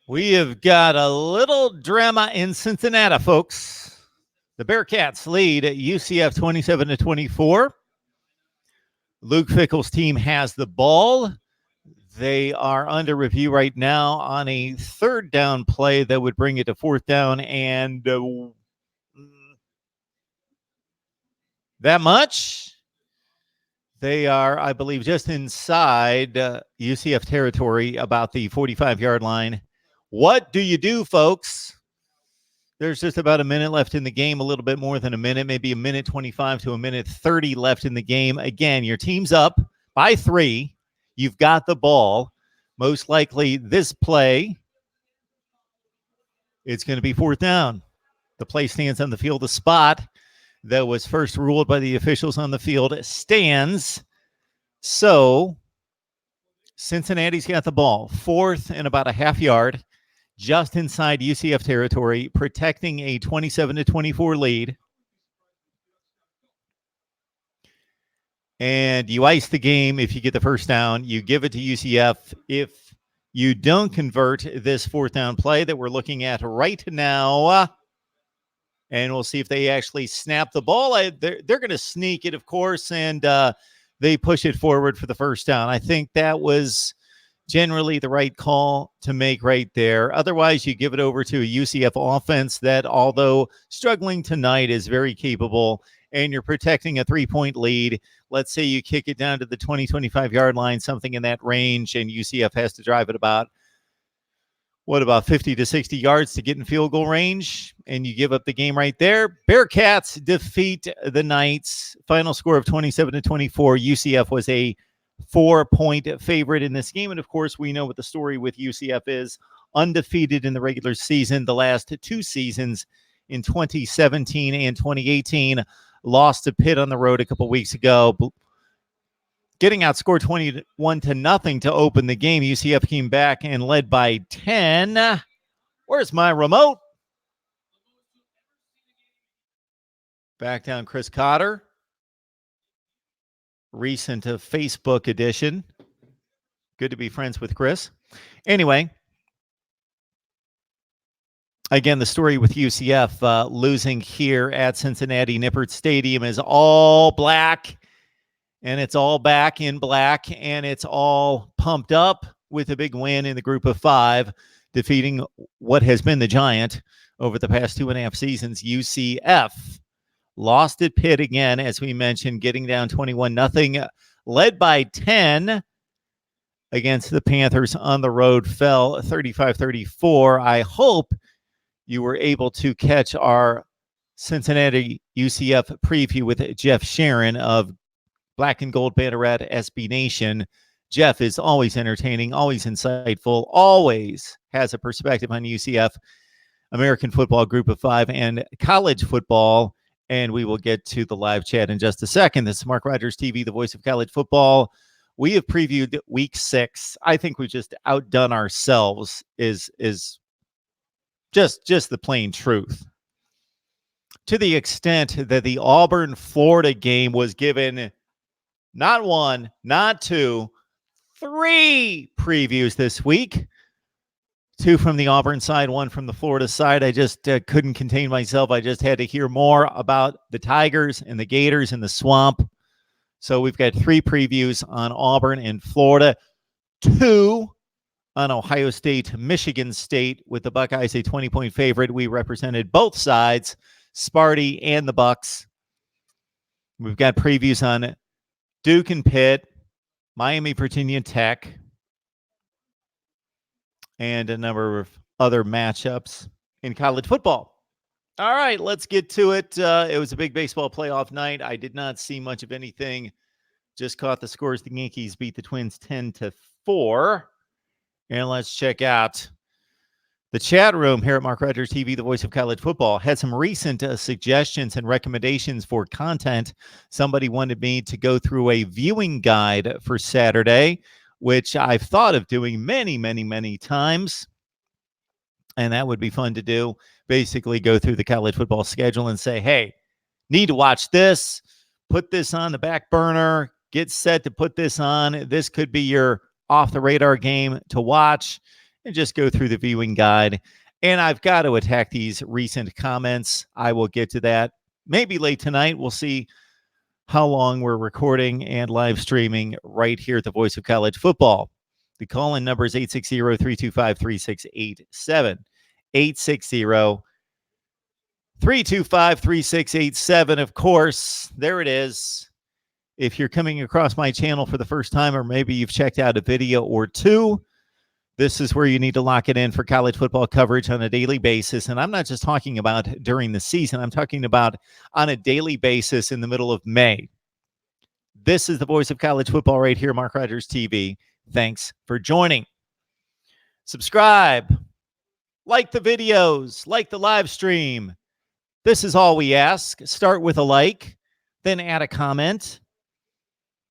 We have got a little drama in Cincinnati, folks. The Bearcats lead at UCF 27-24. Luke Fickell's team has the ball. They are under review right now on a third down play that would bring it to fourth down and that much. They are, I believe, just inside UCF territory, about the 45-yard line. What do you do, folks? There's just about a minute left in the game, a little bit more than a minute, maybe a minute 25 to a minute 30 left in the game. Again, your team's up by 3. You've got the ball. Most likely this play, it's going to be fourth down. The play stands on the field. The spot that was first ruled by the officials on the field stands. So Cincinnati's got the ball. Fourth and about a half yard, just inside UCF territory, protecting a 27-24 lead. And you ice the game if you get the first down. You give it to UCF if you don't convert this fourth down play that we're looking at right now. And we'll see if they actually snap the ball. They're going to sneak it, of course, and they push it forward for the first down. I think that was generally the right call to make right there. Otherwise, you give it over to a UCF offense that, although struggling tonight, is very capable, and you're protecting a 3-point lead. Let's say you kick it down to the 20-25-yard line, something in that range, and UCF has to drive it about 50 to 60 yards to get in field goal range, and you give up the game right there. Bearcats defeat the Knights. Final score of 27-24. UCF was a 4-point favorite in this game, and of course, we know what the story with UCF is. Undefeated in the regular season the last 2 seasons in 2017 and 2018. Lost to Pitt on the road a couple weeks ago, getting outscored 21-0 to open the game. UCF came back and led by 10. Where's my remote? Back down Chris Cotter. Recent Facebook edition. Good to be friends with Chris. Anyway, again, the story with UCF losing here at Cincinnati Nippert Stadium is all black. And it's all back in black, and it's all pumped up with a big win in the group of 5, defeating what has been the giant over the past 2.5 seasons. UCF lost at Pitt again, as we mentioned, getting down 21-0, led by 10 against the Panthers on the road, fell 35-34. I hope you were able to catch our Cincinnati UCF preview with Jeff Sharon of Black and Gold Banneret SB Nation. Jeff is always entertaining, always insightful, always has a perspective on UCF, American football, group of 5, and college football. And we will get to the live chat in just a second. This is Mark Rogers TV, the voice of college football. We have previewed week 6. I think we've just outdone ourselves is just the plain truth. To the extent that the Auburn-Florida game was given not 1, not 2, 3 previews this week. 2 from the Auburn side, 1 from the Florida side. I just couldn't contain myself. I just had to hear more about the Tigers and the Gators in the swamp. So we've got 3 previews on Auburn and Florida, 2 on Ohio State, Michigan State, with the Buckeyes a 20-point favorite. We represented both sides, Sparty and the Bucks. We've got previews on Duke and Pitt, Miami, Virginia Tech, and a number of other matchups in college football. All right, let's get to it. It was a big baseball playoff night. I did not see much of anything. Just caught the scores. The Yankees beat the Twins 10-4. And let's check out the chat room here at Mark Rogers TV, the voice of college football. Had some recent suggestions and recommendations for content. Somebody wanted me to go through a viewing guide for Saturday, which I've thought of doing many, many, many times. And that would be fun to do. Basically go through the college football schedule and say, hey, need to watch this, put this on the back burner, get set to put this on. This could be your off the radar game to watch. and just go through the viewing guide. And I've got to attack these recent comments. I will get to that maybe late tonight. We'll see how long we're recording and live streaming right here at the Voice of College Football. The call-in number is 860-325-3687. 860-325-3687. Of course, there it is. If you're coming across my channel for the first time, or maybe you've checked out a video or two, this is where you need to lock it in for college football coverage on a daily basis. And I'm not just talking about during the season. I'm talking about on a daily basis in the middle of May. This is the Voice of College Football right here, Mark Rogers TV. Thanks for joining. Subscribe, like the videos, like the live stream. This is all we ask. Start with a like, then add a comment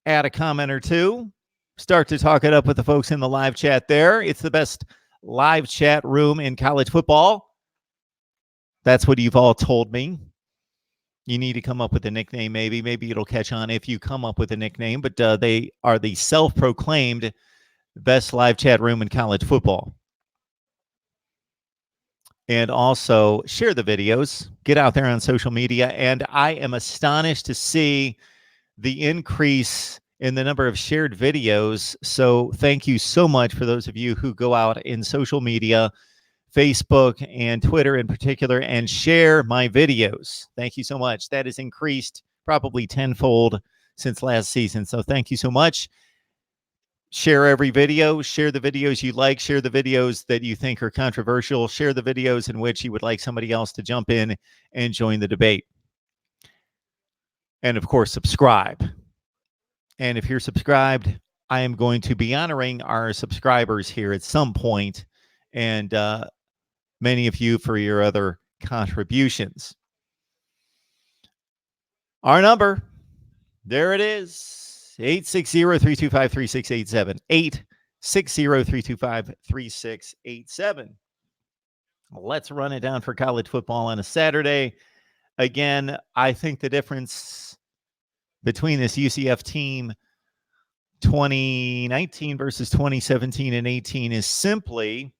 or two. Start to talk it up with the folks in the live chat there. It's the best live chat room in college football. That's what you've all told me. You need to come up with a nickname, maybe. Maybe it'll catch on if you come up with a nickname, but they are the self-proclaimed best live chat room in college football. And also share the videos. Get out there on social media. And I am astonished to see the increase in the number of shared videos. So thank you so much for those of you who go out in social media, Facebook and Twitter in particular, and share my videos. Thank you so much. That has increased probably tenfold since last season. So thank you so much. Share every video. Share the videos you like. Share the videos that you think are controversial. Share the videos in which you would like somebody else to jump in and join the debate. And of course, subscribe. And if you're subscribed, I am going to be honoring our subscribers here at some point, and many of you for your other contributions. Our number, there it is, 860-325-3687. 860-325-3687. Let's run it down for college football on a Saturday. Again, I think the difference between this UCF team 2019 versus 2017 and 18 is simply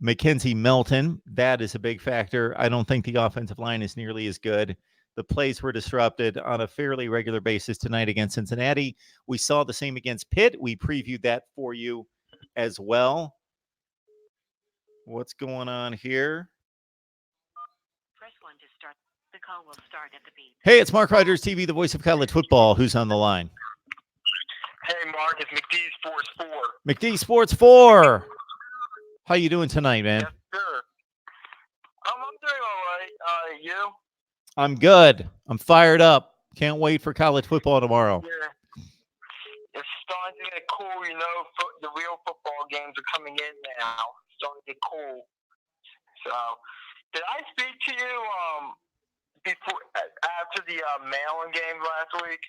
Mackenzie Melton. That is a big factor. I don't think the offensive line is nearly as good. The plays were disrupted on a fairly regular basis tonight against Cincinnati. We saw the same against Pitt. We previewed that for you as well. What's going on here? Press 1 to start. The call will start at the beep. Hey, it's Mark Rogers TV, the Voice of College Football. Who's on the line? Hey, Mark, it's McD Sports 4. McD Sports 4. How you doing tonight, man? Yes, sir. I'm doing all right. You? I'm good. I'm fired up. Can't wait for college football tomorrow. Yeah. It's starting to get cool, you know. The real football games are coming in now. It's starting to get cool. So, did I speak to you after the Maryland game last week?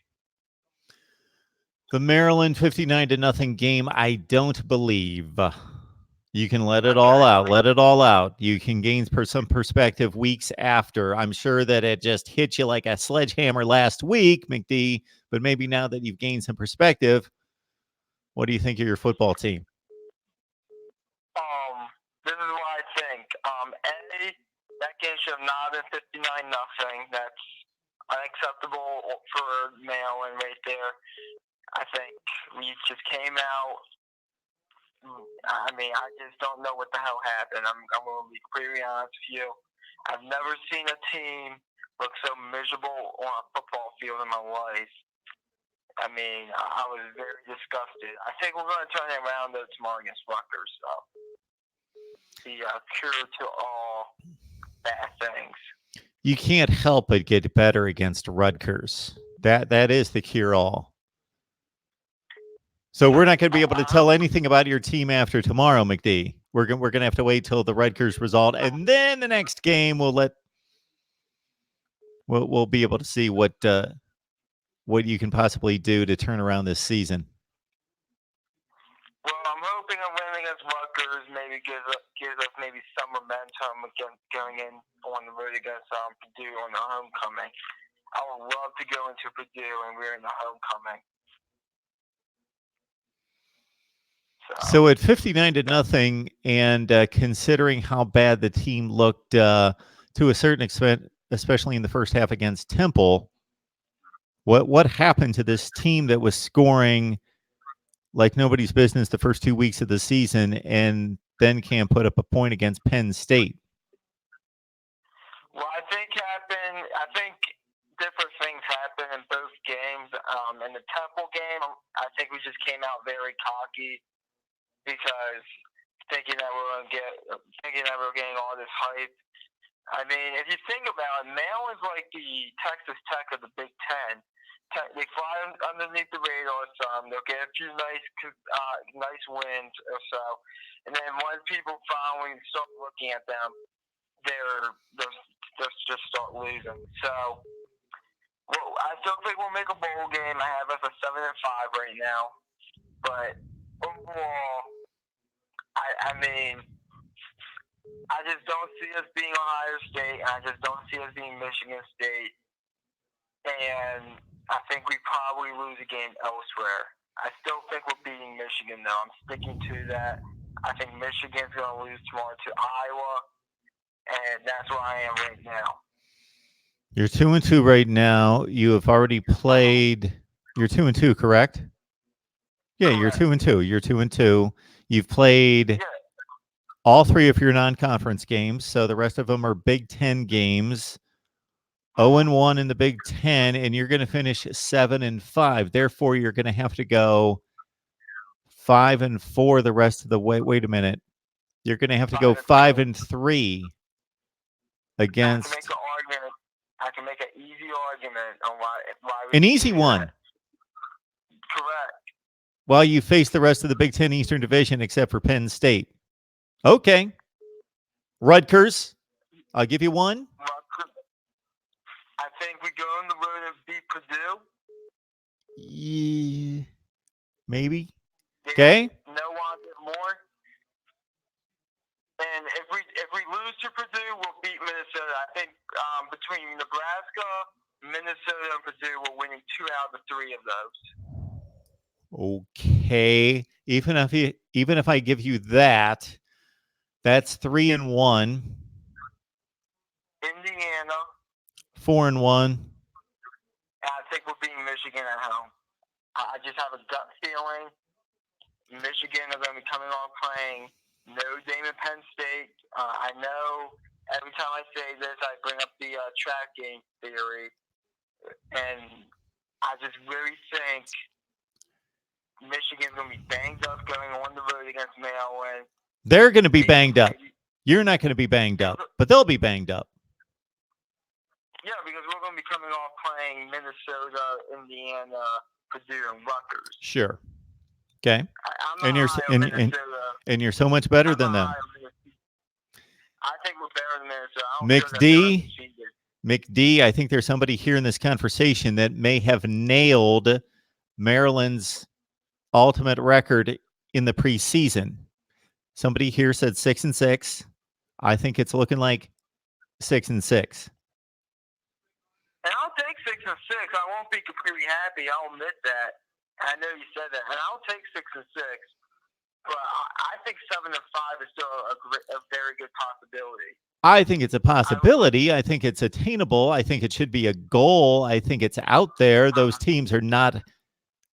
The Maryland 59-0 game, I don't believe. You can let it all out. Let it all out. You can gain some perspective weeks after. I'm sure that it just hit you like a sledgehammer last week, McD, but maybe now that you've gained some perspective, what do you think of your football team? This is what I think. That game should have not been 59-0. That's unacceptable for Maryland right there. I think we just came out. I mean, I just don't know what the hell happened. I'm going to be completely honest with you. I've never seen a team look so miserable on a football field in my life. I mean, I was very disgusted. I think we're going to turn it around tomorrow against Rutgers. So, the cure to all bad things. You can't help but get better against Rutgers. That is the cure-all. So we're not going to be able to tell anything about your team after tomorrow, McD. We're going to have to wait till the Rutgers result, and then the next game we'll be able to see what you can possibly do to turn around this season. Well, I'm hoping a win against Rutgers maybe gives us maybe some momentum against going in on the road against Purdue on the homecoming. I would love to go into Purdue and we're in the homecoming. So at 59-0, and considering how bad the team looked to a certain extent, especially in the first half against Temple, what happened to this team that was scoring like nobody's business the first 2 weeks of the season and then can't put up a point against Penn State? Well, I think different things happened in both games. In the Temple game, I think we just came out very cocky because thinking that we were getting all this hype. I mean, if you think about it, Maryland's like the Texas Tech of the Big Ten. They fly underneath the radar some. They'll get a few nice wins or so, and then when people finally start looking at them, they're just start losing. So, well, I still think we'll make a bowl game. I have us a 7-5 right now, but overall, I mean, I just don't see us being Ohio State. I just don't see us being Michigan State. And I think we probably lose a game elsewhere. I still think we're beating Michigan, though. I'm sticking to that. I think Michigan's going to lose tomorrow to Iowa, and that's where I am right now. You're 2-2 right now. You have already played. You're 2-2, correct? Yeah, Correct. You're 2-2. You're 2-2. You've played all 3 of your non-conference games, so the rest of them are Big Ten games. 0-1 in the Big Ten, and you're going to finish 7-5. Therefore, you're going to have to go 5-4 the rest of the way. Wait a minute. You're going to have to go 5-3 against. I can make an easy argument on why an easy one. Correct. While you face the rest of the Big Ten Eastern Division except for Penn State. Okay. Rutgers, I'll give you one. I think we go on the road and beat Purdue. Yeah, maybe. Okay. No one more. And if we lose to Purdue, we'll beat Minnesota. I think between Nebraska, Minnesota, and Purdue, we're winning 2 out of the 3 of those. Okay. Even if I give you that, that's 3-1. Indiana. 4-1. I think we're beating Michigan at home. I just have a gut feeling Michigan are going to be coming on playing Notre Dame and Penn State. I know every time I say this, I bring up the track game theory, and I just really think Michigan's going to be banged up going on the road against Maryland. They're going to be banged up. You're not going to be banged up, but they'll be banged up. Yeah, because we're going to be coming off playing Minnesota, Indiana, Purdue, and Rutgers. Sure. Okay. And you're so much better than them. I think we're better than Minnesota. McD, I think there's somebody here in this conversation that may have nailed Maryland's ultimate record in the preseason. Somebody here said 6-6. I think it's looking like 6-6. And I'll take 6-6. I won't be completely happy. I'll admit that. I know you said that, and I'll take 6-6. But I think 7-5 is still a very good possibility. I think it's a possibility. I think it's attainable. I think it should be a goal. I think it's out there. Those teams are not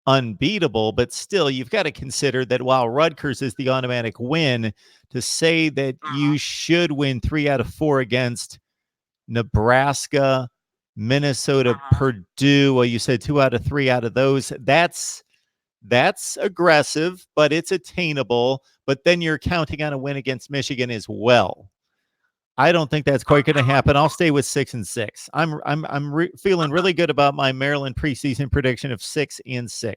unbeatable, but still, you've got to consider that while Rutgers is the automatic win, to say that you should win 3 out of 4 against Nebraska, Minnesota, Purdue. Well, you said 2 out of 3 out of those. That's aggressive, but it's attainable. But then you're counting on a win against Michigan as well. I don't think that's quite going to happen. I'll stay with 6-6. I'm feeling really good about my Maryland preseason prediction of 6-6. And I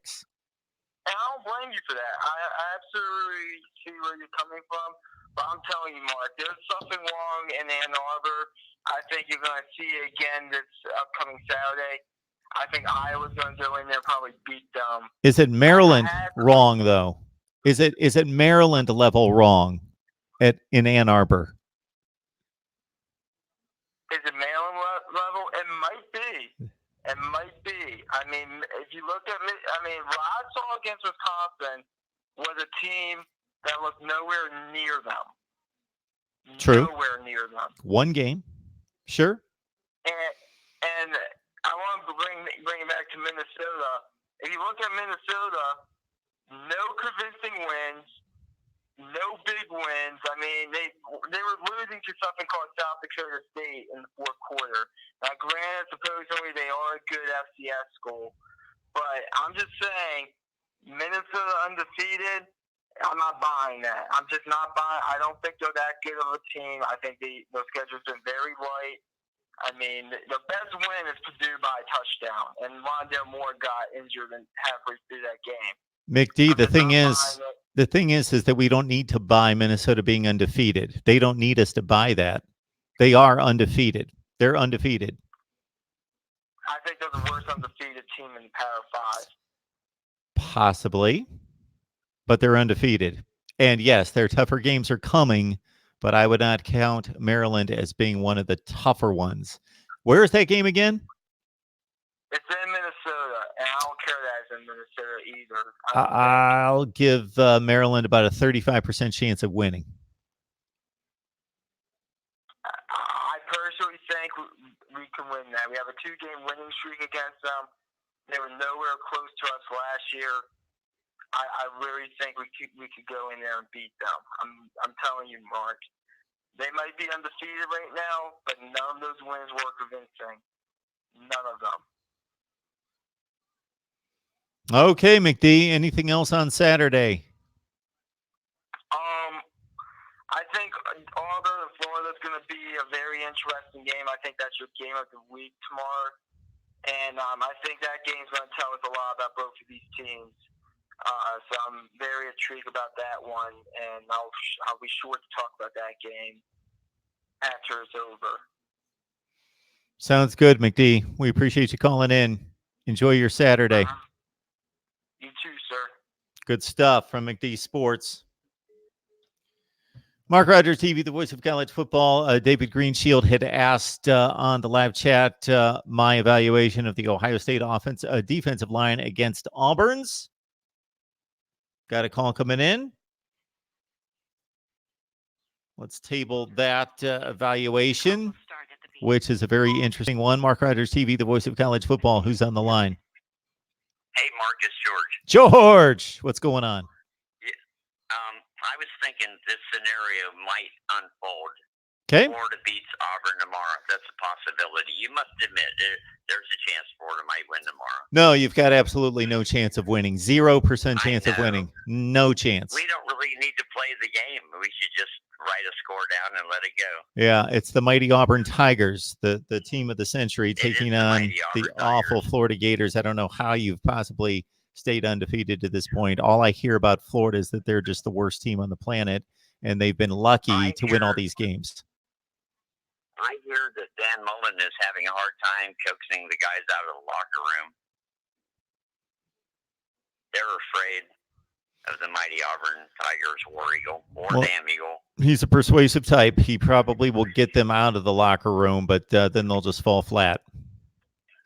don't blame you for that. I absolutely see where you're coming from. But I'm telling you, Mark, there's something wrong in Ann Arbor. I think you're going to see it again this upcoming Saturday. I think Iowa's going to go in there and probably beat them. Is it Maryland wrong, though? Is it Maryland level wrong in Ann Arbor? Is it Maryland level? It might be. It might be. I mean, if you look at what I saw against Wisconsin was a team that was nowhere near them. True. Nowhere near them. One game. Sure. And I want to bring it back to Minnesota. If you look at Minnesota, no convincing wins, no big wins. I mean, they were losing to something called South Dakota State in the fourth quarter. Now, granted, supposedly they are a good FCS school, but I'm just saying, Minnesota undefeated, I'm not buying that. I'm just not buying. I don't think they're that good of a team. I think their schedule's been very light. I mean, the best win is Purdue by a touchdown, and Rondale Moore got injured halfway through that game. McD, the thing is that we don't need to buy Minnesota being undefeated. They don't need us to buy that. They are undefeated. They're undefeated. I think they're the worst undefeated team in Power 5. Possibly, but they're undefeated. And yes, their tougher games are coming, but I would not count Maryland as being one of the tougher ones. Where is that game again? It's in Minnesota, and I don't care that it's in Minnesota either. I'll give Maryland about a 35% chance of winning. I personally think we can win that. We have a 2-game winning streak against them. They were nowhere close to us last year. I really think we could go in there and beat them. I'm telling you, Mark. They might be undefeated right now, but none of those wins were convincing. None of them. Okay, McD. Anything else on Saturday? I think Auburn and Florida is going to be a very interesting game. I think that's your game of the week tomorrow. And I think that game's going to tell us a lot about both of these teams. So I'm very intrigued about that one, and I'll be sure to talk about that game after it's over. Sounds good, McD. We appreciate you calling in. Enjoy your Saturday. You too, sir. Good stuff from McD Sports. Mark Rogers TV, the voice of college football. David Greenshield had asked on the live chat my evaluation of the Ohio State defensive line against Auburn's. Got a call coming in. Let's table that evaluation, which is a very interesting one. Mark Rogers TV, the voice of college football. Who's on the line? Hey, Mark, it's George. George, what's going on? Yeah, I was thinking this scenario might unfold. Okay. Florida beats Auburn tomorrow. That's a possibility. You must admit there's a chance Florida might win tomorrow. No, you've got absolutely no chance of winning. 0% chance of winning. No chance. We don't really need to play the game. We should just write a score down and let it go. Yeah, it's the mighty Auburn Tigers, the team of the century, taking on the awful Florida Gators. I don't know how you've possibly stayed undefeated to this point. All I hear about Florida is that they're just the worst team on the planet, and they've been lucky to win all these games. I hear that Dan Mullen is having a hard time coaxing the guys out of the locker room. They're afraid of the mighty Auburn Tigers, War Eagle, or Damn Eagle. He's a persuasive type. He probably will get them out of the locker room, but then they'll just fall flat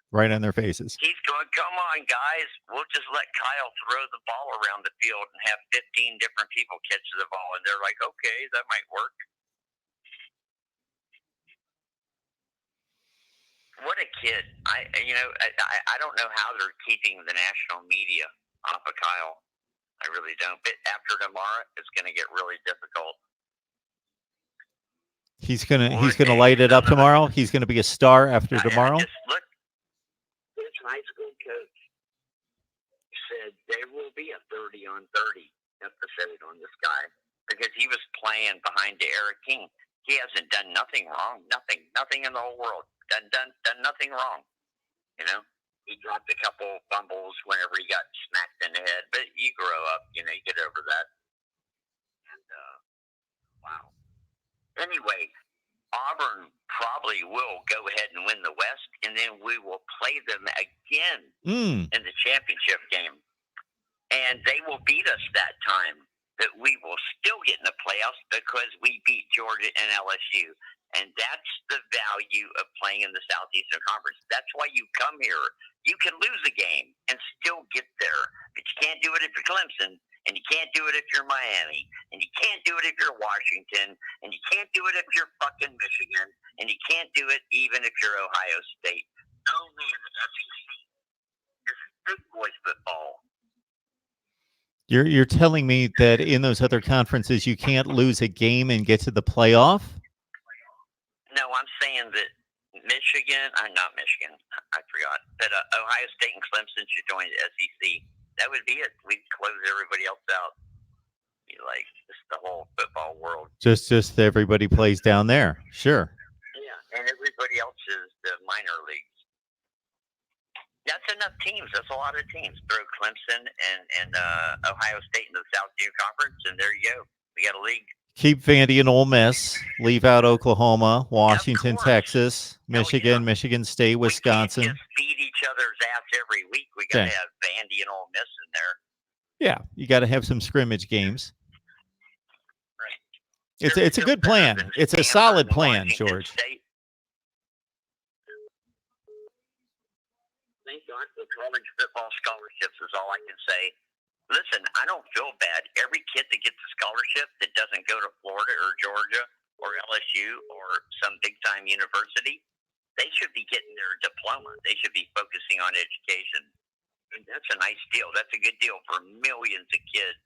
right on their faces. He's going, come on, guys. We'll just let Kyle throw the ball around the field and have 15 different people catch the ball. And they're like, okay, that might work. What a kid. I don't know how they're keeping the national media off of Kyle. I really don't. But after tomorrow, it's going to get really difficult. He's gonna light it up tomorrow. He's going to be a star after tomorrow. Look, his high school coach said there will be a 30-on-30 episode on this guy because he was playing behind Eric King. He hasn't done nothing wrong. Nothing in the whole world. Done nothing wrong. You know, he dropped a couple fumbles whenever he got smacked in the head, but you grow up, you get over that. And wow. Anyway, Auburn probably will go ahead and win the West, and then we will play them again in the championship game, and they will beat us that time. But we will still get in the playoffs because we beat Georgia and LSU. And that's the value of playing in the Southeastern Conference. That's why you come here. You can lose a game and still get there. But you can't do it if you're Clemson, and you can't do it if you're Miami, and you can't do it if you're Washington, and you can't do it if you're fucking Michigan, and you can't do it even if you're Ohio State. Oh man, the SEC is big boys football. You're telling me that in those other conferences you can't lose a game and get to the playoff? No, I'm saying that not Michigan, I forgot, that Ohio State and Clemson should join the SEC. That would be it. We'd close everybody else out. Be like, just the whole football world. Just everybody plays down there. Sure. Yeah, and everybody else is the minor leagues. That's enough teams. That's a lot of teams. Throw Clemson and Ohio State into the South June Conference, and there you go. We got a league. Keep Vandy and Ole Miss. Leave out Oklahoma, Washington, Texas, Michigan, Michigan State, Wisconsin. We can't just feed each other's ass every week. We got to have Vandy and Ole Miss in there. Yeah, you got to have some scrimmage games. Right. It's a good plan. It's a solid plan, George. State. Thank God for college football scholarships is all I can say. Listen, I don't feel bad. Every kid that gets a scholarship that doesn't go to Florida or Georgia or LSU or some big-time university, they should be getting their diploma. They should be focusing on education. And that's a nice deal. That's a good deal for millions of kids.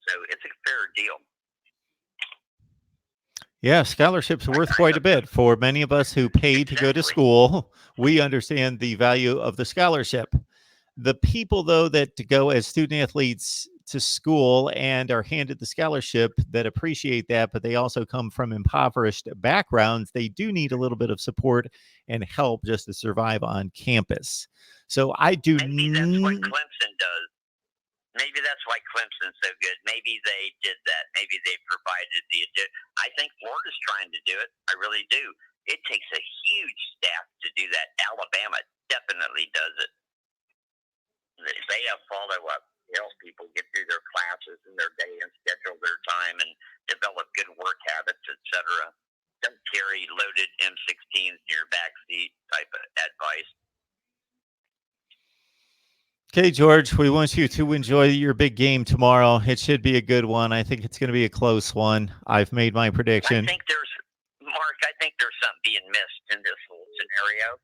So it's a fair deal. Yeah, scholarships are worth quite a bit. For many of us who paid to go to school, we understand the value of the scholarship. The people, though, that go as student athletes to school and are handed the scholarship that appreciate that, but they also come from impoverished backgrounds, they do need a little bit of support and help just to survive on campus. So I do. Maybe that's what Clemson does. Maybe that's why Clemson's so good. Maybe they did that. Maybe they provided the. I think Florida's trying to do it. I really do. It takes a huge staff to do that. Alabama definitely does it. They have follow-up. Help people get through their classes and their day and schedule their time and develop good work habits, etc. Don't carry loaded M16s in your backseat type of advice. Okay, George, we want you to enjoy your big game tomorrow. It should be a good one. I think it's going to be a close one. I've made my prediction. I think there's something being missed in this whole scenario.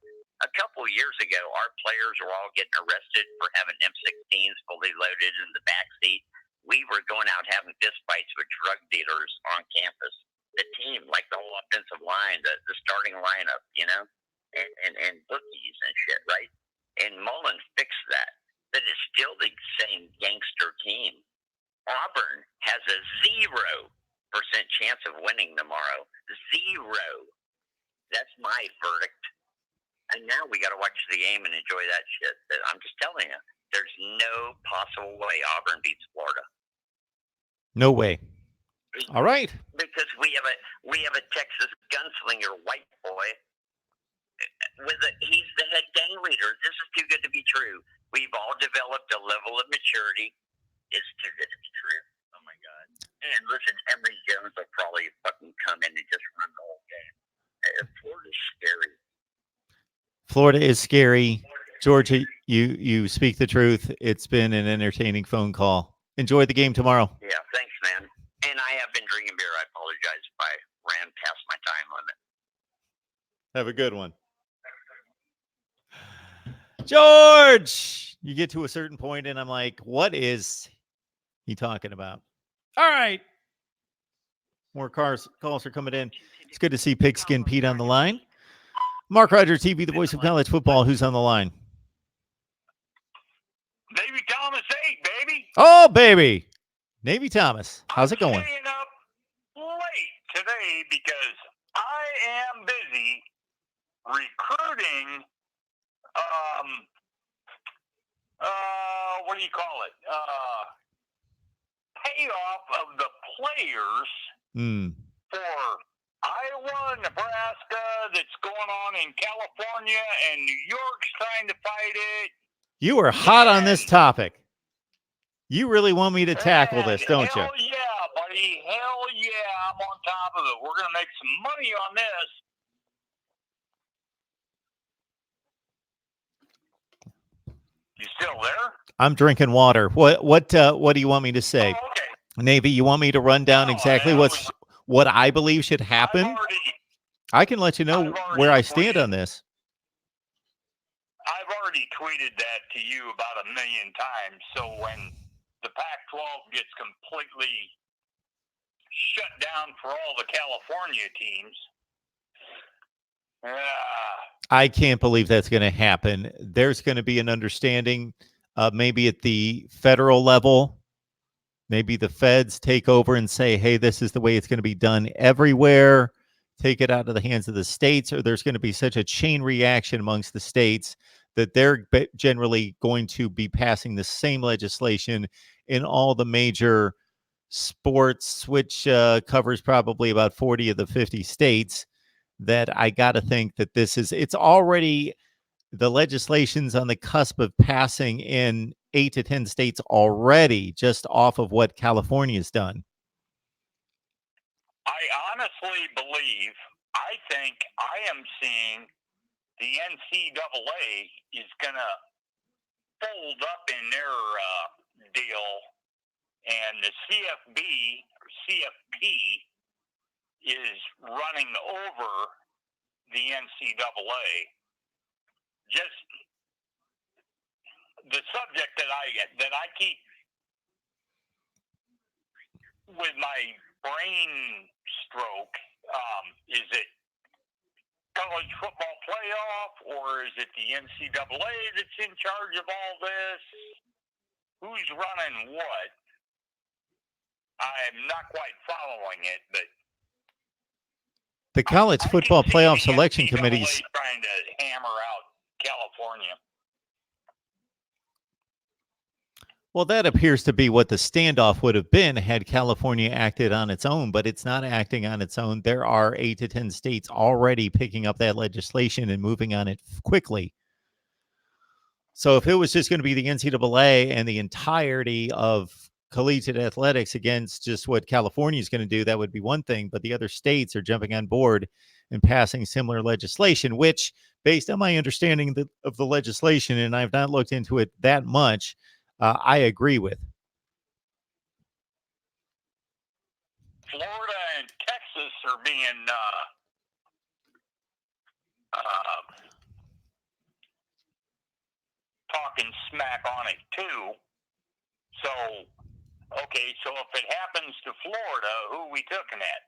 A couple of years ago, our players were all getting arrested for having M16s fully loaded in the backseat. We were going out having fist fights with drug dealers on campus. The team, like the whole offensive line, the starting lineup, and bookies and shit, right? And Mullen fixed that. But it's still the same gangster team. Auburn has a 0% chance of winning tomorrow. 0. That's my verdict. And now we got to watch the game and enjoy that shit. I'm just telling you, there's no possible way Auburn beats Florida. No way. All right. Because we have a Texas gunslinger white boy. He's the head gang leader. This is too good to be true. We've all developed a level of maturity. It's too good to be true. Oh my God. And listen, Emory Jones will probably fucking come in and just run the whole game. Florida's scary. Florida is scary. Georgia, you speak the truth. It's been an entertaining phone call. Enjoy the game tomorrow. Yeah, thanks, man. And I have been drinking beer. I apologize if I ran past my time limit. Have a good one. George, you get to a certain point and I'm like, what is he talking about? All right. More calls are coming in. It's good to see Pigskin Pete on the line. Mark Rogers TV, the voice of college football. Who's on the line? Navy Thomas 8, baby. Oh, baby. Navy Thomas. How's it going? I'm staying up late today because I am busy recruiting, what do you call it? Payoff of the players for Iowa, Nebraska, that's going on in California, and New York's trying to fight it. You are hot on this topic. You really want me to tackle this, don't you? Hell yeah, buddy. Hell yeah, I'm on top of it. We're going to make some money on this. You still there? I'm drinking water. What do you want me to say? Oh, okay. Navy, you want me to run down exactly what I believe should happen? I can let you know where I stand on this. I've already tweeted that to you about 1 million times. So when the Pac-12 gets completely shut down for all the California teams, I can't believe that's going to happen. There's going to be an understanding, maybe at the federal level. Maybe the feds take over and say, hey, this is the way it's going to be done everywhere. Take it out of the hands of the states, or there's going to be such a chain reaction amongst the states that they're generally going to be passing the same legislation in all the major sports, which covers probably about 40 of the 50 states, that I got to think that it's already, the legislation's on the cusp of passing in 8 to 10 states already, just off of what California's done. I honestly believe, I think I am seeing the NCAA is going to fold up in their deal, and the CFB or CFP is running over the NCAA. Just the subject that I keep with my brain stroke, is it college football playoff, or is it the NCAA that's in charge of all this? Who's running what? I'm not quite following it, but the college football playoff selection committees trying to hammer out California. Well, that appears to be what the standoff would have been had California acted on its own, but it's not acting on its own. There are 8 to 10 states already picking up that legislation and moving on it quickly. So if it was just going to be the NCAA and the entirety of collegiate athletics against just what California is going to do, that would be one thing. But the other states are jumping on board and passing similar legislation, which, based on my understanding of the legislation, and I've not looked into it that much, I agree with. Florida and Texas are being talking smack on it too. So, okay, so if it happens to Florida, who are we looking at?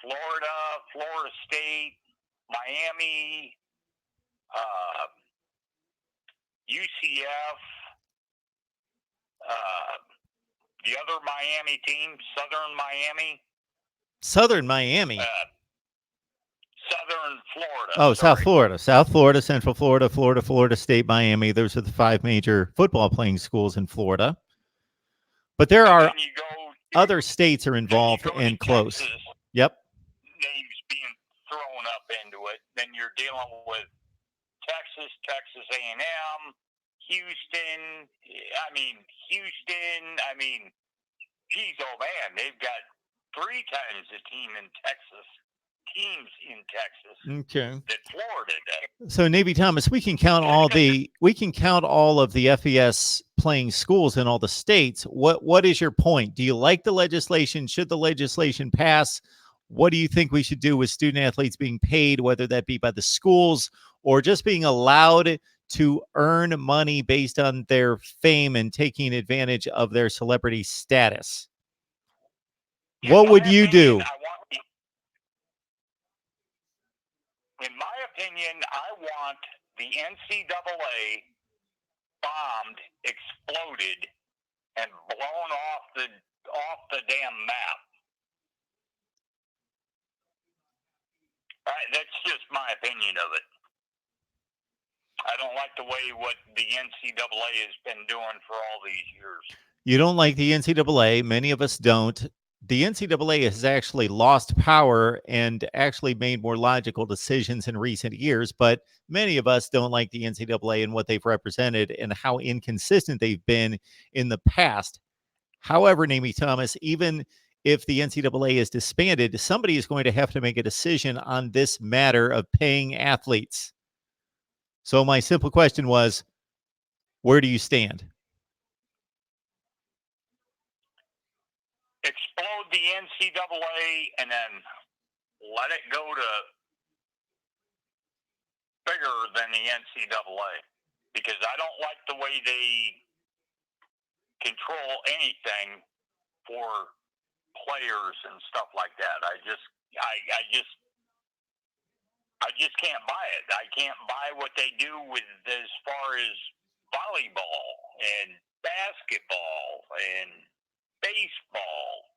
Florida, Florida State, Miami, UCF, the other Miami team, Southern Miami. Southern Miami. Southern Florida. Oh, sorry. South Florida, Central Florida, Florida State, Miami. Those are the 5 major football playing schools in Florida. But there are other states are involved and close. Texas, yep. Names being thrown up into it. Then you're dealing with Texas A&M, Houston. Geez, oh man, they've got 3 times the teams in Texas. Okay. That Florida does. So, Navy Thomas, we can count all of the FES playing schools in all the states. What is your point? Do you like the legislation? Should the legislation pass? What do you think we should do with student athletes being paid, whether that be by the schools or just being allowed to earn money based on their fame and taking advantage of their celebrity status? What would you do? In my opinion, I want the NCAA bombed, exploded, and blown off the damn map. That's just my opinion of it. I don't like the way what the NCAA has been doing for all these years. You don't like the NCAA. Many of us don't. The NCAA has actually lost power and actually made more logical decisions in recent years, but many of us don't like the NCAA and what they've represented and how inconsistent they've been in the past. However, Navy Thomas, even if the NCAA is disbanded, somebody is going to have to make a decision on this matter of paying athletes. So my simple question was, where do you stand? explode the NCAA and then let it go to bigger than the NCAA, because I don't like the way they control anything for players and stuff like that. I just can't buy it. I can't buy what they do with as far as volleyball and basketball and baseball.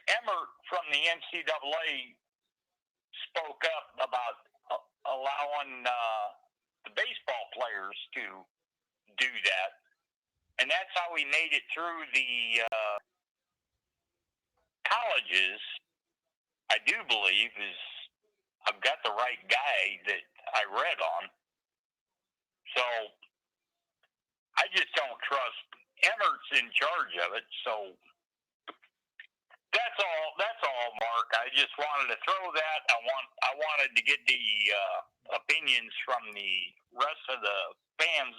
Emmert from the NCAA spoke up about allowing the baseball players to do that, and that's how we made it through the colleges. I do believe I've got the right guy that I read on, so I just don't trust Emmert's in charge of it. So that's all, Mark. I just wanted to throw that. I wanted to get the opinions from the rest of the fans,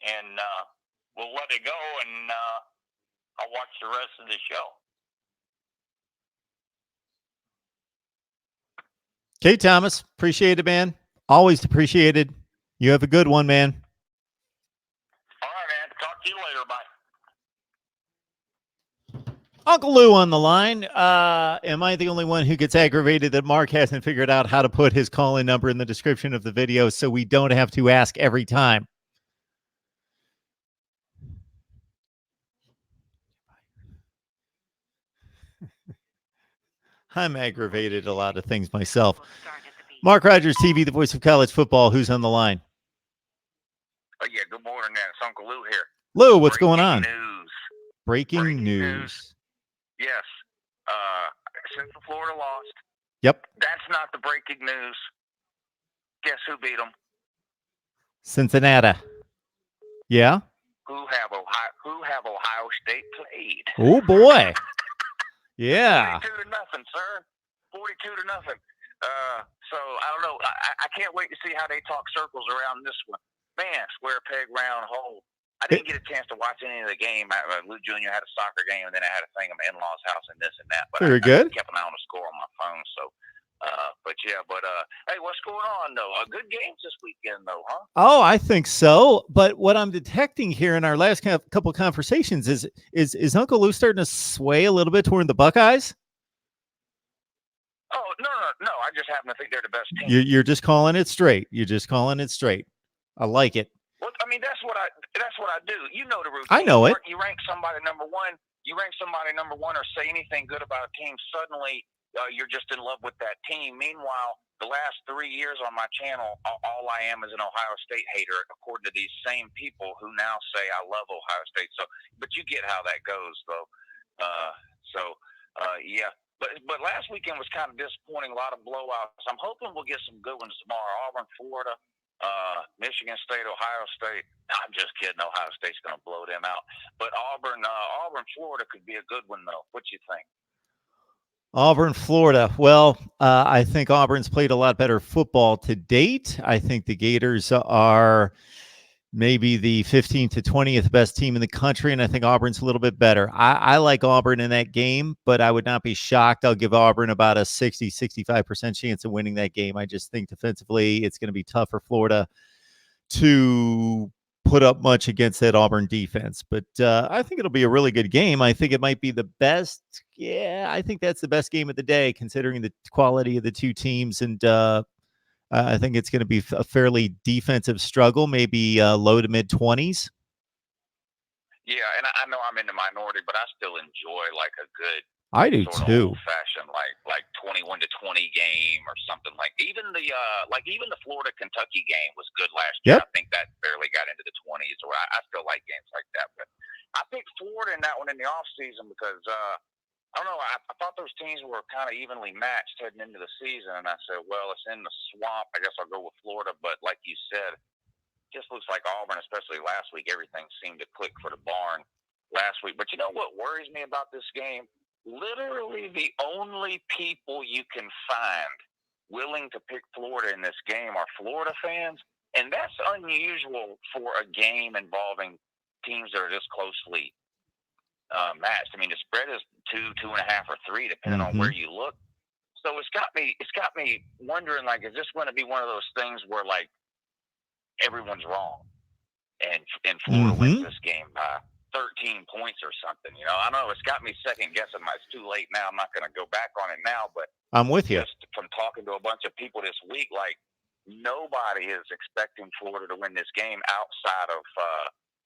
and we'll let it go, and I'll watch the rest of the show. Okay, Thomas. Appreciate it, man. Always appreciated. You have a good one, man. All right, man. Talk to you later. Bye. Uncle Lou on the line. Am I the only one who gets aggravated that Mark hasn't figured out how to put his call-in number in the description of the video so we don't have to ask every time? I'm aggravated at a lot of things myself. Mark Rogers TV, the voice of college football. Who's on the line? Oh, yeah. Good morning, man. It's Uncle Lou here. Lou, what's going on? News. Breaking news. Yes. Central Florida lost. Yep. That's not the breaking news. Guess who beat them? Cincinnati. Yeah? Who have Ohio State played? Oh, boy. Yeah. 42-0, sir. 42-0. So I don't know. I can't wait to see how they talk circles around this one. Man, square peg, round hole. I didn't get a chance to watch any of the game. Lou Jr. had a soccer game, and then I had a thing at my in-laws' house and this and that. But Very good. I kept an eye on the score on my phone. So, hey, what's going on though? Good games this weekend though, huh? Oh, I think so. But what I'm detecting here in our last couple conversations is Uncle Lou starting to sway a little bit toward the Buckeyes? Oh, no. I just happen to think they're the best team. You're just calling it straight. You're just calling it straight. I like it. Well, I mean, that's what I do. You know the routine. I know it. You rank somebody number one. Or say anything good about a team. Suddenly, you're just in love with that team. Meanwhile, the last 3 years on my channel, all I am is an Ohio State hater, according to these same people who now say I love Ohio State. So, but you get how that goes, though. Yeah. But last weekend was kind of disappointing. A lot of blowouts. I'm hoping we'll get some good ones tomorrow. Auburn, Florida, Michigan State, Ohio State. I'm just kidding. Ohio State's going to blow them out. But Auburn, Florida could be a good one, though. What do you think? Auburn, Florida. Well, I think Auburn's played a lot better football to date. I think the Gators are maybe the 15th to 20th best team in the country, and I think Auburn's a little bit better. I like Auburn in that game, but I would not be shocked. I'll give Auburn about a 60-65% chance of winning that game. I just think defensively it's going to be tough for Florida to put up much against that Auburn defense. But I think it'll be a really good game. I think it might be the best. Yeah, I think that's the best game of the day, considering the quality of the two teams. And I think it's going to be a fairly defensive struggle, maybe low to mid 20s. Yeah, and I know I'm in the minority, but I still enjoy like a good. I do sort too. of old-fashioned, like 21-20 game or something like. Even the Florida Kentucky game was good last year. Yep. I think that barely got into the 20s. Or I still like games like that. But I picked Florida in that one in the off season because I don't know. I thought those teams were kind of evenly matched heading into the season, and I said, well, it's in the swamp. I guess I'll go with Florida. But like you said, it just looks like Auburn, especially last week. Everything seemed to click for the barn last week. But you know what worries me about this game? Literally the only people you can find willing to pick Florida in this game are Florida fans, and that's unusual for a game involving teams that are this closely matched. I mean, the spread is 2, 2.5, or 3, depending on where you look. So it's got me wondering, like, is this going to be one of those things where, like, everyone's wrong and Florida wins this game by 13 points or something? You know, I don't know. It's got me second guessing. It's too late now. I'm not going to go back on it now, but I'm with you. Just from talking to a bunch of people this week, like, nobody is expecting Florida to win this game outside of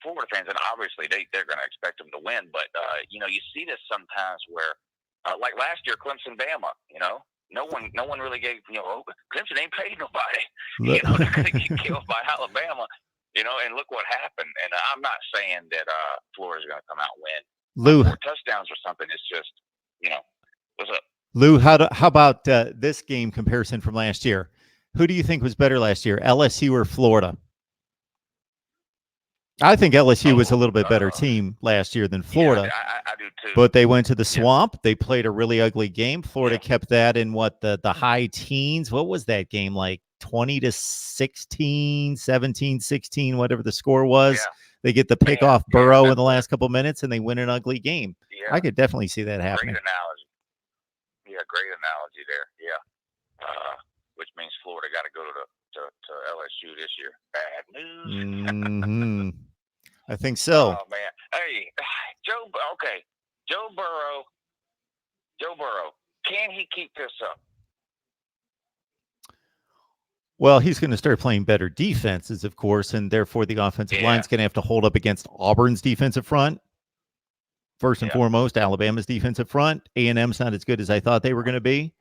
Florida fans, and obviously they're going to expect them to win. But you know, you see this sometimes where, like last year, Clemson, Bama. You know, no one really gave. You know, Clemson ain't paid nobody. You know, they're going to get killed by Alabama. You know, and look what happened. And I'm not saying that Florida's going to come out and win. Lou, 4 touchdowns or something. It's just, you know, what's up? Lou, how about this game comparison from last year? Who do you think was better last year, LSU or Florida? I think LSU was a little bit better team last year than Florida. Yeah, I do too. But they went to the Swamp. They played a really ugly game. Florida kept that in the high teens. What was that game like? 20-16, 17-16, whatever the score was. Yeah. They get the pick off Burrow in the last couple minutes, and they win an ugly game. Yeah. I could definitely see that happening. Great analogy. Yeah, great analogy there. Yeah. Which means Florida got to go to LSU this year. Bad news. I think so. Oh man. Hey, Joe Burrow. Can he keep this up? Well, he's going to start playing better defenses, of course, and therefore the offensive line's going to have to hold up against Auburn's defensive front. First and foremost, Alabama's defensive front. A&M's not as good as I thought they were going to be.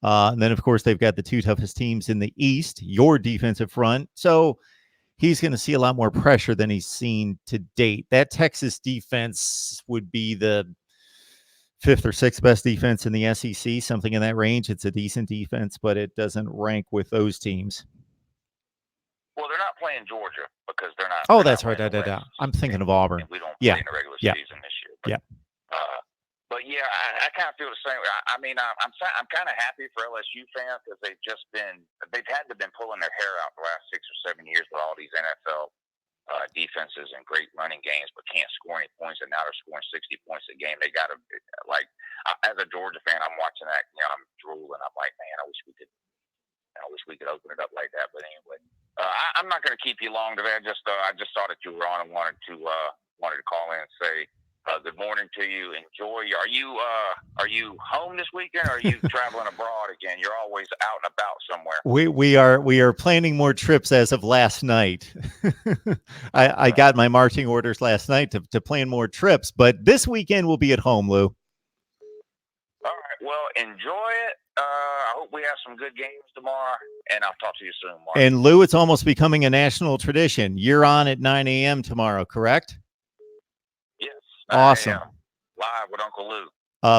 And then, of course, they've got the 2 toughest teams in the East, your defensive front. So he's going to see a lot more pressure than he's seen to date. That Texas defense would be the 5th or 6th best defense in the SEC, something in that range. It's a decent defense, but it doesn't rank with those teams. Well, they're not playing Georgia because they're not. Oh, that's right. I'm thinking of Auburn. We don't play in the regular season this year. But, but yeah, I kind of feel the same way. I mean, I'm kind of happy for LSU fans because they've had to been pulling their hair out the last 6 or 7 years with all these NFL defenses and great running games, but can't score any points. And now they're scoring 60 points a game. They got to, like, as a Georgia fan, I'm watching that. You know, I'm drooling. I'm like, man, I wish we could open it up like that. But anyway, I'm not going to keep you long today. I just saw that you were on and wanted to call in and say good morning to you. Enjoy. Are you home this weekend? Or are you traveling abroad again? You're always out and about somewhere. We are planning more trips as of last night. I got my marching orders last night to plan more trips, but this weekend we'll be at home, Lou. All right. Well, enjoy it. I hope we have some good games tomorrow, and I'll talk to you soon, Mark. And Lou, it's almost becoming a national tradition. You're on at 9 a.m. tomorrow, correct? Yes. Awesome. Live with Uncle Lou.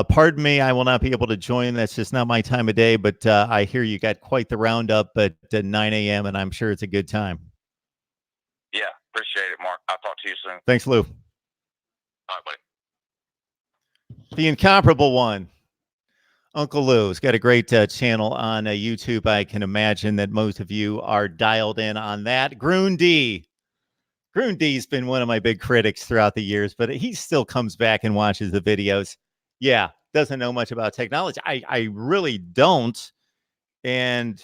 Pardon me, I will not be able to join. That's just not my time of day, but I hear you got quite the roundup at 9 a.m., and I'm sure it's a good time. Yeah, appreciate it, Mark. I'll talk to you soon. Thanks, Lou. All right, buddy. The incomparable one. Uncle Lou's got a great channel on YouTube. I can imagine that most of you are dialed in on that. Grundy's been one of my big critics throughout the years, but he still comes back and watches the videos. Yeah, doesn't know much about technology. I really don't. And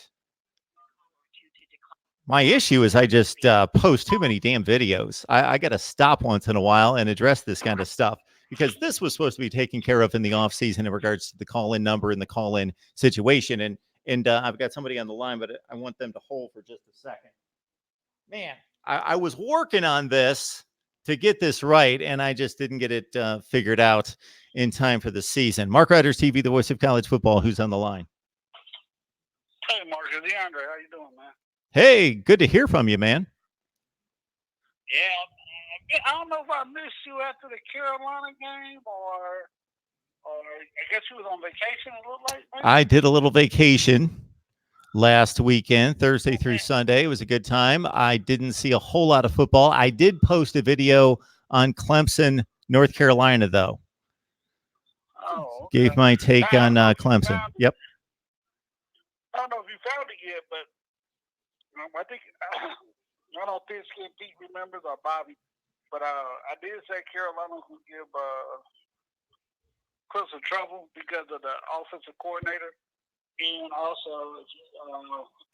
my issue is I just post too many damn videos. I got to stop once in a while and address this kind of stuff. Because this was supposed to be taken care of in the offseason in regards to the call-in number and the call-in situation. And I've got somebody on the line, but I want them to hold for just a second. Man, I was working on this to get this right, and I just didn't get it figured out in time for the season. Mark Riders TV, the voice of college football. Who's on the line? Hey, Mark. It's DeAndre. How you doing, man? Hey, good to hear from you, man. Yeah. I don't know if I missed you after the Carolina game or I guess you was on vacation a little late. Maybe? I did a little vacation last weekend, Thursday through Sunday. It was a good time. I didn't see a whole lot of football. I did post a video on Clemson, North Carolina, though. Oh, okay. Gave my take on Clemson. Yep. I don't know if you found it yet, but I think I don't think Pete remembers or Bobby. But I did say Carolina would give Clemson trouble because of the offensive coordinator. And also,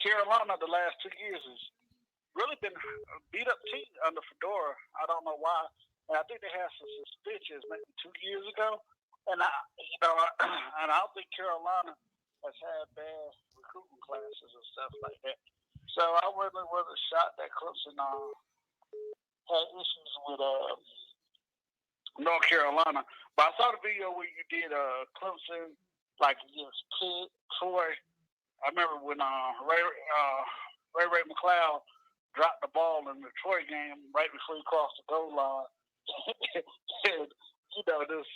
Carolina the last 2 years has really been beat up team under Fedora. I don't know why. And I think they had some suspensions maybe 2 years ago. And and I don't think Carolina has had bad recruiting classes and stuff like that. So I really wasn't shocked that Clemson had issues with North Carolina. But I saw the video where you did Clemson like against Pitt, Troy. I remember when Ray McLeod dropped the ball in the Troy game right before he crossed the goal line. And, this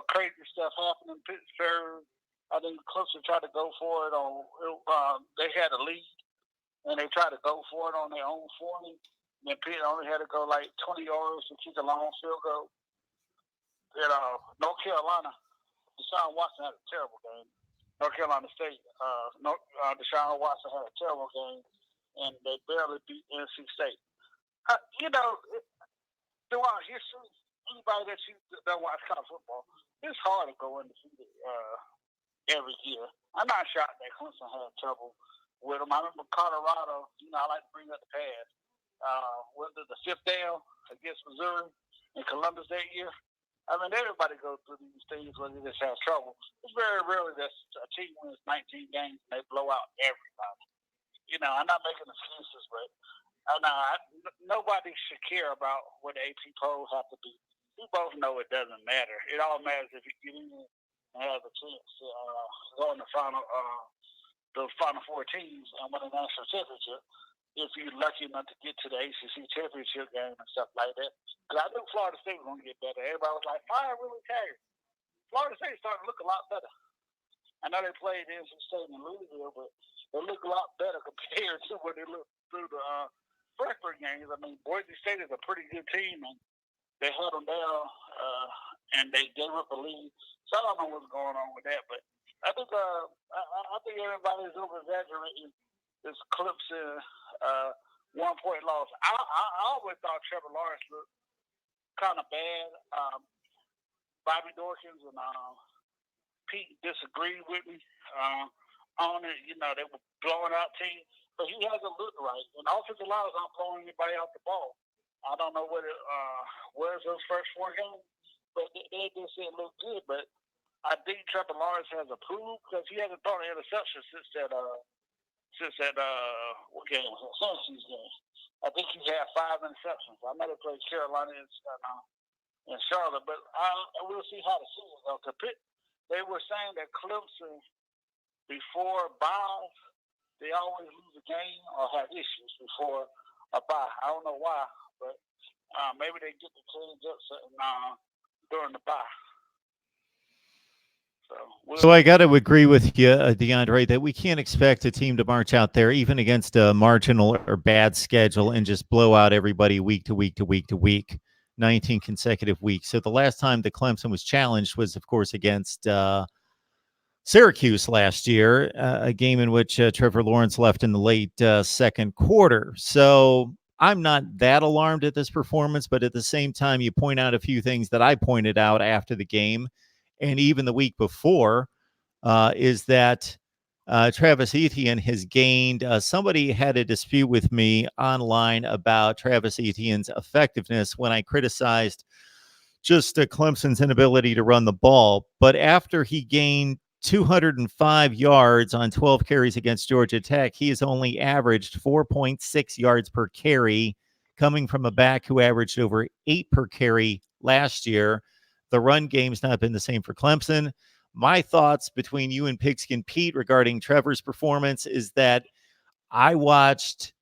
crazy stuff happened in Pittsburgh. I think Clemson tried to go for it they had a lead, and they tried to go for it on their own 40. And Pitt only had to go like 20 yards to kick a long field goal. North Carolina, Deshaun Watson had a terrible game. North Carolina State, Deshaun Watson had a terrible game, and they barely beat NC State. Throughout history, anybody that don't watch college football, it's hard to go undefeated every year. I'm not shocked that Clemson had trouble with them. I remember Colorado, I like to bring up the past. Whether the fifth down against Missouri and Columbus that year, I mean, everybody goes through these things when they just have trouble. It's very rarely that a team wins 19 games and they blow out everybody. I'm not making excuses, but nobody should care about what the AP polls have to be. We both know it doesn't matter. It all matters if you get in and have a chance to go in the final four teams and win a national championship. If you're lucky enough to get to the ACC championship game and stuff like that. Because I knew Florida State was going to get better. Everybody was like, fire really cares. Florida State starting to look a lot better. I know they played NC State in Louisville, but they look a lot better compared to when they looked through the freshman games. I mean, Boise State is a pretty good team, and they held them down, and they gave up the lead. So I don't know what's going on with that, but I think everybody's over-exaggerating this Clemson 1-point loss. I always thought Trevor Lawrence looked kind of bad. Bobby Dorkins and Pete disagreed with me on it. They were blowing out teams, but he hasn't looked right. And offensive line is not blowing anybody out the ball. I don't know where's those first 4 games, but they just didn't look good. But I think Trevor Lawrence has improved because he hasn't thrown an interception since that what game was it? Syracuse game. I think he had 5 interceptions. I know they played Carolina and Charlotte, but we'll see how the season goes. They were saying that Clemson, before buys, they always lose a game or have issues before a bye. I don't know why, but maybe they get the change up during the bye. So I got to agree with you, DeAndre, that we can't expect a team to march out there, even against a marginal or bad schedule, and just blow out everybody week to week to week to week, 19 consecutive weeks. So the last time the Clemson was challenged was, of course, against Syracuse last year, a game in which Trevor Lawrence left in the late second quarter. So I'm not that alarmed at this performance, but at the same time, you point out a few things that I pointed out after the game and even the week before, is that Travis Etienne has gained. Somebody had a dispute with me online about Travis Etienne's effectiveness when I criticized just Clemson's inability to run the ball. But after he gained 205 yards on 12 carries against Georgia Tech, he has only averaged 4.6 yards per carry, coming from a back who averaged over 8 per carry last year. The run game's not been the same for Clemson. My thoughts between you and Pigskin Pete regarding Trevor's performance is that I watched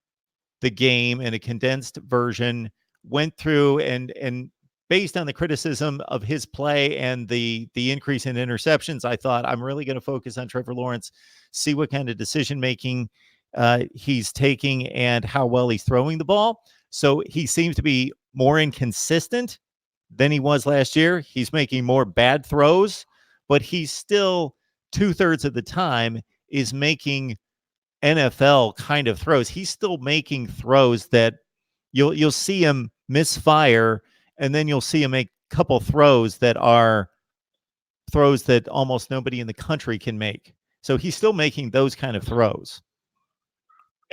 the game in a condensed version, went through and based on the criticism of his play and the increase in interceptions, I thought I'm really going to focus on Trevor Lawrence, see what kind of decision-making he's taking and how well he's throwing the ball. So he seems to be more inconsistent than he was last year. He's making more bad throws, but he's still 2/3 of the time is making NFL kind of throws. He's still making throws that you'll see him misfire and then you'll see him make a couple throws that are throws that almost nobody in the country can make. So he's still making those kind of throws.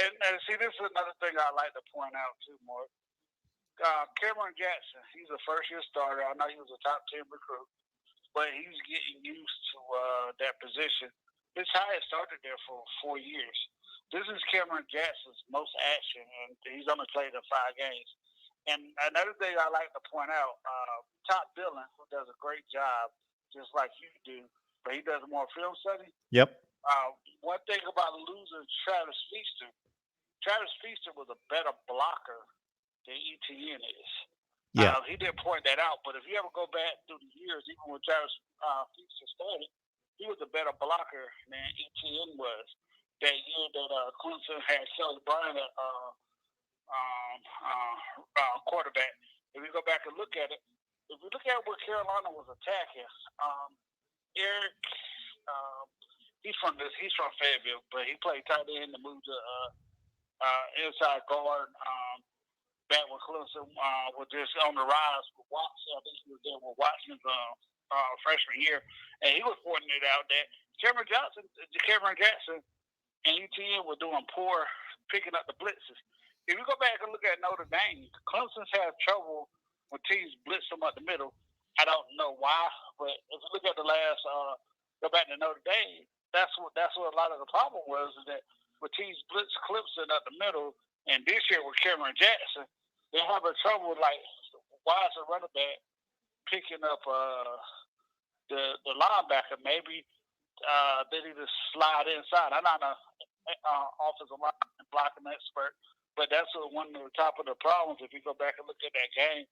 And see, this is another thing I like to point out too, Mark. Cameron Jackson, he's a first-year starter. I know he was a top 10 recruit, but he's getting used to that position. His highest started there for 4 years. This is Cameron Jackson's most action, and he's only played in 5 games. And another thing I like to point out, Top Dillon, who does a great job, just like you do, but he does more film study. Yep. One thing about losing Travis Feaster was a better blocker than ETN is. Yeah. He didn't point that out, but if you ever go back through the years, even when Travis Feaster started, he was a better blocker than ETN was. That year that Clemson had Kelly Bryant at quarterback. If we go back and look at it, if we look at what Carolina was attacking, Eric, he's from Fayetteville, but he played tight end to move to inside guard. Back when Clemson was just on the rise with Watson, I think he was there with Watson's freshman year, and he was pointing it out that Cameron Jackson, and ETN were doing poor picking up the blitzes. If you go back and look at Notre Dame, Clemson's had trouble when teams blitz them up the middle. I don't know why, but if you look at the last, go back to Notre Dame, that's what a lot of the problem was, is that when teams blitz Clemson up the middle, and this year with Cameron Jackson, they're having trouble, like, why is a running back picking up the linebacker? Maybe they need to slide inside. I'm not an offensive line blocking expert, but that's one of the top of the problems. If you go back and look at that game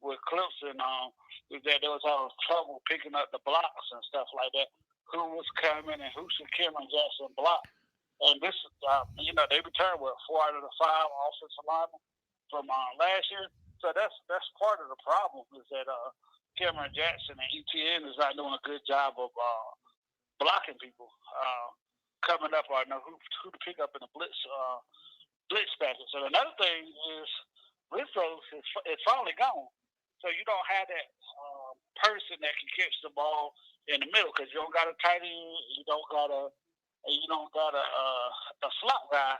with Clemson, is that there was all trouble picking up the blocks and stuff like that. Who was coming and who should Cameron Jackson block? And this, they returned 4 out of the 5 offensive linemen from last year. So that's part of the problem, is that Cameron Jackson and ETN is not doing a good job of blocking people coming up, or know who to pick up in the blitz package. So another thing is blitz throws is finally gone. So you don't have that person that can catch the ball in the middle, because you don't got a tight end, you don't got a slot guy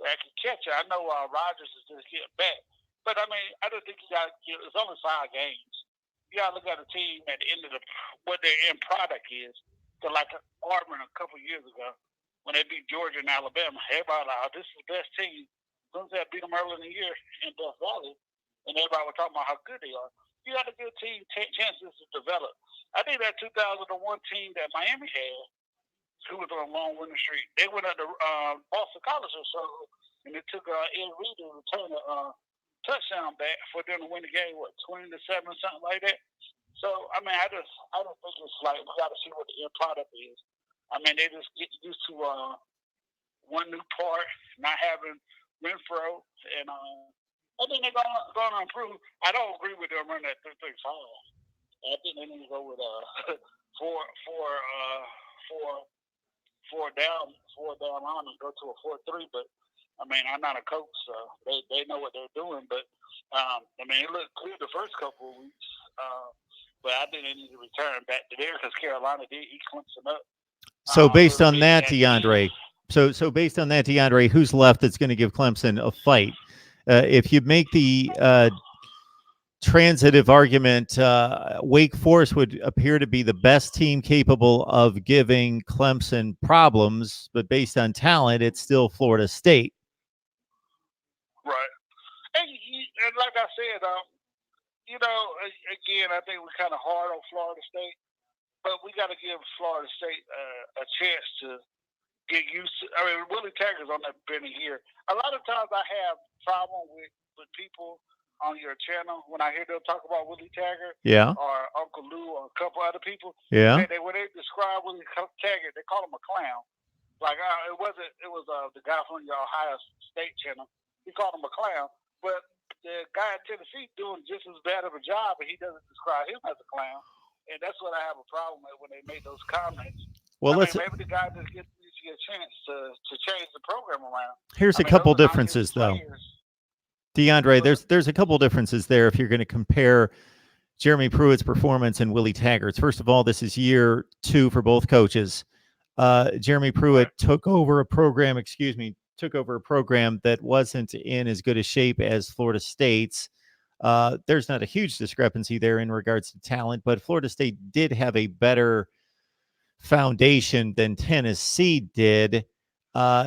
that can catch it. I know Rodgers is just getting back, but I mean, I don't think it's only 5 games. You got to look at a team at the end of what their end product is. So like Auburn a couple years ago, when they beat Georgia and Alabama, everybody was like, this is the best team. Clemson had beat them early in the year in Death Valley, and everybody was talking about how good they are. You got to give a team chances to develop. I think that 2001 team that Miami had, who was on a long winning streak, they went up to Boston College or so, and it took Ed Reed to return a touchdown back for them to win the game, 20-7, something like that. So I mean, I don't think it's like we got to see what the end product is. I mean, they just get used to one new part, not having Renfro, and I think they're going to improve. I don't agree with them running that 3-3-5. I think they need to go with four down line and go to a 4-3. But I mean, I'm not a coach, so they know what they're doing. But I mean, it looked clear the first couple of weeks. But I think they need to return back to there, because Carolina did eat Clemson up. So based on that, DeAndre. So based on that, DeAndre, who's left that's going to give Clemson a fight? If you make the transitive argument, Wake Forest would appear to be the best team capable of giving Clemson problems, but based on talent, it's still Florida State. Right. And like I said, again, I think we're kind of hard on Florida State, but we got to give Florida State a chance to get used to. I mean, Willie Taggart's on that been a year. A lot of times I have problem with people on your channel when I hear them talk about Willie Taggart, or Uncle Lou, or a couple other people. Yeah. When they describe Willie Taggart, they call him a clown. Like it was the guy from your Ohio State channel. He called him a clown, but the guy in Tennessee doing just as bad of a job, and he doesn't describe him as a clown. And that's what I have a problem with when they made those comments. Well, maybe the guy just needs to get a chance to change the program around. Here's a couple differences, though. DeAndre, there's a couple differences there if you're going to compare Jeremy Pruitt's performance and Willie Taggart's. First of all, this is year 2 for both coaches. Jeremy Pruitt took over a program that wasn't in as good a shape as Florida State's. There's not a huge discrepancy there in regards to talent, but Florida State did have a better foundation than Tennessee did.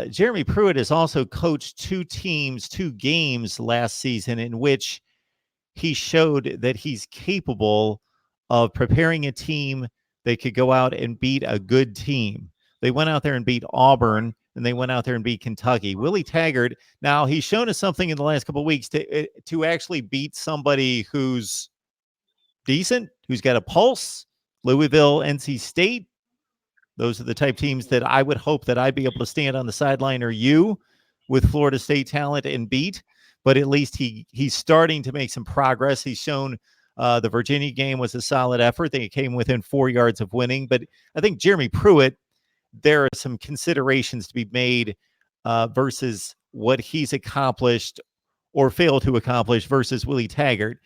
Jeremy Pruitt has also coached 2 games last season in which he showed that he's capable of preparing a team that could go out and beat a good team. They went out there and beat Auburn, and they went out there and beat Kentucky. Willie Taggart, now he's shown us something in the last couple of weeks to actually beat somebody who's decent, who's got a pulse. Louisville, NC State, those are the type teams that I would hope that I'd be able to stand on the sideline, or you, with Florida State talent and beat. But at least he's starting to make some progress. He's shown the Virginia game was a solid effort. They came within 4 yards of winning. But I think Jeremy Pruitt, there are some considerations to be made versus what he's accomplished or failed to accomplish versus Willie Taggart.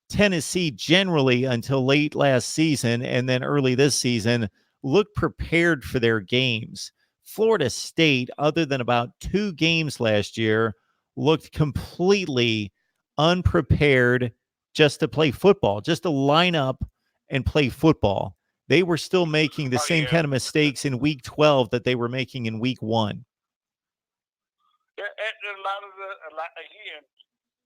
Tennessee generally, until late last season and then early this season, looked prepared for their games. Florida State, other than about 2 games last year, looked completely unprepared just to play football, just to line up and play football. They were still making the same kind of mistakes in week 12 that they were making in week 1. Yeah, and again,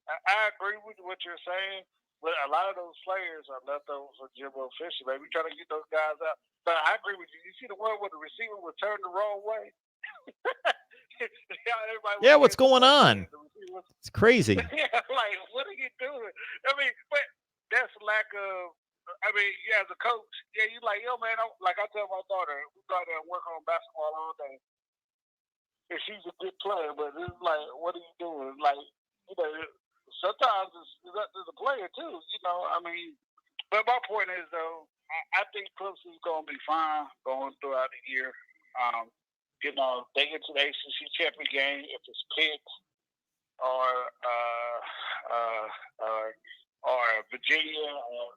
I agree with what you're saying, but a lot of those players are leftovers for Jimbo Fisher. Maybe trying to get those guys out. But I agree with you. You see the one where the receiver was turned the wrong way? Yeah, what's going on? It's crazy. Yeah, like, what are you doing? I mean, but that's lack of. I mean, yeah, as a coach, yeah, you like, yo, man. Like I tell my daughter, we go out there and work on basketball all day, and she's a good player. But it's like, what are you doing? Like, you know, sometimes it's up to the player too. You know, I mean. But my point is, though, I think Clemson's going to be fine going throughout the year. You know, they get to the ACC championship game if it's Pitt or Virginia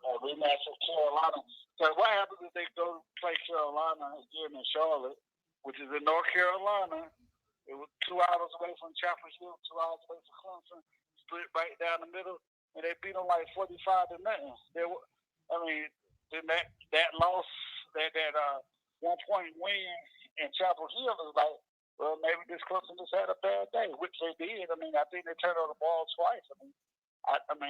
or rematch with Carolina. So what happens if they go play Carolina again in Charlotte, which is in North Carolina? It was 2 hours away from Chapel Hill, 2 hours away from Clemson, split right down the middle, and they beat them like 45-0. I mean, then that loss, that 1-point win in Chapel Hill is like, well, maybe this Clemson just had a bad day, which they did. I mean, I think they turned over the ball twice. I don't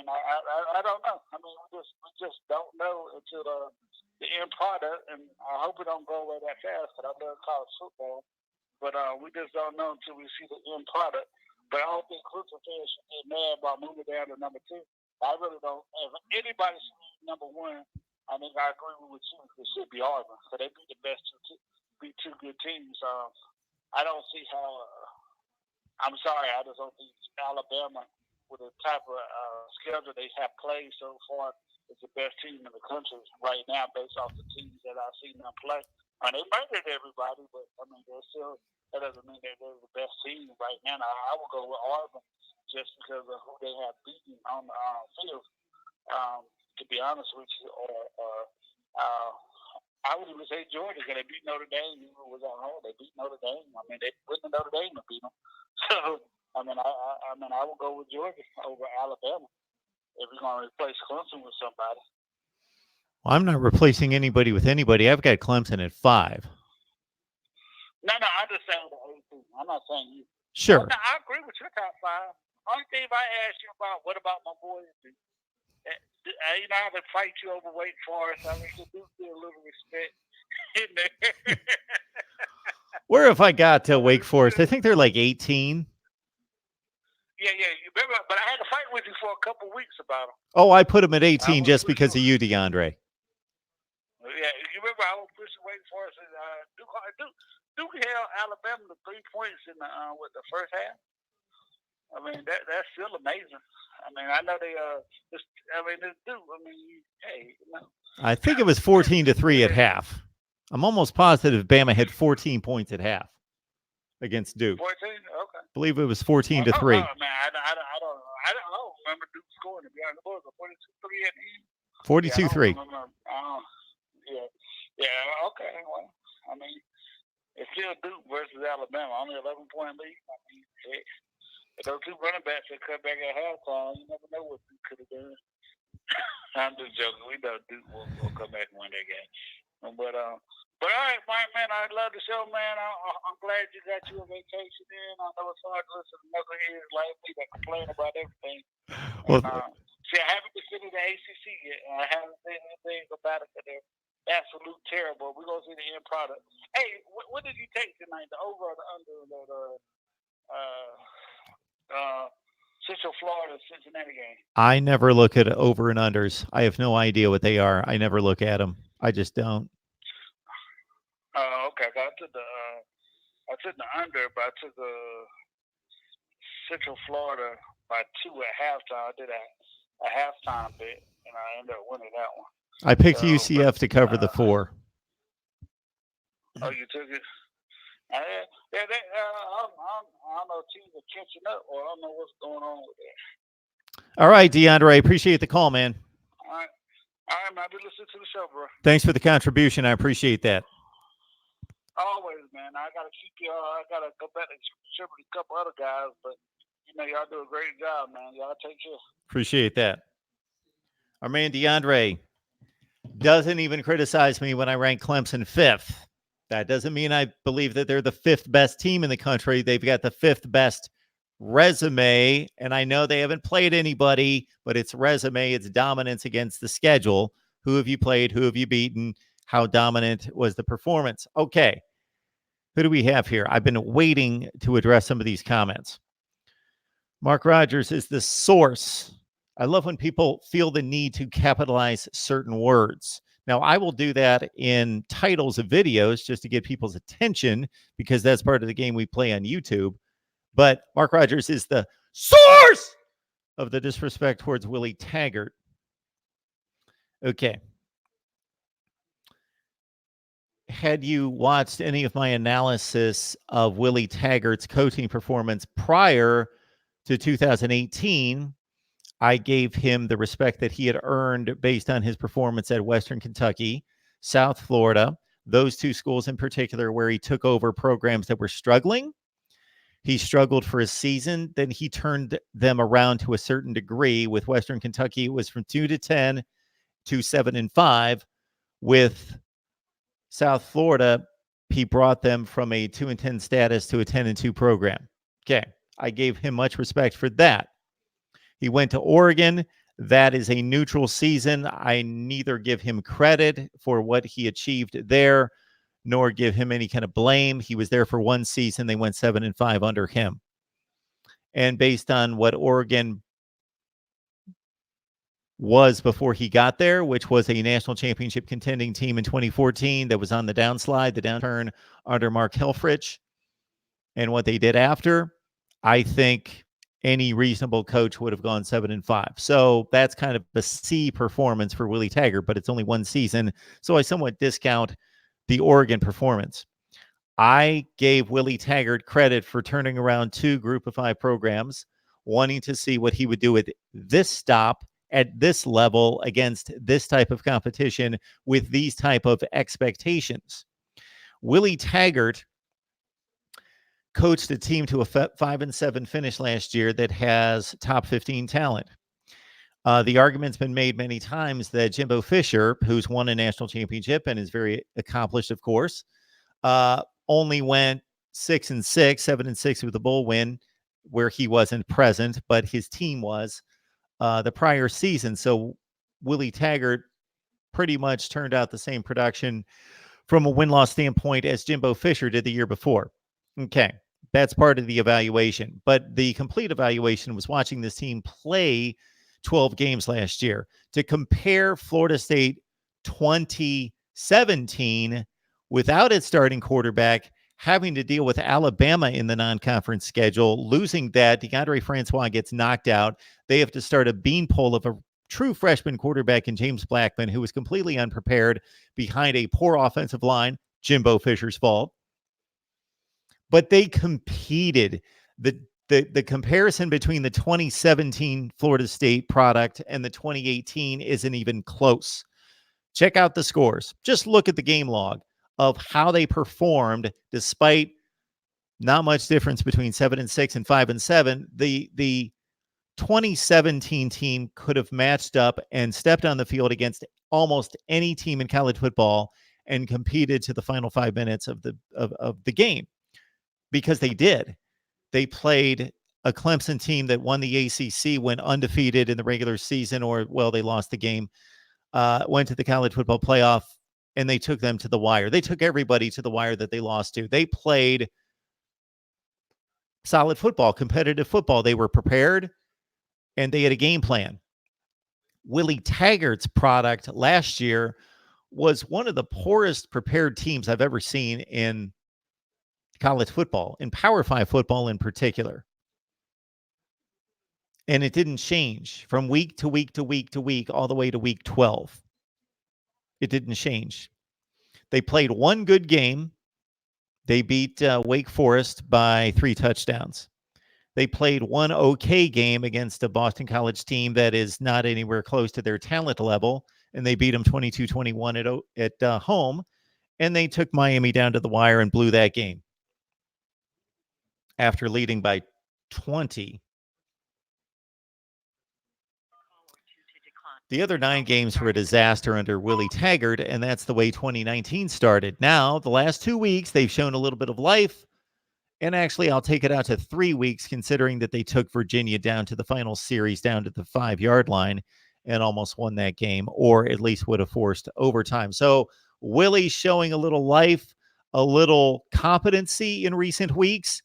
know. I mean, we just don't know until the end product, and I hope it don't go away that fast because I love college football. But we just don't know until we see the end product. But I don't think Clemson fans should get mad about moving down to number 2. I really don't. If anybody should be number 1, I think I agree with you. It should be Auburn. So they beat the best beat 2 good teams. I don't see how. I'm sorry. I just don't think Alabama, with the type of schedule they have played so far, is the best team in the country right now, based off the teams that I've seen them play. I mean, they murdered everybody, but I mean, that doesn't mean they're the best team right now. I would go with Auburn just because of who they have beaten on the field. To be honest with you, I would even say Georgia, because they beat Notre Dame. It was at home. They beat Notre Dame. I mean, they went to Notre Dame and beat them. So, I would go with Georgia over Alabama if we're going to replace Clemson with somebody. Well, I'm not replacing anybody with anybody. I've got Clemson at 5. No, I'm just saying the 18. I'm not saying you. Sure. No, I agree with your top 5. Only thing I ask you about, what about my boys? You know, I would fight you over Wake Forest. I mean, you do feel a little respect in there. Where have I got to Wake Forest? I think they're like 18. Yeah. You remember, but I had to fight with you for a couple weeks about them. Oh, I put them at 18 just because of you, DeAndre. Yeah, you remember I was pushing Wake Forest and Duke held Alabama to 3 points in the first half. I mean, that's still amazing. I mean, I know they it's Duke. I mean, hey, you know. I think it was 14-3 at half. I'm almost positive Bama had 14 points at half against Duke. 14? Okay. I believe it was 14-3. Oh, man, I I don't remember Duke scoring, to be honest. What was it, 42-3 at the end? 42-3. Yeah, okay. Well, I mean, it's still Duke versus Alabama. Only 11-point lead. I mean, if those two running backs had cut back at halftime, you never know what Duke could have done. I'm just joking. We know Duke will come back and win that game. But all right, man, I love the show, man. I'm glad you got you a vacation in. I know it's hard to listen to knuckleheads like me that complain about everything. Well, see, I haven't considered the ACC yet. I haven't seen anything about it, but they're absolute terrible. We're going to see the end product. Hey, what did you take tonight? The over or the under? Central Florida Cincinnati game. I never look at over and unders. I have no idea what they are. I never look at them. I just don't. Okay. I took the under, but I took the Central Florida by 2 at halftime. I did a halftime bet, and I ended up winning that one. I picked UCF to cover the 4. Oh, you took it? I don't know if teams are catching up, or I don't know what's going on with that. All right, DeAndre, appreciate the call, man. All right, man. I've been listening to the show, bro. Thanks for the contribution. I appreciate that. Always, man. I gotta keep y'all. I gotta go back and contribute a couple other guys, but y'all do a great job, man. Y'all take care. Appreciate that. Our man DeAndre doesn't even criticize me when I rank Clemson 5th. That doesn't mean I believe that they're the 5th best team in the country. They've got the 5th best resume, and I know they haven't played anybody, but it's resume, it's dominance against the schedule. Who have you played? Who have you beaten? How dominant was the performance? Okay. Who do we have here? I've been waiting to address some of these comments. Mark Rogers is the source. I love when people feel the need to capitalize certain words. Now, I will do that in titles of videos just to get people's attention because that's part of the game we play on YouTube. But Mark Rogers is the source of the disrespect towards Willie Taggart. Okay. Had you watched any of my analysis of Willie Taggart's coaching performance prior to 2018, I gave him the respect that he had earned based on his performance at Western Kentucky, South Florida, those two schools in particular where he took over programs that were struggling. He struggled for a season. Then he turned them around to a certain degree. With Western Kentucky, it was from 2-10 to 7-5. With South Florida, he brought them from a 2-10 status to a 10-2 program. Okay, I gave him much respect for that. He went to Oregon. That is a neutral season. I neither give him credit for what he achieved there, nor give him any kind of blame. He was there for one season. They went 7-5 under him. And based on what Oregon was before he got there, which was a national championship contending team in 2014 that was on the downslide, the downturn under Mark Helfrich, and what they did after, I think any reasonable coach would have gone 7-5. So that's kind of a C performance for Willie Taggart, but it's only one season. So I somewhat discount the Oregon performance. I gave Willie Taggart credit for turning around 2 Group of 5 programs, wanting to see what he would do with this stop at this level against this type of competition with these type of expectations. Willie Taggart coached a team to a 5-7 finish last year that has top 15 talent. The argument's been made many times that Jimbo Fisher, who's won a national championship and is very accomplished, of course, only went 6-6, 7-6 with a bowl win, where he wasn't present, but his team was the prior season. So Willie Taggart pretty much turned out the same production from a win-loss standpoint as Jimbo Fisher did the year before. Okay, that's part of the evaluation. But the complete evaluation was watching this team play 12 games last year. To compare Florida State 2017 without its starting quarterback, having to deal with Alabama in the non-conference schedule, losing that, DeAndre Francois gets knocked out. They have to start a beanpole of a true freshman quarterback in James Blackman, who was completely unprepared behind a poor offensive line, Jimbo Fisher's fault. But they competed. The The comparison between the 2017 Florida State product and the 2018 isn't even close. Check out the scores. Just look at the game log of how they performed despite not much difference between 7-6 and 5-7. The 2017 team could have matched up and stepped on the field against almost any team in college football and competed to the final 5 minutes of the game, because they did. They played a Clemson team that won the ACC, went undefeated in the regular season, or, well, they lost the game, went to the college football playoff, and they took them to the wire. They took everybody to the wire that they lost to. They played solid football, competitive football. They were prepared, and they had a game plan. Willie Taggart's product last year was one of the poorest prepared teams I've ever seen in college football, in Power 5 football in particular. And it didn't change from week to week to week to week, all the way to week 12. It didn't change. They played one good game. They beat Wake Forest by 3 touchdowns. They played one okay game against a Boston College team that is not anywhere close to their talent level, and they beat them 22-21 at home, and they took Miami down to the wire and blew that game after leading by 20. The other 9 games were a disaster under Willie Taggart, and that's the way 2019 started. Now, the last 2 weeks, they've shown a little bit of life. And actually, I'll take it out to 3 weeks, considering that they took Virginia down to the final series, down to the 5-yard line, and almost won that game, or at least would have forced overtime. So Willie's showing a little life, a little competency in recent weeks,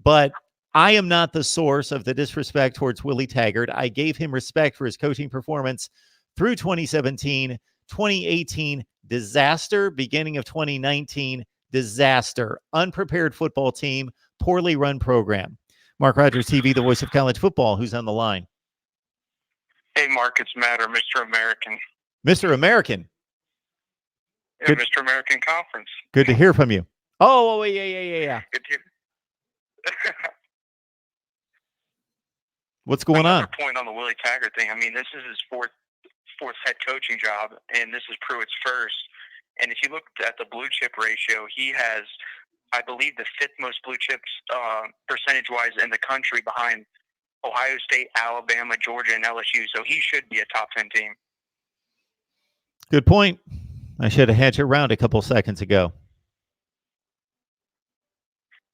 but I am not the source of the disrespect towards Willie Taggart. I gave him respect for his coaching performance through 2017, 2018, disaster, beginning of 2019, disaster, unprepared football team, poorly run program. Mark Rogers TV, the voice of college football. Who's on the line? Hey, Mark, it's Matt, or Mr. American. Mr. American. Yeah, Mr. American Conference. Good to hear from you. Oh, yeah. Good to hear. What's going on? Another point on the Willie Taggart thing. I mean, this is his fourth head coaching job, and this is Pruitt's first. And if you look at the blue chip ratio, he has, I believe, the 5th most blue chips percentage-wise in the country, behind Ohio State, Alabama, Georgia, and LSU. So he should be a top 10 team. Good point. I should have had you around a couple seconds ago.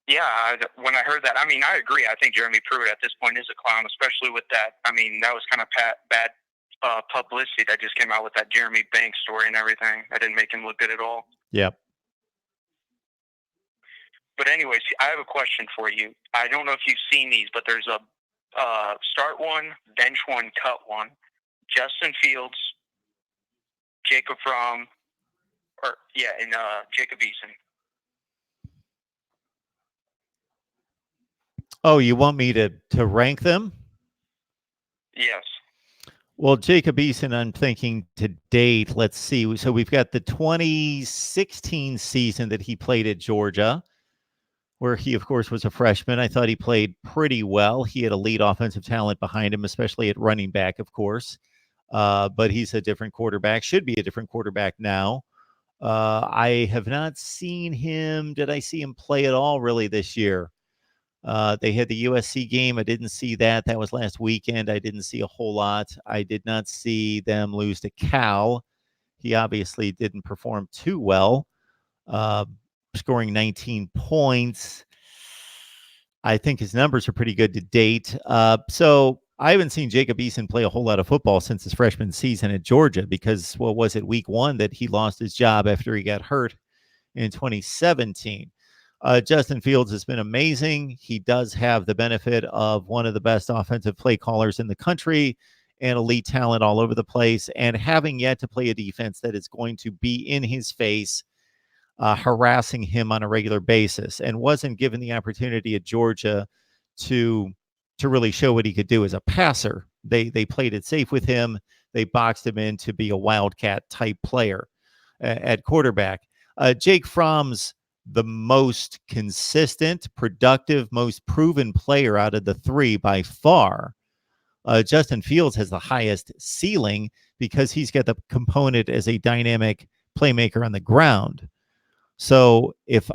Yeah, when I heard that, I mean, I agree. I think Jeremy Pruitt at this point is a clown, especially with that. I mean, that was kind of bad publicity that just came out with that Jeremy Banks story and everything. That didn't make him look good at all. Yep. But anyways, I have a question for you. I don't know if you've seen these, but there's a start one, bench one, cut one. Justin Fields, Jacob Fromm, and Jacob Eason. Oh, you want me to rank them? Yes. Well, Jacob Eason, I'm thinking to date, let's see. So we've got the 2016 season that he played at Georgia, where he, of course, was a freshman. I thought he played pretty well. He had elite offensive talent behind him, especially at running back, of course. But he's a different quarterback, should be a different quarterback now. I have not seen him. Did I see him play at all really this year? They had the USC game. I didn't see that. That was last weekend. I didn't see a whole lot. I did not see them lose to Cal. He obviously didn't perform too well, scoring 19 points. I think his numbers are pretty good to date. So I haven't seen Jacob Eason play a whole lot of football since his freshman season at Georgia, because what was it, week 1 that he lost his job after he got hurt in 2017. Justin Fields has been amazing. He does have the benefit of one of the best offensive play callers in the country and elite talent all over the place, and having yet to play a defense that is going to be in his face, harassing him on a regular basis, and wasn't given the opportunity at Georgia to really show what he could do as a passer. They played it safe with him. They boxed him in to be a wildcat type player at quarterback. Jake Fromm's the most consistent, productive, most proven player out of the three by far. Justin Fields has the highest ceiling because he's got the component as a dynamic playmaker on the ground. So if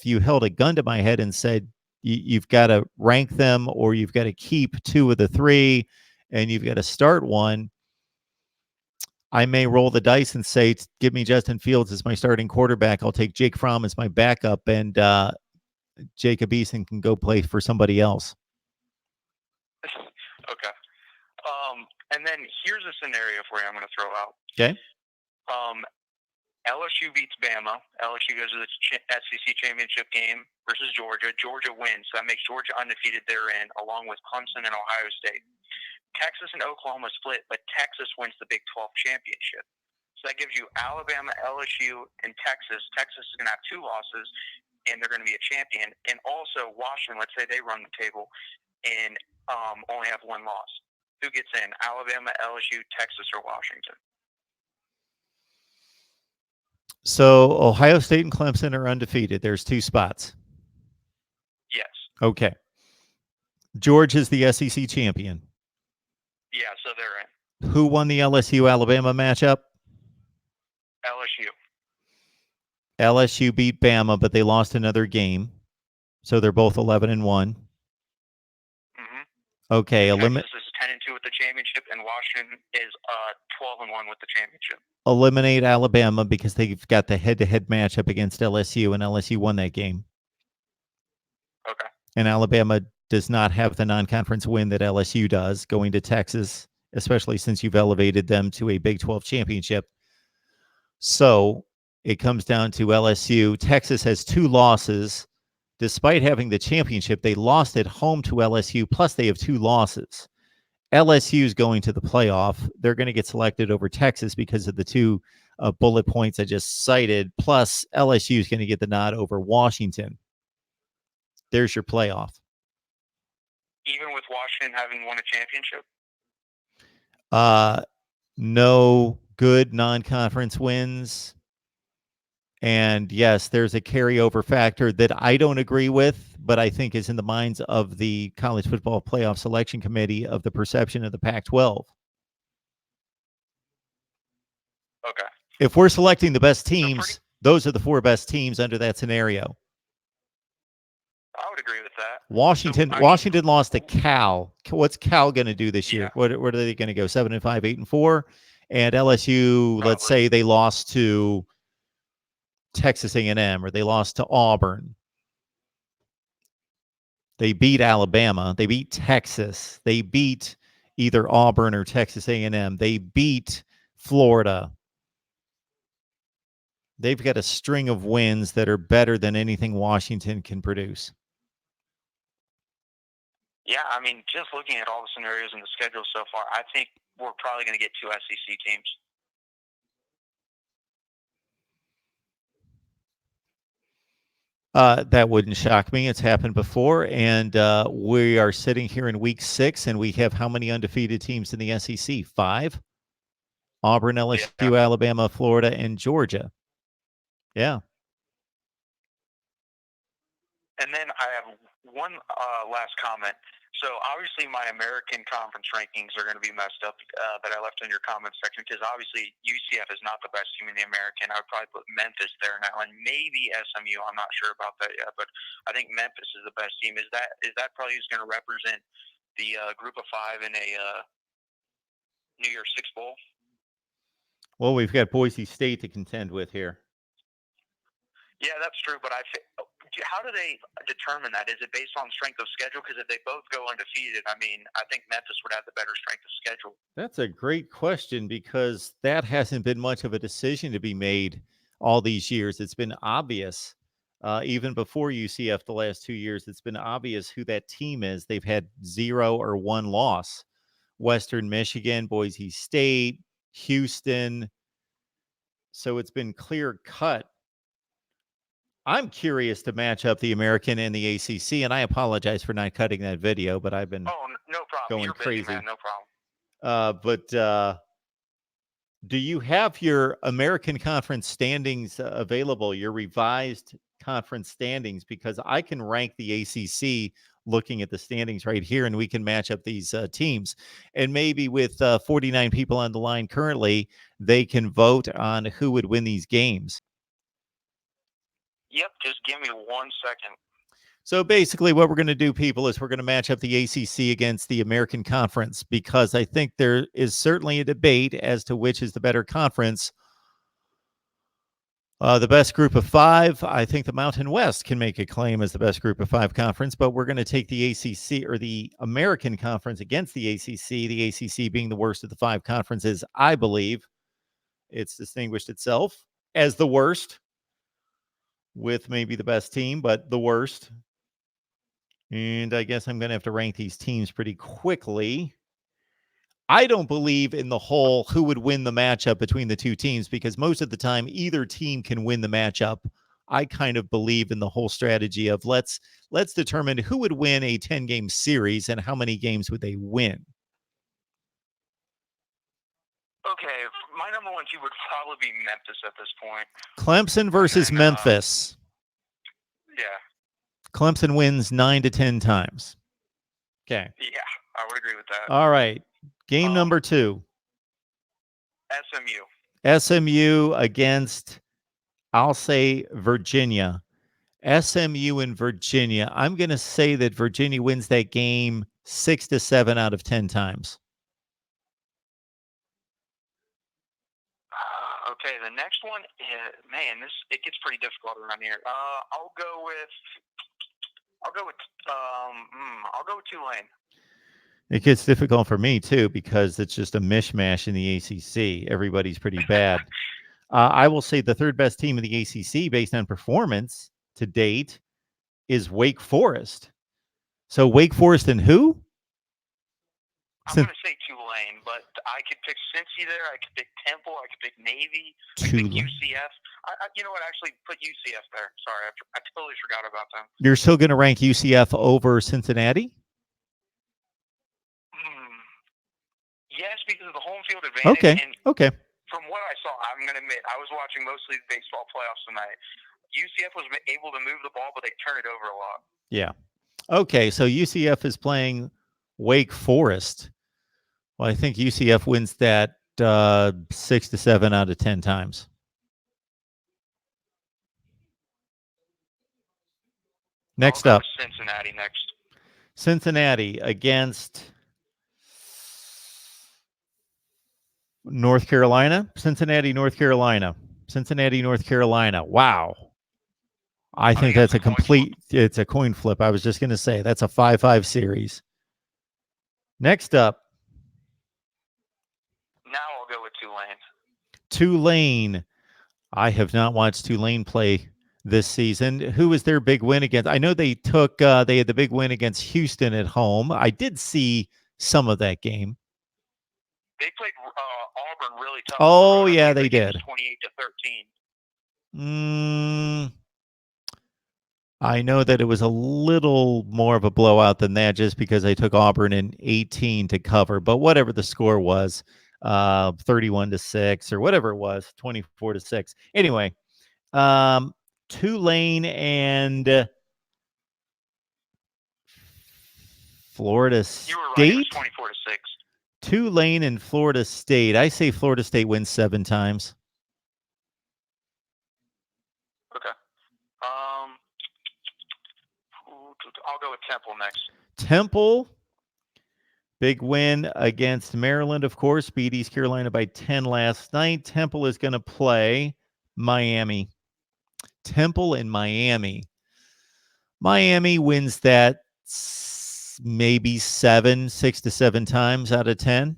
you held a gun to my head and said you've got to rank them or you've got to keep two of the three and you've got to start one, I may roll the dice and say, give me Justin Fields as my starting quarterback. I'll take Jake Fromm as my backup, and Jacob Eason can go play for somebody else. Okay. And then here's a scenario for you I'm going to throw out. Okay. LSU beats Bama. LSU goes to the SEC championship game versus Georgia. Georgia wins. So that makes Georgia undefeated therein, along with Clemson and Ohio State. Texas and Oklahoma split, but Texas wins the Big 12 championship. So that gives you Alabama, LSU, and Texas. Texas is going to have 2 losses, and they're going to be a champion. And also Washington, let's say they run the table and only have 1 loss. Who gets in? Alabama, LSU, Texas, or Washington? So Ohio State and Clemson are undefeated. There's 2 spots. Yes. Okay. Georgia's the SEC champion. Yeah, so they're in. Who won the LSU-Alabama matchup? LSU. LSU beat Bama, but they lost another game. So they're both 11-1. Mm-hmm. Okay. Texas is 10-2 with the championship, and Washington is 12-1 with the championship. Eliminate Alabama because they've got the head-to-head matchup against LSU, and LSU won that game. Okay. And Alabama does not have the non-conference win that LSU does going to Texas, especially since you've elevated them to a Big 12 championship. So it comes down to LSU. Texas has 2 losses. Despite having the championship, they lost at home to LSU, plus they have 2 losses. LSU is going to the playoff. They're going to get selected over Texas because of the 2 bullet points I just cited, plus LSU is going to get the nod over Washington. There's your playoff. Even with Washington having won a championship? No good non-conference wins. And yes, there's a carryover factor that I don't agree with, but I think is in the minds of the College Football Playoff Selection Committee of the perception of the Pac-12. Okay. If we're selecting the best teams, those are the 4 best teams under that scenario. I would agree with that. Washington lost to Cal. What's Cal going to do this year? What are they going to go? 7-5, 8-4, and LSU. Probably. Let's say they lost to Texas A&M or they lost to Auburn. They beat Alabama. They beat Texas. They beat either Auburn or Texas A&M. They beat Florida. They've got a string of wins that are better than anything Washington can produce. Yeah, I mean, just looking at all the scenarios in the schedule so far, I think we're probably going to get 2 SEC teams. That wouldn't shock me. It's happened before, and we are sitting here in week 6, and we have how many undefeated teams in the SEC? 5? Auburn, LSU, Alabama, Florida, and Georgia. Yeah. And then I have one last comment. So obviously my American Conference rankings are going to be messed up that I left in your comments section because obviously UCF is not the best team in the American. I would probably put Memphis there now and maybe SMU. I'm not sure about that yet, but I think Memphis is the best team. Is that probably who's going to represent the group of 5 in a New Year's Six Bowl? Well, we've got Boise State to contend with here. Yeah, that's true, but how do they determine that? Is it based on strength of schedule? Because if they both go undefeated, I mean, I think Memphis would have the better strength of schedule. That's a great question because that hasn't been much of a decision to be made all these years. It's been obvious, even before UCF the last 2 years, it's been obvious who that team is. They've had 0 or 1 loss. Western Michigan, Boise State, Houston. So it's been clear cut. I'm curious to match up the American and the ACC, and I apologize for not cutting that video, but I've been no problem. going You're crazy. busy, man. No problem. Do you have your American Conference standings available, your revised conference standings? Because I can rank the ACC looking at the standings right here, and we can match up these teams. And maybe with 49 people on the line currently, they can vote on who would win these games. Yep, just give me 1 second. So basically, what we're going to do, people, is we're going to match up the ACC against the American Conference, because I think there is certainly a debate as to which is the better conference. The best group of five, I think the Mountain West can make a claim as the best group of five conference, but we're going to take the ACC, or the American Conference, against the ACC being the worst of the five conferences. I believe it's distinguished itself as the worst, with maybe the best team, but the worst. And I guess I'm going to have to rank these teams pretty quickly. I don't believe in the whole who would win the matchup between the two teams, because most of the time either team can win the matchup. I kind of believe in the whole strategy of let's determine who would win a 10-game series and how many games would they win. Okay, my number one team would probably be Memphis at this point. Clemson versus Memphis. Yeah. Clemson wins 9 to 10 times. Okay. Yeah, I would agree with that. All right. Game number 2. SMU. SMU against, I'll say, Virginia. SMU and Virginia. I'm going to say that Virginia wins that game 6 to 7 out of 10 times. Okay, the next one, man, it gets pretty difficult around here. I'll go with Tulane. It gets difficult for me too, because it's just a mishmash in the ACC. Everybody's pretty bad. I will say the third best team in the ACC based on performance to date is Wake Forest. So Wake Forest and who? I'm going to say Tulane, but I could pick Cincy there. I could pick Temple. I could pick Navy. I could pick UCF. You know what? Actually, put UCF there. Sorry, I totally forgot about them. You're still going to rank UCF over Cincinnati? Yes, because of the home field advantage. Okay. And okay. From what I saw, I'm going to admit, I was watching mostly the baseball playoffs tonight. UCF was able to move the ball, but they turned it over a lot. Yeah. Okay, so UCF is playing Wake Forest. Well, I think UCF wins that 6 to 7 out of 10 times. Next up. Cincinnati next. Cincinnati against North Carolina. Cincinnati, North Carolina. Cincinnati, North Carolina. Wow. I think that's it's a coin flip. I was just going to say that's a 5-5 series. Next up. Now I'll go with Tulane. Tulane. I have not watched Tulane play this season. Who was their big win against? I know they had the big win against Houston at home. I did see some of that game. They played Auburn really tough. Oh, yeah, they did. 28 to 13. I know that it was a little more of a blowout than that, just because I took Auburn in 18 to cover. But whatever the score was, 31 to 6 or whatever it was, 24 to 6. Anyway, Tulane and Florida State. You were right. It was 24 to 6. Tulane and Florida State. I say Florida State wins 7 times. Okay. I'll go with Temple next. Temple, big win against Maryland, of course. Beat East Carolina by 10 last night. Temple is going to play Miami. Temple and Miami. Miami wins that maybe 6 to 7 times out of 10.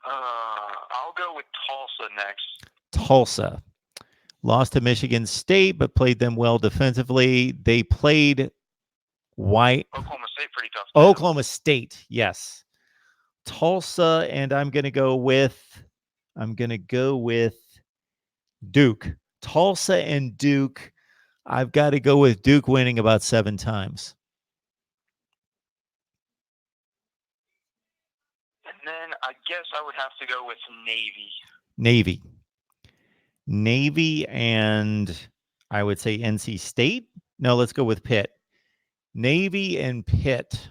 I'll go with Tulsa next. Tulsa. Lost to Michigan State, but played them well defensively. They played Oklahoma State pretty tough. Oklahoma State, yes. Tulsa, and I'm going to go with Duke. Tulsa and Duke. I've got to go with Duke winning about 7 times. I guess I would have to go with Navy. Navy, and I would say NC State. No, let's go with Pitt. Navy and Pitt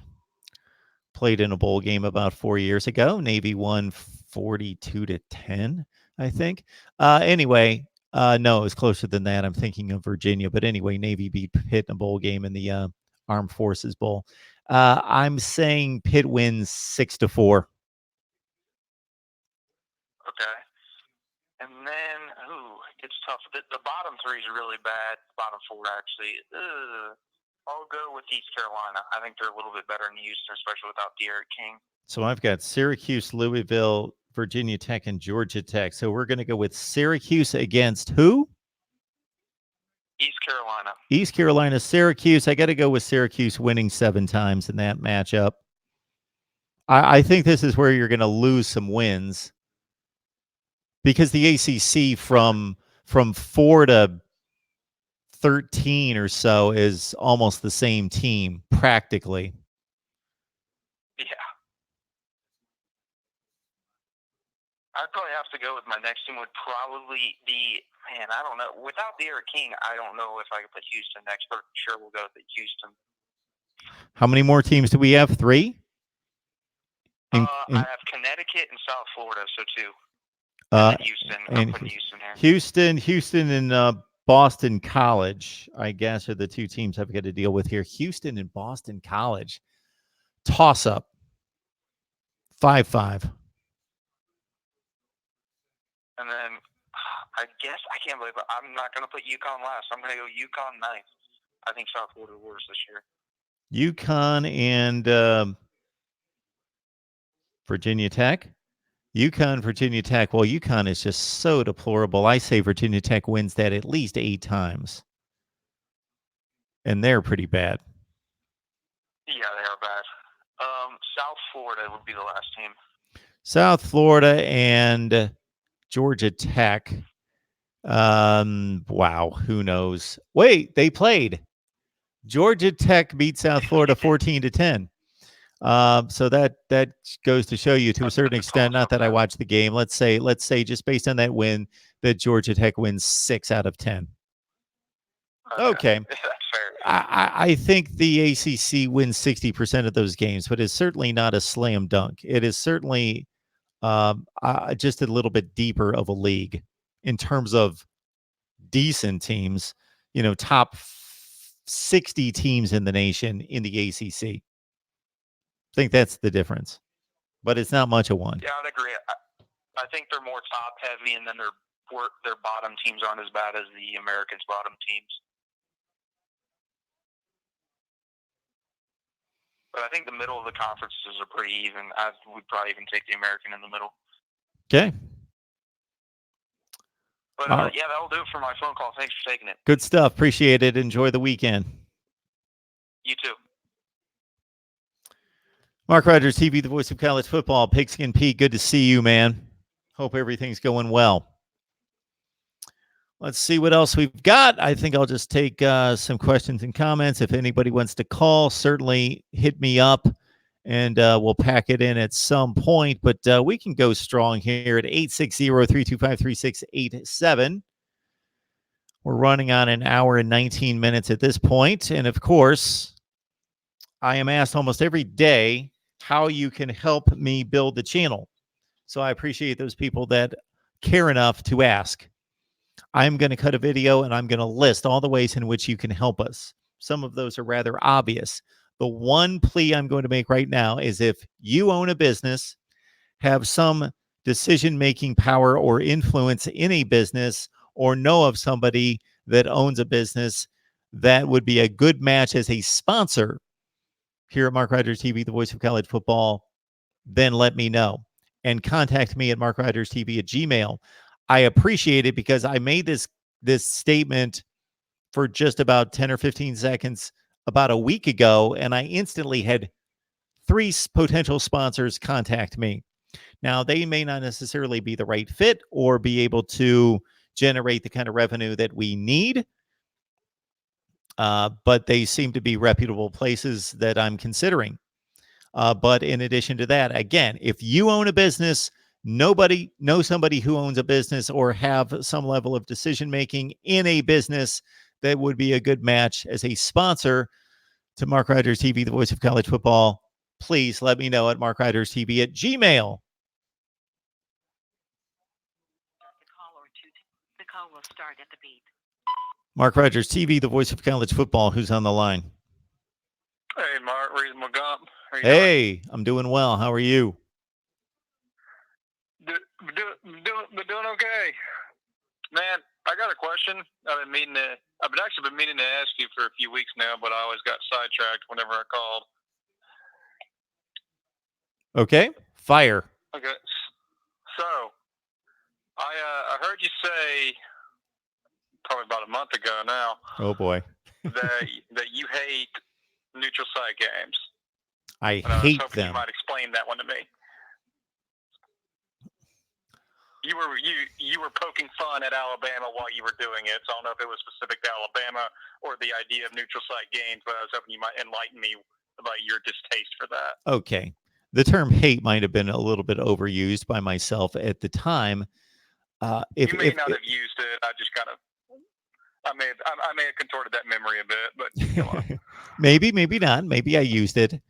played in a bowl game about 4 years ago. Navy won 42-10, I think. Anyway, no, it was closer than that. I'm thinking of Virginia, but anyway, Navy beat Pitt in a bowl game in the Armed Forces Bowl. I'm saying Pitt wins 6-4. Okay. And then, it's tough. The bottom three is really bad. Bottom four, actually. I'll go with East Carolina. I think they're a little bit better than Houston, especially without Derek King. So I've got Syracuse, Louisville, Virginia Tech, and Georgia Tech. So we're going to go with Syracuse against who? East Carolina. East Carolina, Syracuse. I got to go with Syracuse winning 7 times in that matchup. I think this is where you're going to lose some wins because the ACC from 4 to 13 or so is almost the same team practically. Yeah. I'd probably have to go with my next team would probably be, I don't know. Without Derek King, I don't know if I could put Houston next, but sure we'll go with Houston. How many more teams do we have? 3? I have Connecticut and South Florida, so 2. And Houston. I'm putting Houston here. Houston and Boston College, I guess, are the 2 teams I've got to deal with here. Houston and Boston College. Toss up. 5-5. And then I guess I can't believe it. I'm not going to put UConn last. I'm going to go UConn 9th. I think South Florida worse this year. UConn and Virginia Tech. UConn, Virginia Tech. Well, UConn is just so deplorable. I say Virginia Tech wins that at least 8 times. And they're pretty bad. Yeah, they are bad. South Florida would be the last team. South Florida and Georgia Tech. Wow, who knows? Wait, they played. Georgia Tech beat South Florida 14-10. So that goes to show you to a certain extent, not that I watched the game. Let's say just based on that win, that Georgia Tech wins 6 out of 10. Okay. That's fair. I think the ACC wins 60% of those games, but it's certainly not a slam dunk. It is certainly just a little bit deeper of a league in terms of decent teams, top 60 teams in the nation in the ACC. I think that's the difference, but it's not much of one. Yeah, I'd agree. I think they're more top heavy, and then their bottom teams aren't as bad as the Americans' bottom teams. But I think the middle of the conferences are pretty even. I would probably even take the American in the middle. Okay. But yeah, that'll do it for my phone call. Thanks for taking it. Good stuff. Appreciate it. Enjoy the weekend. You too. Mark Rogers, TV, the voice of college football. Pigskin Pete, good to see you, man. Hope everything's going well. Let's see what else we've got. I think I'll just take some questions and comments. If anybody wants to call, certainly hit me up, and we'll pack it in at some point. But we can go strong here at 860-325-3687. We're running on an hour and 19 minutes at this point. And, of course, I am asked almost every day how you can help me build the channel. So I appreciate those people that care enough to ask. I'm going to cut a video and I'm going to list all the ways in which you can help us. Some of those are rather obvious. The one plea I'm going to make right now is if you own a business, have some decision-making power or influence in a business, or know of somebody that owns a business that would be a good match as a sponsor here at Mark Rogers TV, the voice of college football, then let me know. And contact me at markrogerstv@gmail.com. I appreciate it because I made this statement for just about 10 or 15 seconds about a week ago, and I instantly had 3 potential sponsors contact me. Now, they may not necessarily be the right fit or be able to generate the kind of revenue that we need, but they seem to be reputable places that I'm considering. But in addition to that, again, if you own a business, nobody know somebody who owns a business or have some level of decision making in a business that would be a good match as a sponsor to Mark Rogers TV, the voice of college football, please let me know at markriderstv@gmail.com. The call will start at the beep. Mark Rogers TV, the voice of college football, who's on the line? Hey, Mark, Reasonable Gump. How you doing? Hey, I'm doing well. How are you? Doing okay. Man, I got a question. I've been actually been meaning to ask you for a few weeks now, but I always got sidetracked whenever I called. Okay, fire. Okay, so I heard you say probably about a month ago now Oh boy, that you hate neutral site games. I And I was hate hoping you them. might explain that one to me. You were poking fun at Alabama while you were doing it, so I don't know if it was specific to Alabama or the idea of neutral site games, but I was hoping you might enlighten me about your distaste for that. Okay, the term hate might have been a little bit overused by myself at the time. You may not have used it. I just kind of, I may have contorted that memory a bit, but go on. maybe not. Maybe I used it.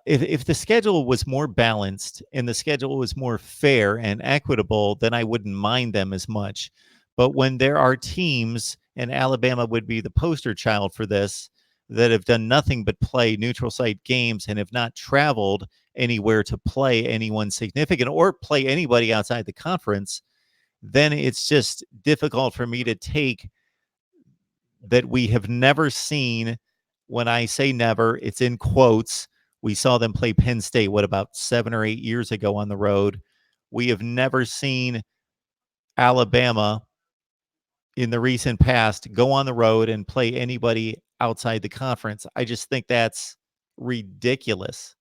If the schedule was more balanced and the schedule was more fair and equitable, then I wouldn't mind them as much. But when there are teams, and Alabama would be the poster child for this, that have done nothing but play neutral site games and have not traveled anywhere to play anyone significant or play anybody outside the conference, then it's just difficult for me to take that we have never seen. When I say never, it's in quotes. We saw them play Penn State, what, about 7 or 8 years ago on the road. We have never seen Alabama in the recent past go on the road and play anybody outside the conference. I just think that's ridiculous.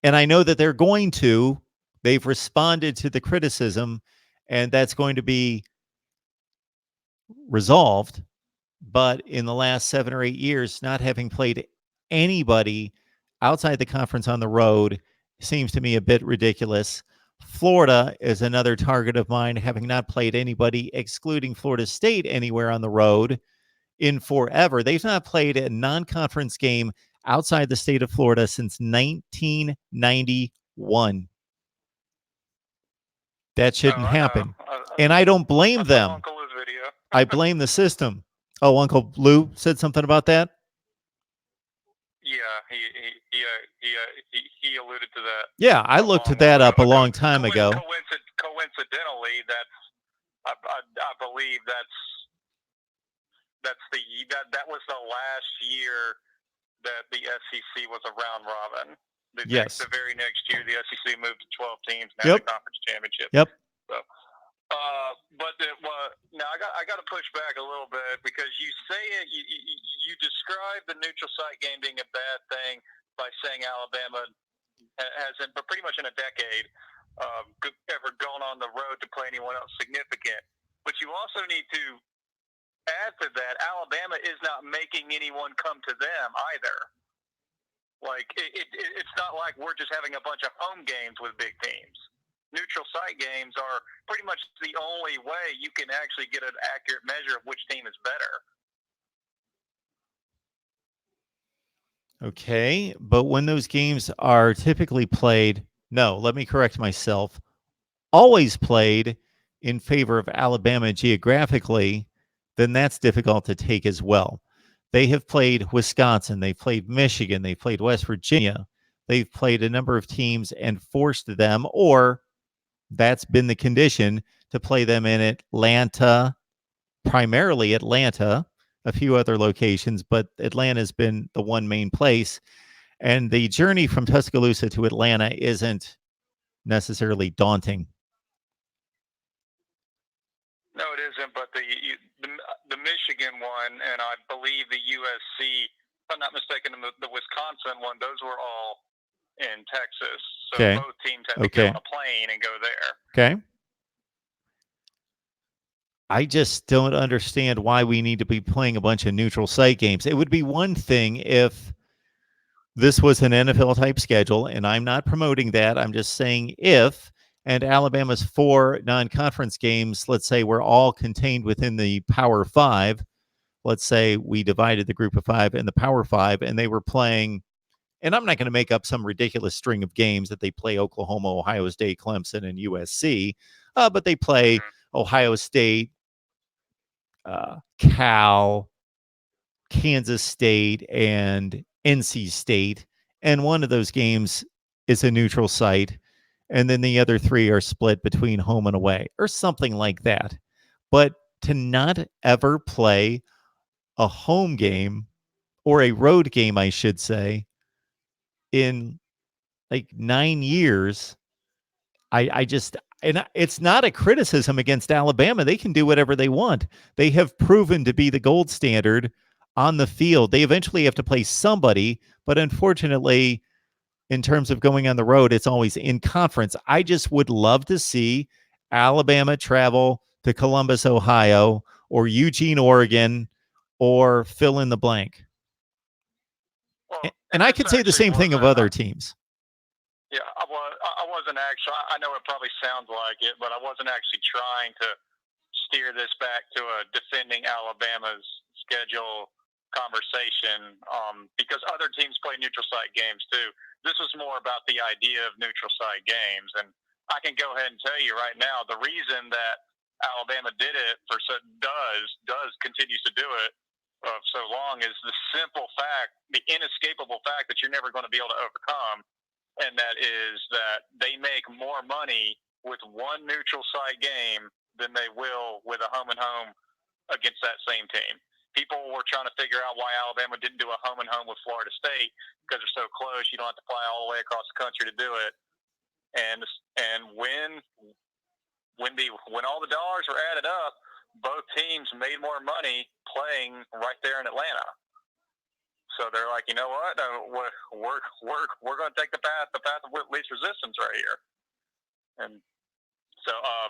And I know that they're going to. They've responded to the criticism, and that's going to be resolved. But in the last 7 or 8 years, not having played anybody outside the conference on the road seems to me a bit ridiculous. Florida is another target of mine, having not played anybody, excluding Florida State, anywhere on the road in forever. They've not played a non-conference game outside the state of Florida since 1991. That shouldn't happen. And I don't blame them. Uncle Lou's video. I blame the system. Oh, Uncle Lou said something about that? Yeah, he alluded to that. Yeah, I looked that up a long time ago. Coincidentally, I believe that was the last year that the SEC was a round robin. Yes. The very next year, the SEC moved to 12 teams, now the conference championship. Yep. So, now I got to push back a little bit because you say it. You describe the neutral site game being a bad thing by saying Alabama hasn't, but pretty much in a decade, ever gone on the road to play anyone else significant. But you also need to add to that, Alabama is not making anyone come to them either. Like it's not like we're just having a bunch of home games with big teams. Neutral site games are pretty much the only way you can actually get an accurate measure of which team is better. Okay, but when those games are typically played, no, let me correct myself, always played in favor of Alabama geographically, then that's difficult to take as well. They have played Wisconsin, they've played Michigan, they've played West Virginia, they've played a number of teams and forced them, or that's been the condition, to play them in Atlanta, primarily Atlanta, a few other locations, but Atlanta's been the one main place. And the journey from Tuscaloosa to Atlanta isn't necessarily daunting. No, it isn't, but the Michigan one, and I believe the USC, if I'm not mistaken, the Wisconsin one, those were all in Texas. So both teams had to get on a plane and go there. Okay. I just don't understand why we need to be playing a bunch of neutral site games. It would be one thing if this was an NFL type schedule, and I'm not promoting that. I'm just saying if, and Alabama's 4 non-conference games, let's say, were all contained within the Power 5. Let's say we divided the group of 5 and the Power 5, and they were playing, and I'm not going to make up some ridiculous string of games that they play Oklahoma, Ohio State, Clemson, and USC, but they play Ohio State, Cal, Kansas State, and NC State. And one of those games is a neutral site. And then the other 3 are split between home and away or something like that. But to not ever play a home game or a road game, I should say, in like 9 years, I just, and it's not a criticism against Alabama. They can do whatever they want. They have proven to be the gold standard on the field. They eventually have to play somebody, but unfortunately, in terms of going on the road, it's always in conference. I just would love to see Alabama travel to Columbus, Ohio, or Eugene, Oregon, or fill in the blank. Well, and I could say the same thing of other teams. Yeah, I wasn't actually, I know it probably sounds like it, but I wasn't actually trying to steer this back to a defending Alabama's schedule conversation because other teams play neutral site games too. This was more about the idea of neutral site games. And I can go ahead and tell you right now, the reason that Alabama did it continues to do it so long is the simple fact, the inescapable fact that you're never going to be able to overcome. And that is that they make more money with one neutral site game than they will with a home and home against that same team. People were trying to figure out why Alabama didn't do a home and home with Florida State because they're so close. You don't have to fly all the way across the country to do it. And when all the dollars were added up, both teams made more money playing right there in Atlanta. So they're like, you know what? We're going to take the path of least resistance right here. And so I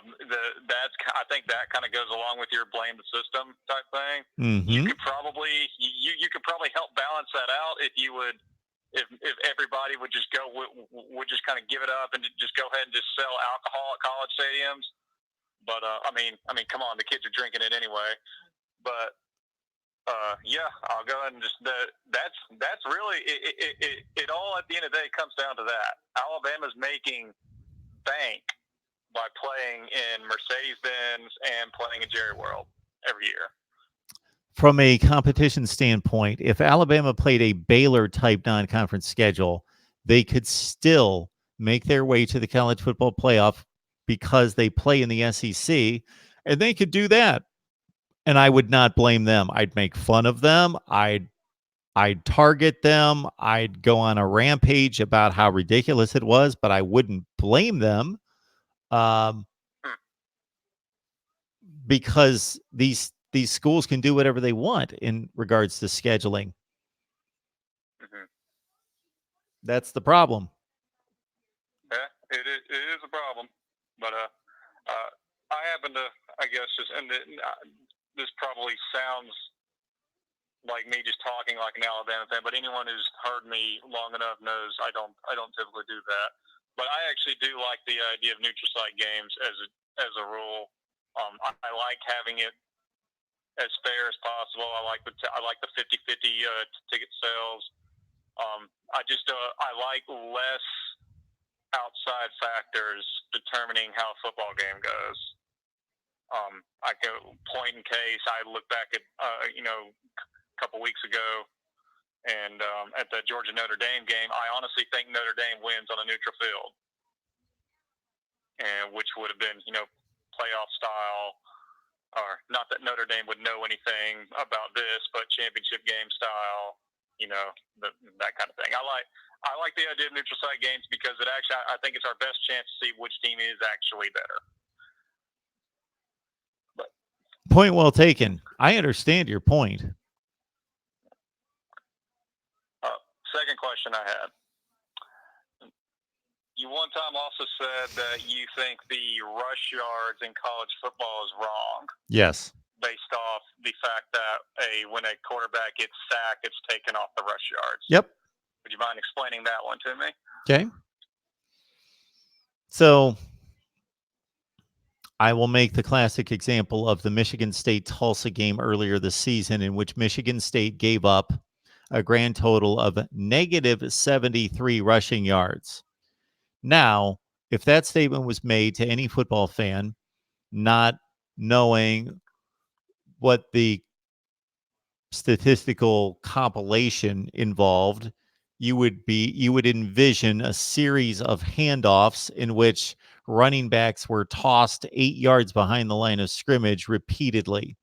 think that kind of goes along with your blame the system type thing. Mm-hmm. You could probably help balance that out if everybody would just kind of give it up and just go ahead and just sell alcohol at college stadiums. But I mean, come on, the kids are drinking it anyway. But yeah, I'll go ahead and just that's really it all at the end of the day comes down to that. Alabama's making bank by playing in Mercedes-Benz and playing in Jerry World every year. From a competition standpoint, if Alabama played a Baylor-type non-conference schedule, they could still make their way to the college football playoff because they play in the SEC, and they could do that. And I would not blame them. I'd make fun of them. I'd target them. I'd go on a rampage about how ridiculous it was, but I wouldn't blame them because these schools can do whatever they want in regards to scheduling. Mm-hmm. That's the problem. Yeah, it is a problem. But I happen to, I guess, this probably sounds like me just talking like an Alabama fan, but anyone who's heard me long enough knows I don't typically do that. But I actually do like the idea of neutral site games as a rule. I like having it as fair as possible. I like the 50-50 ticket sales. I like less outside factors determining how a football game goes. I go point in case. I look back at a couple weeks ago, and at the Georgia Notre Dame game, I honestly think Notre Dame wins on a neutral field, and which would have been playoff style, or not that Notre Dame would know anything about this, but championship game style. That kind of thing. I like the idea of neutral site games because I think it's our best chance to see which team is actually better. Point well taken. I understand your point. Second question I had. You one time also said that you think the rush yards in college football is wrong. Yes. Based off the fact that when a quarterback gets sacked, it's taken off the rush yards. Yep. Would you mind explaining that one to me? Okay. So I will make the classic example of the Michigan State-Tulsa game earlier this season, in which Michigan State gave up a grand total of negative 73 rushing yards. Now, if that statement was made to any football fan, not knowing what the statistical compilation involved, you would envision a series of handoffs in which running backs were tossed 8 yards behind the line of scrimmage repeatedly.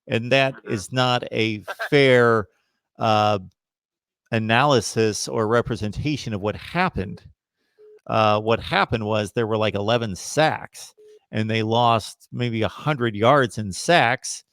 And that is not a fair analysis or representation of what happened. What happened was there were like 11 sacks, and they lost maybe 100 yards in sacks,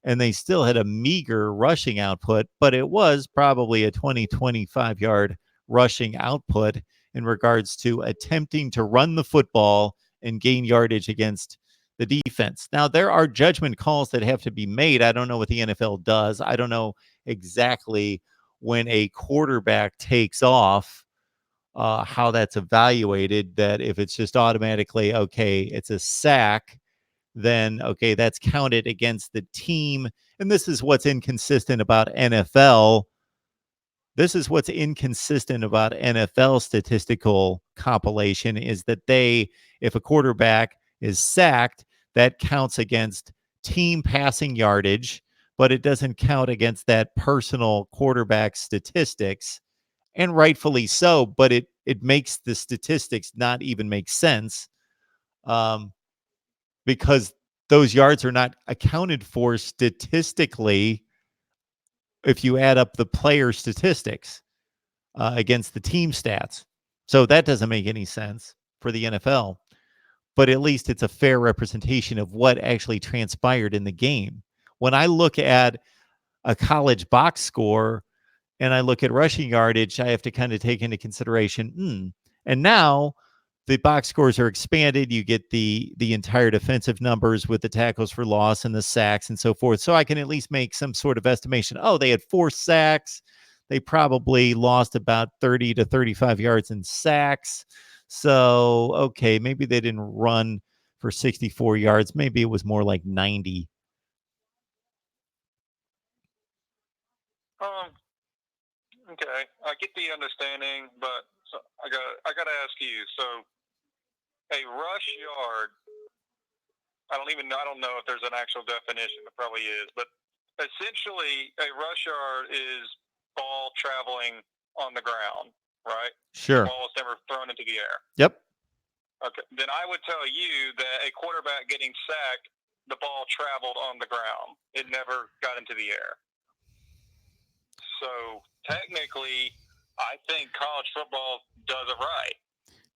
and they still had a meager rushing output, but it was probably a 25 yard rushing output in regards to attempting to run the football and gain yardage against the defense. Now, there are judgment calls that have to be made. I don't know what the NFL does. I don't know exactly when a quarterback takes off, how that's evaluated, that if it's just automatically, okay, it's a sack, then, okay, that's counted against the team. And this is what's inconsistent about NFL. This is what's inconsistent about NFL statistical compilation, is that if a quarterback is sacked, that counts against team passing yardage, but it doesn't count against that personal quarterback statistics. And rightfully so, but it makes the statistics not even make sense, because those yards are not accounted for statistically if you add up the player statistics against the team stats. So that doesn't make any sense for the NFL, but at least it's a fair representation of what actually transpired in the game. When I look at a college box score and I look at rushing yardage, I have to kind of take into consideration, and now the box scores are expanded. You get the entire defensive numbers with the tackles for loss and the sacks and so forth. So I can at least make some sort of estimation. Oh, they had 4 sacks. They probably lost about 30 to 35 yards in sacks. So, okay, maybe they didn't run for 64 yards. Maybe it was more like 90. Okay, I get the understanding, but so I got to ask you. So, a rush yard. I don't know if there's an actual definition. There probably is, but essentially, a rush yard is ball traveling on the ground, right? Sure. The ball is never thrown into the air. Yep. Okay. Then I would tell you that a quarterback getting sacked, the ball traveled on the ground. It never got into the air. So technically, I think college football does it right.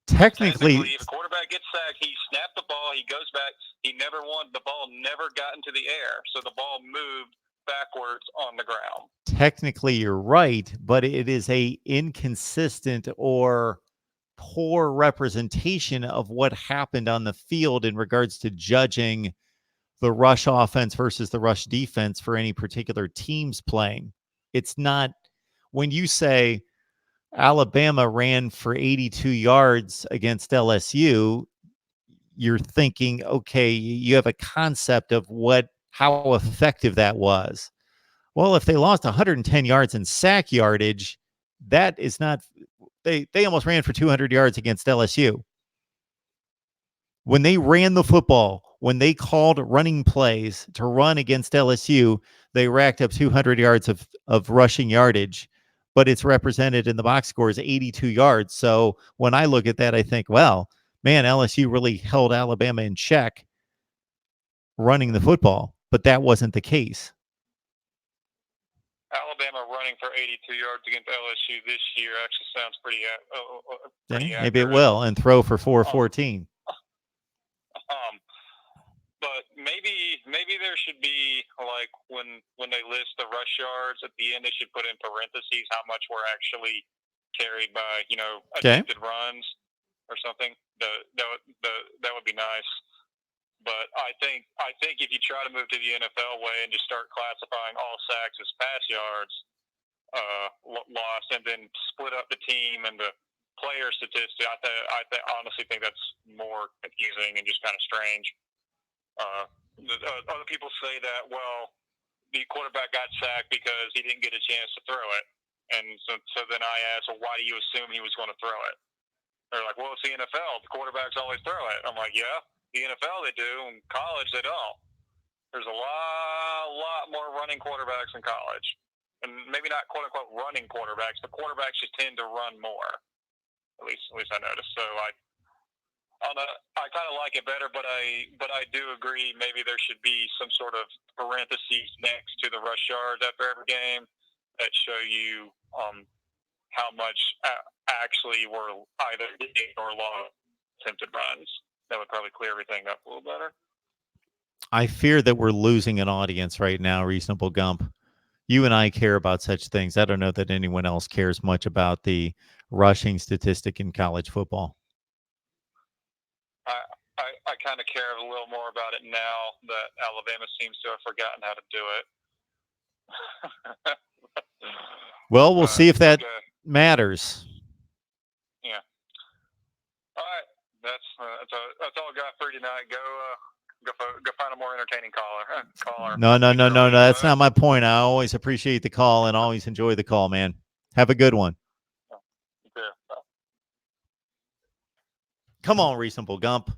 Technically, if a quarterback gets sacked, he snapped the ball, he goes back, the ball never got into the air. So the ball moved backwards on the ground. Technically, you're right, but it is a inconsistent or poor representation of what happened on the field in regards to judging the rush offense versus the rush defense for any particular teams playing. It's not, when you say Alabama ran for 82 yards against LSU, you're thinking, okay, you have a concept of how effective that was. Well, if they lost 110 yards in sack yardage, that is not, they almost ran for 200 yards against LSU. When they ran the football, when they called running plays to run against LSU, they racked up 200 yards of rushing yardage, but it's represented in the box score as 82 yards. So when I look at that, I think, well, man, LSU really held Alabama in check running the football, but that wasn't the case. Alabama running for 82 yards against LSU this year actually sounds pretty Maybe it accurate. will, and throw for 414. But maybe there should be, like, when they list the rush yards at the end, they should put in parentheses how much were actually carried by attempted runs or something. That would be nice. But I think if you try to move to the NFL way and just start classifying all sacks as pass yards, lost, and then split up the team and the player statistic. I honestly think that's more confusing and just kind of strange. Other people say that, well, the quarterback got sacked because he didn't get a chance to throw it. And so then I asked, well, why do you assume he was going to throw it? They're like, well, it's the NFL. The quarterbacks always throw it. I'm like, yeah, the NFL they do. In college, they don't. There's a lot more running quarterbacks in college. And maybe not quote-unquote running quarterbacks, but quarterbacks just tend to run more. At least I noticed. So I kind of like it better, but I do agree maybe there should be some sort of parentheses next to the rush yards after every game that show you how much actually were either big or long attempted runs. That would probably clear everything up a little better. I fear that we're losing an audience right now, Reasonable Gump. You and I care about such things. I don't know that anyone else cares much about the rushing statistic in college football. I kind of care a little more about it now that Alabama seems to have forgotten how to do it. Well, we'll see if that matters. Yeah. All right. That's all I got for you tonight. Go find a more entertaining caller. No. That's not my point. I always appreciate the call and always enjoy the call, man. Have a good one. Yeah. Come on, Reasonable Gump.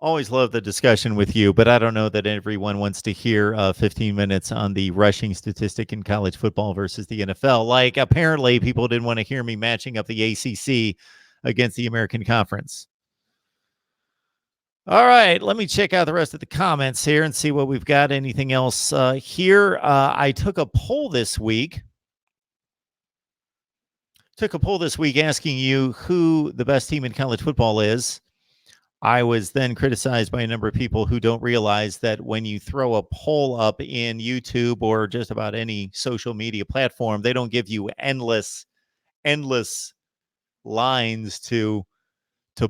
Always love the discussion with you, but I don't know that everyone wants to hear 15 minutes on the rushing statistic in college football versus the NFL. Like, apparently people didn't want to hear me matching up the ACC against the American Conference. All right, let me check out the rest of the comments here and see what we've got. Anything else here? I took a poll this week. Asking you who the best team in college football is. I was then criticized by a number of people who don't realize that when you throw a poll up in YouTube or just about any social media platform, they don't give you endless lines to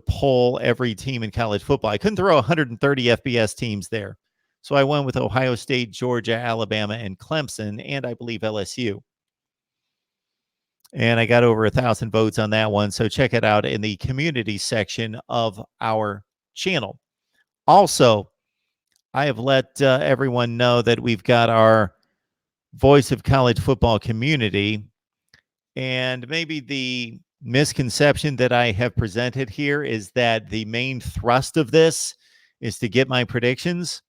poll every team in college football. I couldn't throw 130 FBS teams there. So I went with Ohio State, Georgia, Alabama, and Clemson, and I believe LSU. And I got over 1,000 votes on that one. So check it out in the community section of our channel. Also, I have let everyone know that we've got our Voice of College Football community. And maybe the misconception that I have presented here is that the main thrust of this is to get my predictions.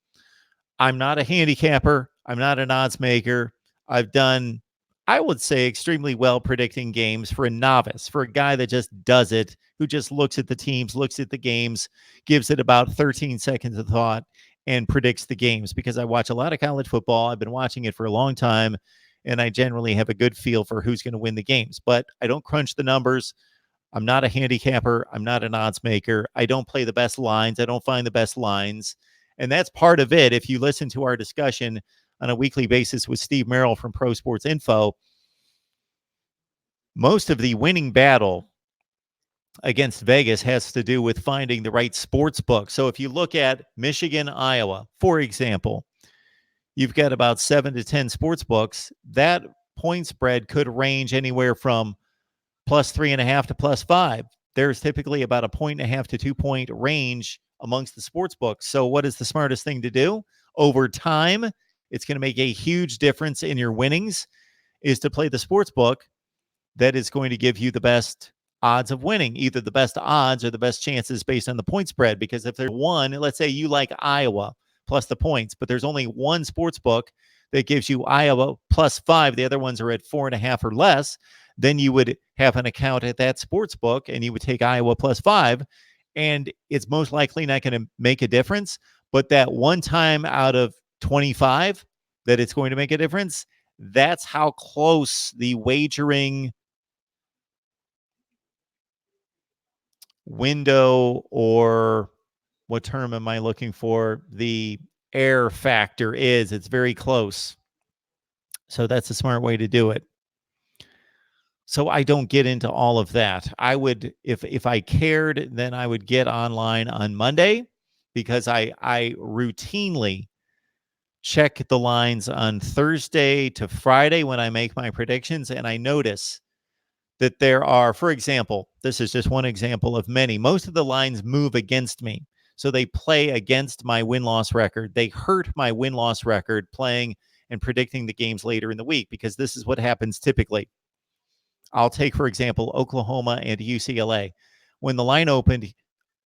I'm not a handicapper. I'm not an odds maker. I've done, I would say, extremely well predicting games for a novice, for a guy that just does it, who just looks at the teams, looks at the games, gives it about 13 seconds of thought, and predicts the games. Because I watch a lot of college football. I've been watching it for a long time, and I generally have a good feel for who's going to win the games. But I don't crunch the numbers. I'm not a handicapper. I'm not an odds maker. I don't play the best lines. I don't find the best lines. And that's part of it. If you listen to our discussion on a weekly basis with Steve Merrill from Pro Sports Info, most of the winning battle against Vegas has to do with finding the right sports book. So if you look at Michigan, Iowa, for example, you've got about 7 to 10 sports books. That point spread could range anywhere from +3.5 to +5. There's typically about a 1.5 to 2 point range amongst the sports books. So what is the smartest thing to do? Over time, it's going to make a huge difference in your winnings, is to play the sports book that is going to give you the best odds of winning, either the best odds or the best chances based on the point spread. Because if there's one, let's say you like Iowa plus the points, but there's only one sports book that gives you Iowa +5, the other ones are at 4.5 or less, then you would have an account at that sports book and you would take Iowa +5, and it's most likely not going to make a difference. But that one time out of 25 that it's going to make a difference, that's how close the wagering window, or what term am I looking for? The air factor is. It's very close. So that's a smart way to do it. So I don't get into all of that. I would, if I cared, then I would get online on Monday, because I routinely check the lines on Thursday to Friday when I make my predictions, and I notice that there are, for example, this is just one example of many. Most of the lines move against me. So they play against my win-loss record. They hurt my win-loss record playing and predicting the games later in the week, because this is what happens typically. I'll take, for example, Oklahoma and UCLA. When the line opened,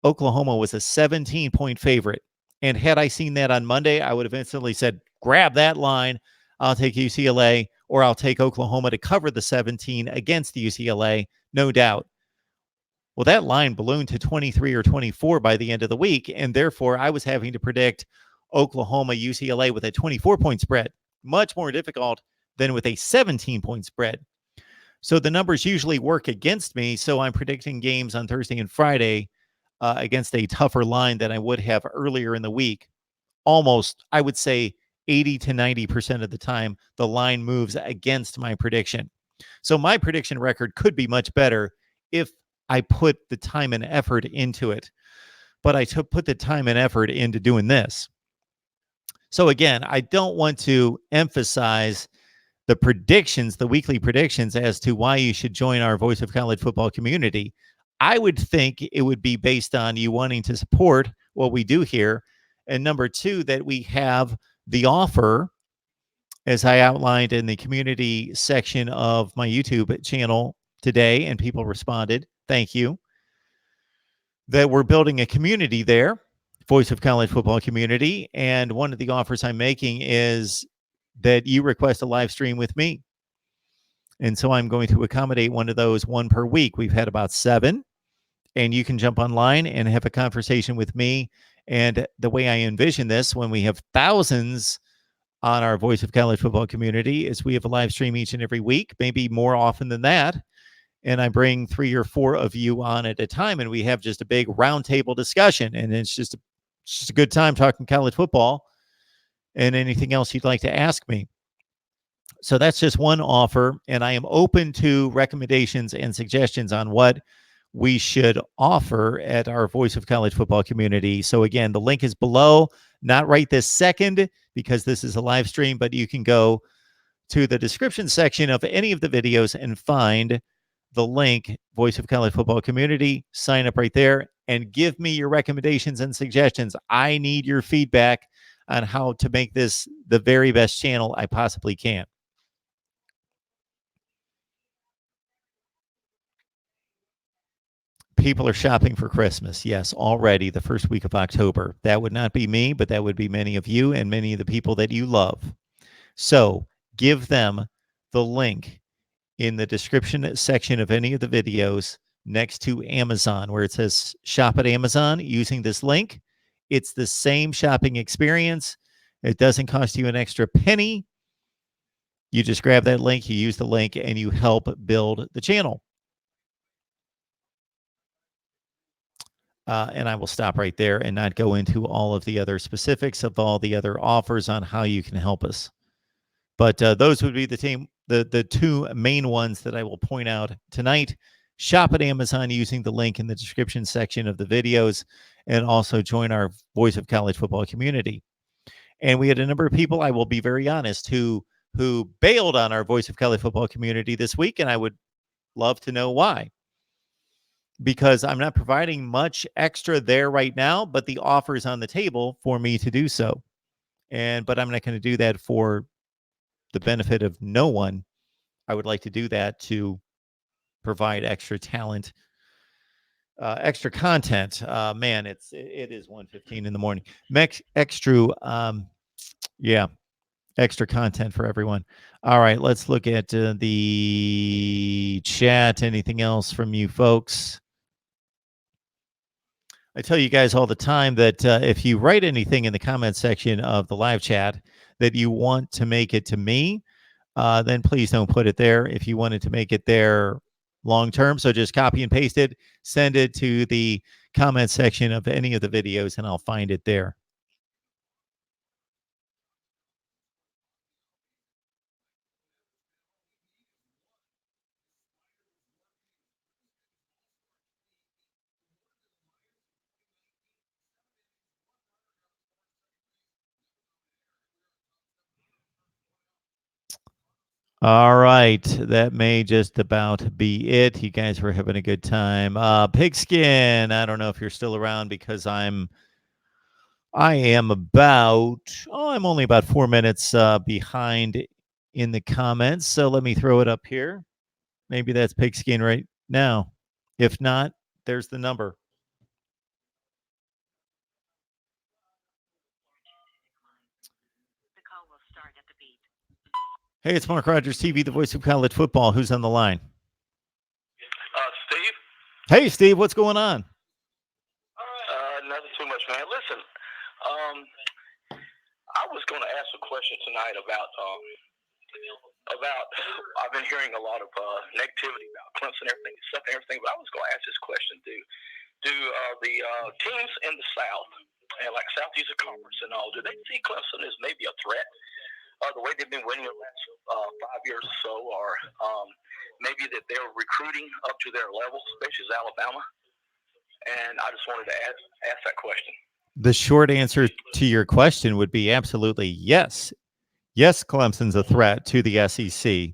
Oklahoma was a 17-point favorite. And had I seen that on Monday, I would have instantly said, grab that line. I'll take UCLA, or I'll take Oklahoma to cover the 17 against UCLA, no doubt. Well, that line ballooned to 23 or 24 by the end of the week, and therefore I was having to predict Oklahoma, UCLA with a 24-point spread. Much more difficult than with a 17-point spread. So the numbers usually work against me, so I'm predicting games on Thursday and Friday against a tougher line than I would have earlier in the week. Almost, I would say 80 to 90% of the time, the line moves against my prediction. So my prediction record could be much better if I put the time and effort into it. But I put the time and effort into doing this. So again, I don't want to emphasize the predictions, the weekly predictions as to why you should join our Voice of College Football community. I would think it would be based on you wanting to support what we do here. And number two, that we have the offer, as I outlined in the community section of my YouTube channel today, and people responded. Thank you. That we're building a community there, Voice of College Football community. And one of the offers I'm making is that you request a live stream with me. And so I'm going to accommodate one of those, one per week. We've had about 7, and you can jump online and have a conversation with me. And the way I envision this, when we have thousands on our Voice of College Football community, is we have a live stream each and every week, maybe more often than that. And I bring 3 or 4 of you on at a time, and we have just a big roundtable discussion. And it's just a good time talking college football and anything else you'd like to ask me. So that's just one offer, and I am open to recommendations and suggestions on what we should offer at our Voice of College Football community. So again, the link is below, not right this second because this is a live stream, but you can go to the description section of any of the videos and find the link, Voice of College Football community, sign up right there, and give me your recommendations and suggestions. I need your feedback on how to make this the very best channel I possibly can. People are shopping for Christmas. Yes, already the first week of October. That would not be me, but that would be many of you and many of the people that you love. So give them the link in the description section of any of the videos next to Amazon, where it says shop at Amazon using this link. It's the same shopping experience. It doesn't cost you an extra penny. You just grab that link, you use the link, and you help build the channel. And I will stop right there and not go into all of the other specifics of all the other offers on how you can help us. But those would be the 2 main ones that I will point out tonight. Shop at Amazon using the link in the description section of the videos, and also join our Voice of College Football community. And we had a number of people, I will be very honest, who bailed on our Voice of College Football community this week, and I would love to know why. Because I'm not providing much extra there right now, but the offer is on the table for me to do so. But I'm not going to do that for the benefit of no one. I would like to do that to provide extra talent, extra content. Man, it is 1:15 in the morning. Extra content for everyone. All right, let's look at the chat. Anything else from you folks? I tell you guys all the time that if you write anything in the comment section of the live chat that you want to make it to me, then please don't put it there. If you wanted to make it there long term, so just copy and paste it, send it to the comment section of any of the videos, and I'll find it there. All right. That may just about be it. You guys were having a good time. Pigskin, I don't know if you're still around because I am I'm only about 4 minutes behind in the comments. So let me throw it up here. Maybe that's Pigskin right now. If not, there's the number. The call will start at the beep. Hey, it's Mark Rogers TV, the voice of college football. Who's on the line? Steve? Hey, Steve, what's going on? Nothing too much, man. Listen, I was going to ask a question tonight about I've been hearing a lot of negativity about Clemson, everything, but I was going to ask this question: Do the teams in the South, and like Southeastern Conference and all, do they see Clemson as maybe a threat? The way they've been winning the last 5 years or so, or maybe that they're recruiting up to their level, especially as Alabama? And I just wanted to ask that question. The short answer to your question would be absolutely yes. Yes, Clemson's a threat to the SEC.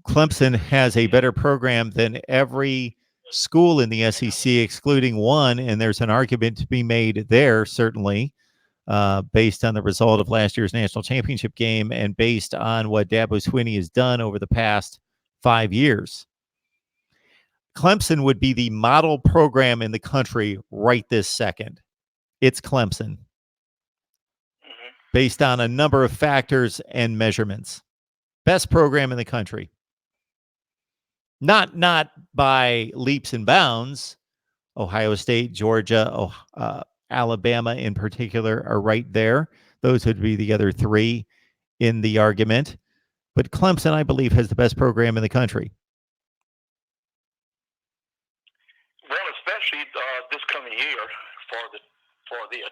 Clemson has a better program than every school in the SEC, excluding one, and there's an argument to be made there, certainly, based on the result of last year's national championship game and based on what Dabo Swinney has done over the past 5 years. Clemson would be the model program in the country right this second. It's Clemson, based on a number of factors and measurements. Best program in the country. Not by leaps and bounds. Ohio State, Georgia, Alabama in particular are right there. Those would be the other three in the argument. But Clemson, I believe, has the best program in the country. Well, especially this coming year for the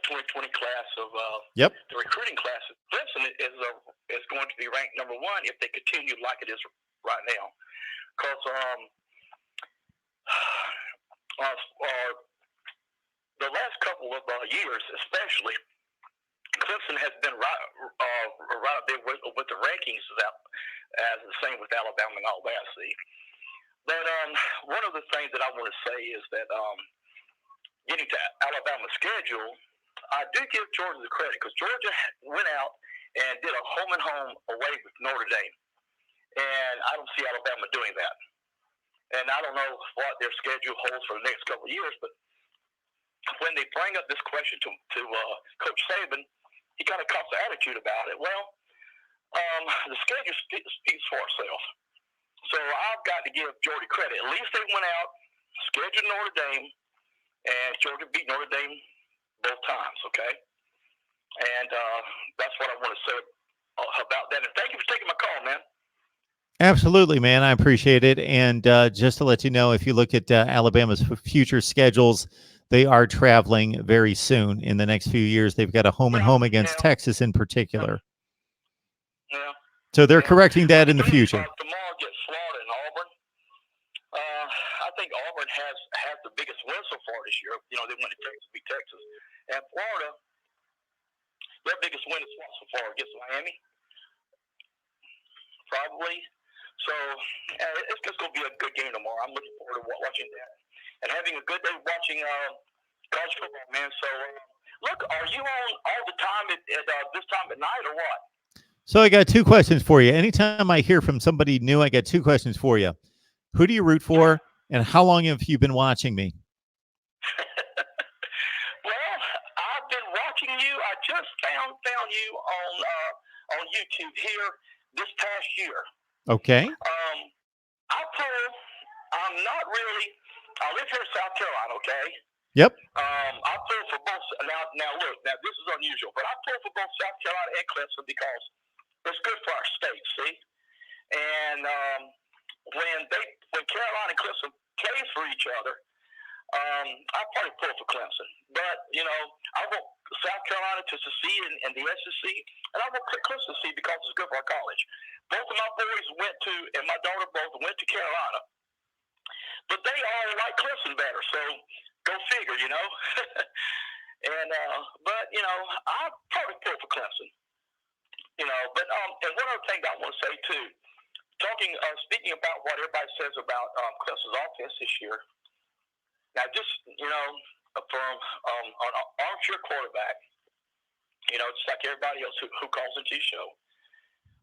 2020 class of the recruiting class. Clemson is going to be ranked number one if they continue like it is right now. Because the last couple of years, especially, Clemson has been right up there with the rankings as the same with Alabama and all that. See, but one of the things that I want to say is that getting to Alabama's schedule, I do give Georgia the credit because Georgia went out and did a home and home away with Notre Dame, and I don't see Alabama doing that. And I don't know what their schedule holds for the next couple of years, but when they bring up this question to Coach Saban, he kind of cops the attitude about it. Well, the schedule speaks for itself. So I've got to give Georgia credit. At least they went out, scheduled Notre Dame, and Georgia beat Notre Dame both times, okay? And that's what I want to say about that. And thank you for taking my call, man. Absolutely, man. I appreciate it. And just to let you know, if you look at Alabama's future schedules, they are traveling very soon in the next few years. They've got a home and home against Texas in particular. Yeah. So they're correcting that in the future. Tomorrow gets Florida and Auburn. I think Auburn has the biggest win so far this year. You know, they went to Texas, beat Texas. And Florida, their biggest win is what so far against Miami? Probably. So it's just going to be a good game tomorrow. I'm looking forward to watching that and having a good day watching college football, man. So, look, are you on all the time at this time at night or what? So I got two questions for you. Anytime I hear from somebody new, I got two questions for you. Who do you root for, and how long have you been watching me? Well, I've been watching you. I just found you on YouTube here this past year. Okay. I'm not really. I live here in South Carolina. Okay. Yep. I pull for both. Now look. Now this is unusual, but I pull for both South Carolina and Clemson because it's good for our state. See, and when Carolina and Clemson plays for each other, I probably pull for Clemson. But you know, I want South Carolina to succeed in the SEC, and I want Clemson to succeed because it's good for our college. Both of my boys and my daughter both went to Carolina. But they all like Clemson better, so go figure, you know. But you know, I probably pull for Clemson. You know, but and one other thing I want to say too, speaking about what everybody says about Clemson's offense this year. Now, just from an armchair quarterback, just like everybody else who calls into your show,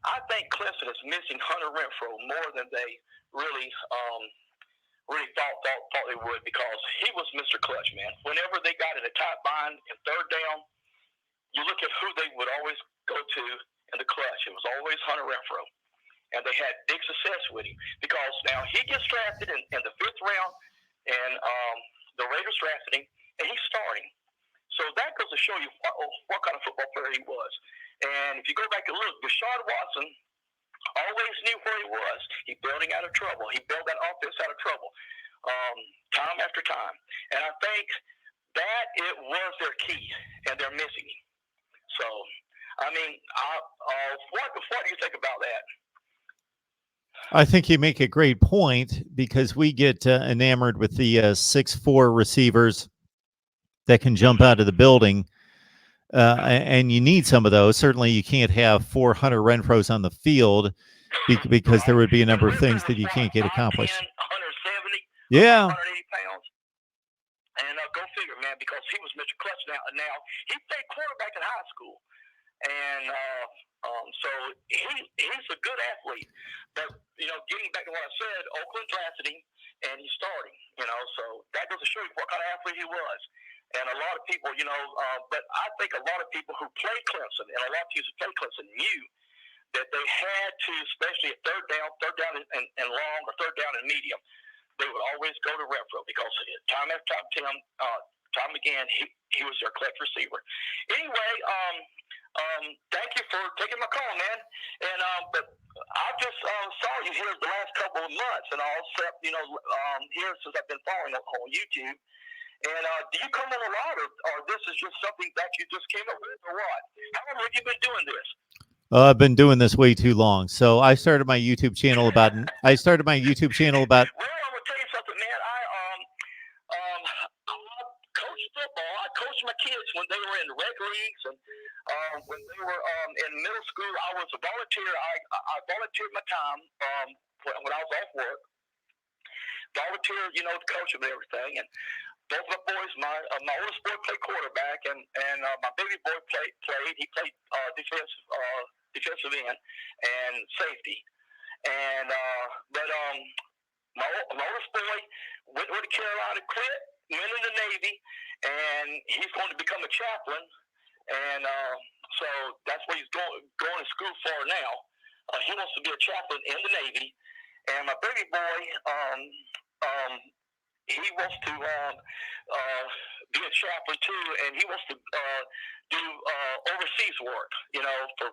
I think Clemson is missing Hunter Renfrow more than they really thought they would, because he was Mr. Clutch, man. Whenever they got in a tight bind in third down, you look at who they would always go to in the clutch. It was always Hunter Renfrow. And they had big success with him, because now he gets drafted in the 5th round, and the Raiders drafted him, and he's starting. So that goes to show you what kind of football player he was. And if you go back and look, Deshaun Watson always knew where he was. He bailed him out of trouble. He bailed that offense out of trouble time after time. And I think that it was their key, and they're missing him. So, I mean, what do you think about that? I think you make a great point, because we get enamored with the 6'4" receivers that can jump out of the building, and you need some of those. Certainly, you can't have 400 Renfrows on the field because there would be a number of things that you can't get accomplished. 170, yeah. 180 pounds. And go figure, man, because he was Mr. Clutch. Now he played quarterback in high school. And so he's a good athlete. But, getting back to what I said, Oakland drafted him, and he's starting, so that goes to show you what kind of athlete he was. And a lot of people, but I think a lot of people who play Clemson, and a lot of teams who play Clemson, knew that they had to, especially at third down and long, or third down and medium, they would always go to Renfrow, because time after time again, he was their clutch receiver. Anyway, thank you for taking my call, man. And but I just saw you here the last couple of months, and also, here since I've been following on YouTube. And do you come on a lot, or this is just something that you just came up with, or what? How long have you been doing this? I've been doing this way too long. So I started my YouTube channel about. Well, I'm gonna tell you something, man. I coach football. I coached my kids when they were in rec leagues, and when they were in middle school. I was a volunteer. I volunteered my time when I was off work. Volunteered, to coach them and everything. And both my boys, my oldest boy played quarterback, and my baby boy played. He played defensive end and safety. And but my oldest boy went to Carolina, went in the Navy, and he's going to become a chaplain. And so that's what he's going to school for now. He wants to be a chaplain in the Navy. And my baby boy, he wants to be a chaplain too, and he wants to do overseas work, for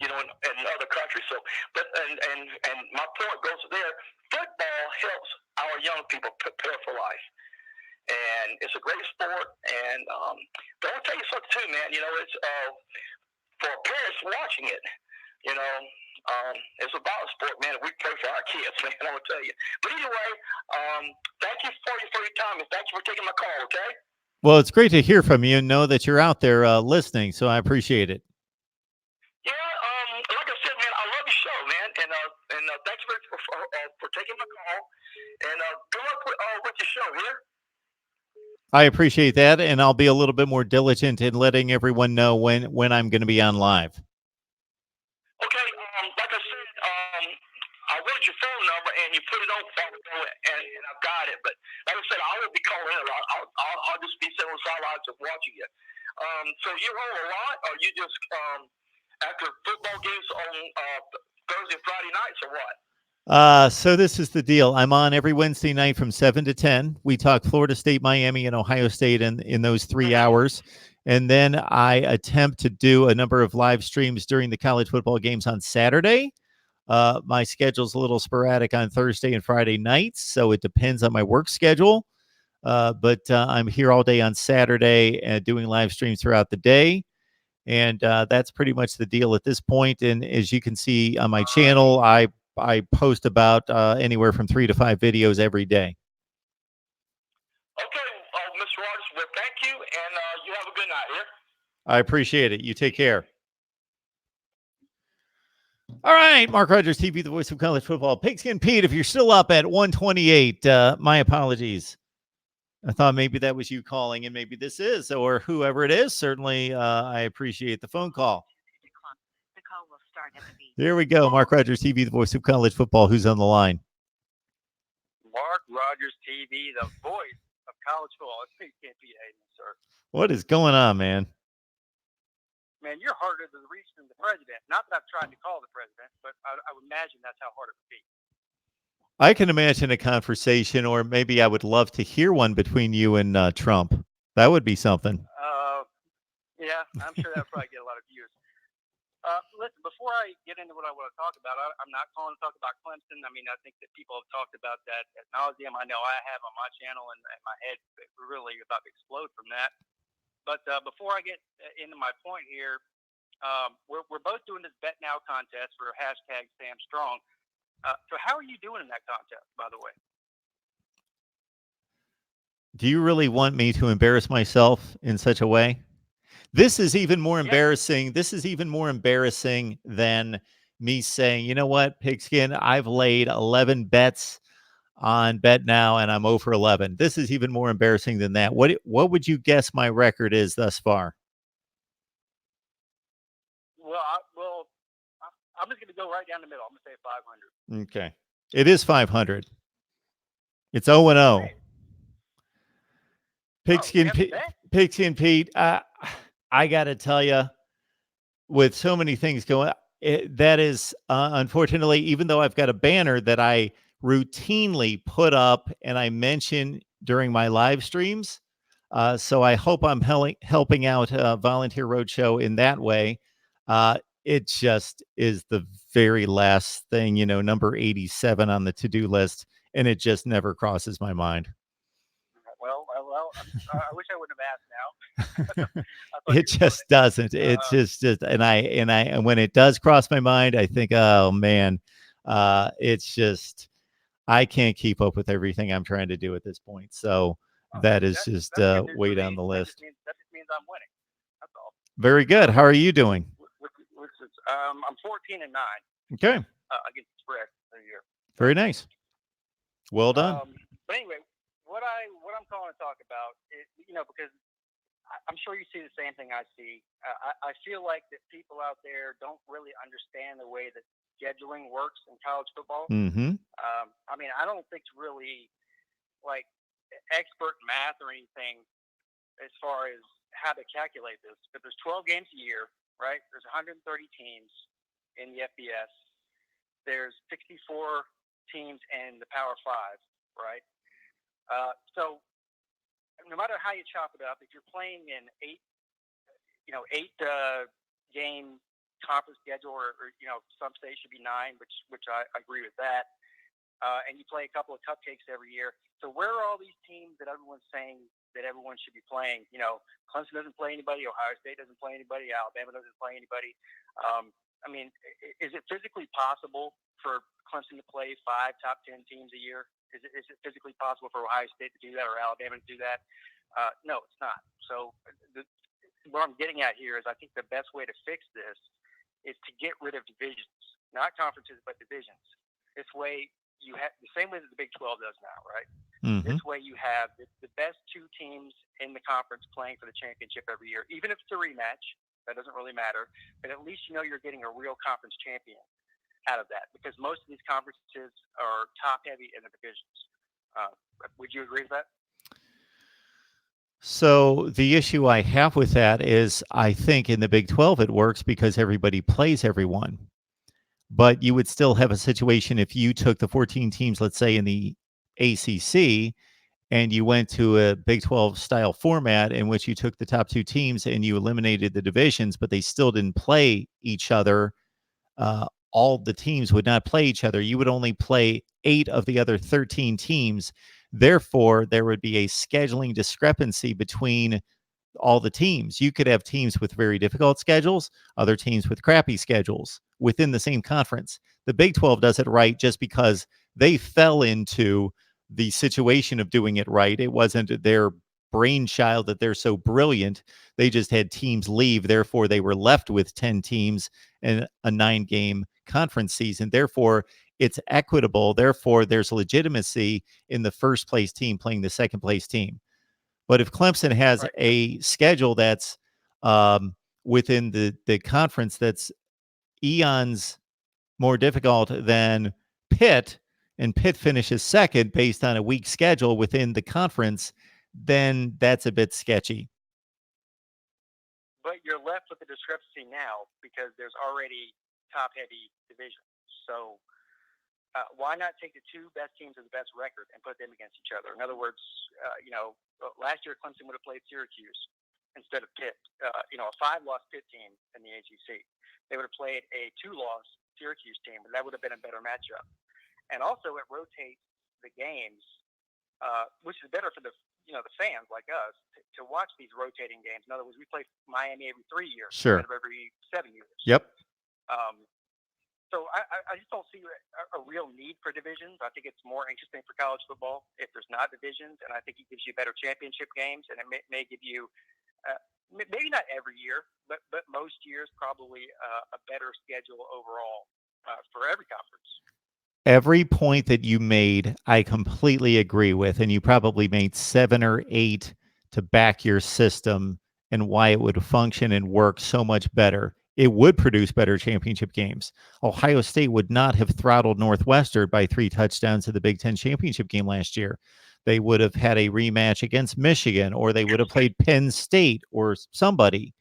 in other countries. So, but and my point goes there. Football helps our young people prepare for life, and it's a great sport. And but I'll tell you something too, man. It's for parents watching it. It's a ball sport, man. We pray for our kids, man. I will tell you. But anyway, thank you for your time, and thank you for taking my call. Okay. Well, it's great to hear from you and know that you're out there listening. So I appreciate it. Yeah. Like I said, man, I love your show, man, and thanks for taking my call. And good luck with your show here. I appreciate that, and I'll be a little bit more diligent in letting everyone know when I'm going to be on live. Okay, like I said, I wanted your phone number, and you put it on and I've got it. But like I said, I won't be calling in. I'll just be sitting on the sidelines of watching you. So you roll a lot, or you just after football games on Thursday and Friday nights, or what? So this is the deal. I'm on every Wednesday night from 7 to 10. We talk Florida State, Miami, and Ohio State in those 3 hours. And then I attempt to do a number of live streams during the college football games on Saturday. My schedule's a little sporadic on Thursday and Friday nights, so it depends on my work schedule. But I'm here all day on Saturday doing live streams throughout the day. And that's pretty much the deal at this point. And as you can see on my channel, I post about anywhere from 3 to 5 videos every day. Okay, Mr. Rogers, well, thank you, and you have a good night here. I appreciate it. You take care. All right, Mark Rogers TV, the voice of college football. Pigskin Pete, if you're still up at 128, my apologies. I thought maybe that was you calling, and maybe this is, or whoever it is. Certainly, I appreciate the phone call. The call will start at the beep. Here we go. Mark Rogers TV, the voice of college football. Who's on the line? Mark Rogers TV, the voice of college football. It's Pigskin Pete Hayden, sir. What is going on, man? Man, you're harder to reach than the president. Not that I've tried to call the president, but I would imagine that's how hard it would be. I can imagine a conversation, or maybe I would love to hear one between you and Trump. That would be something. Yeah, I'm sure that would probably get a lot of views. Listen, before I get into what I want to talk about, I'm not calling to talk about Clemson. I mean, I think that people have talked about that ad nauseum. I know I have on my channel, and my head really about to explode from that. But before I get into my point here, we're both doing this Bet Now contest for #SamStrong. So how are you doing in that contest, by the way? Do you really want me to embarrass myself in such a way? This is even more embarrassing. This is even more embarrassing than me saying, you know what, Pigskin, I've laid 11 bets on Bet Now and I'm 0 for 11. This is even more embarrassing than that. What would you guess my record is thus far? Well, I'm just going to go right down the middle. I'm going to say 500. Okay. It is 500. It's 0-0. Pigskin Pete, I got to tell you, with so many things going, that is unfortunately, even though I've got a banner that I routinely put up and I mention during my live streams. So I hope I'm helping out Volunteer Roadshow in that way. It just is the very last thing, number 87 on the to-do list, and it just never crosses my mind. Well, I wish I wouldn't have asked now. It just doesn't. It's just, and when it does cross my mind, I think, oh man, it's just, I can't keep up with everything I'm trying to do at this point. So that is just way down the list. That just means I'm winning. That's all. Very good. How are you doing? I'm 14-9. Okay. Against the spread this year. Very nice. Well done. But anyway, what I'm calling to talk about is, because I'm sure you see the same thing I see. I feel like that people out there don't really understand the way that scheduling works in college football. Mm-hmm. I mean, I don't think it's really like expert math or anything as far as how to calculate this. But there's 12 games a year, right? There's 130 teams in the FBS. There's 64 teams in the Power 5, right? So no matter how you chop it up, if you're playing in eight game conference schedule, or some states should be 9, which I agree with that. And you play a couple of cupcakes every year. So where are all these teams that everyone's saying that everyone should be playing? Clemson doesn't play anybody. Ohio State doesn't play anybody. Alabama doesn't play anybody. I mean, is it physically possible for Clemson to play 5 top 10 teams a year? Is it physically possible for Ohio State to do that, or Alabama to do that? No, it's not. So what I'm getting at here is I think the best way to fix this is to get rid of divisions, not conferences, but divisions. This way you have the same way that the Big 12 does now, right? Mm-hmm. This way you have the best 2 teams in the conference playing for the championship every year, even if it's a rematch. That doesn't really matter, but at least you're getting a real conference champion out of that, because most of these conferences are top heavy in the divisions. Would you agree with that? So the issue I have with that is I think in the Big 12 it works because everybody plays everyone. But you would still have a situation if you took the 14 teams, let's say in the ACC, and you went to a Big 12 style format in which you took the top 2 teams and you eliminated the divisions, but they still didn't play each other. All the teams would not play each other. You would only play 8 of the other 13 teams. Therefore, there would be a scheduling discrepancy between all the teams. You could have teams with very difficult schedules, other teams with crappy schedules within the same conference. The Big 12 does it right just because they fell into the situation of doing it right. It wasn't their brainchild that they're so brilliant. They just had teams leave. Therefore, they were left with 10 teams and a 9-game conference season. Therefore, it's equitable. Therefore, there's legitimacy in the first place team playing the second place team. But if Clemson has a schedule that's within the conference that's eons more difficult than Pitt, and Pitt finishes second based on a weak schedule within the conference, then that's a bit sketchy. But you're left with the discrepancy now because there's already top-heavy divisions. So why not take the two best teams with the best record and put them against each other? In other words, last year Clemson would have played Syracuse instead of Pitt. A 5-loss Pitt team in the ACC. They would have played a 2-loss Syracuse team, but that would have been a better matchup. And also, it rotates the games, which is better for the fans like us to watch these rotating games. In other words, we play Miami every 3 years instead of every 7 years. Yep. So I just don't see a real need for divisions. I think it's more interesting for college football if there's not divisions, and I think it gives you better championship games, and it may give you maybe not every year, but most years probably a better schedule overall for every conference. Every point that you made, I completely agree with, and you probably made 7 or 8 to back your system and why it would function and work so much better. It would produce better championship games. Ohio State would not have throttled Northwestern by 3 touchdowns in the Big Ten championship game last year. They would have had a rematch against Michigan, or they would have played Penn State or somebody.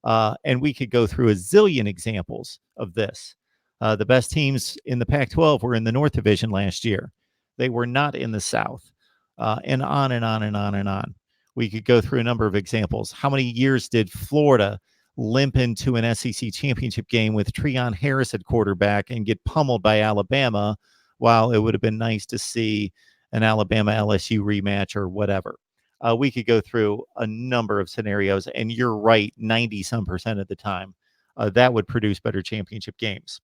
And we could go through a zillion examples of this. The best teams in the Pac-12 were in the North Division last year. They were not in the South, and on and on and on and on. We could go through a number of examples. How many years did Florida limp into an SEC championship game with Treon Harris at quarterback and get pummeled by Alabama, while it would have been nice to see an Alabama-LSU rematch or whatever? We could go through a number of scenarios, and you're right, 90-some% of the time, that would produce better championship games.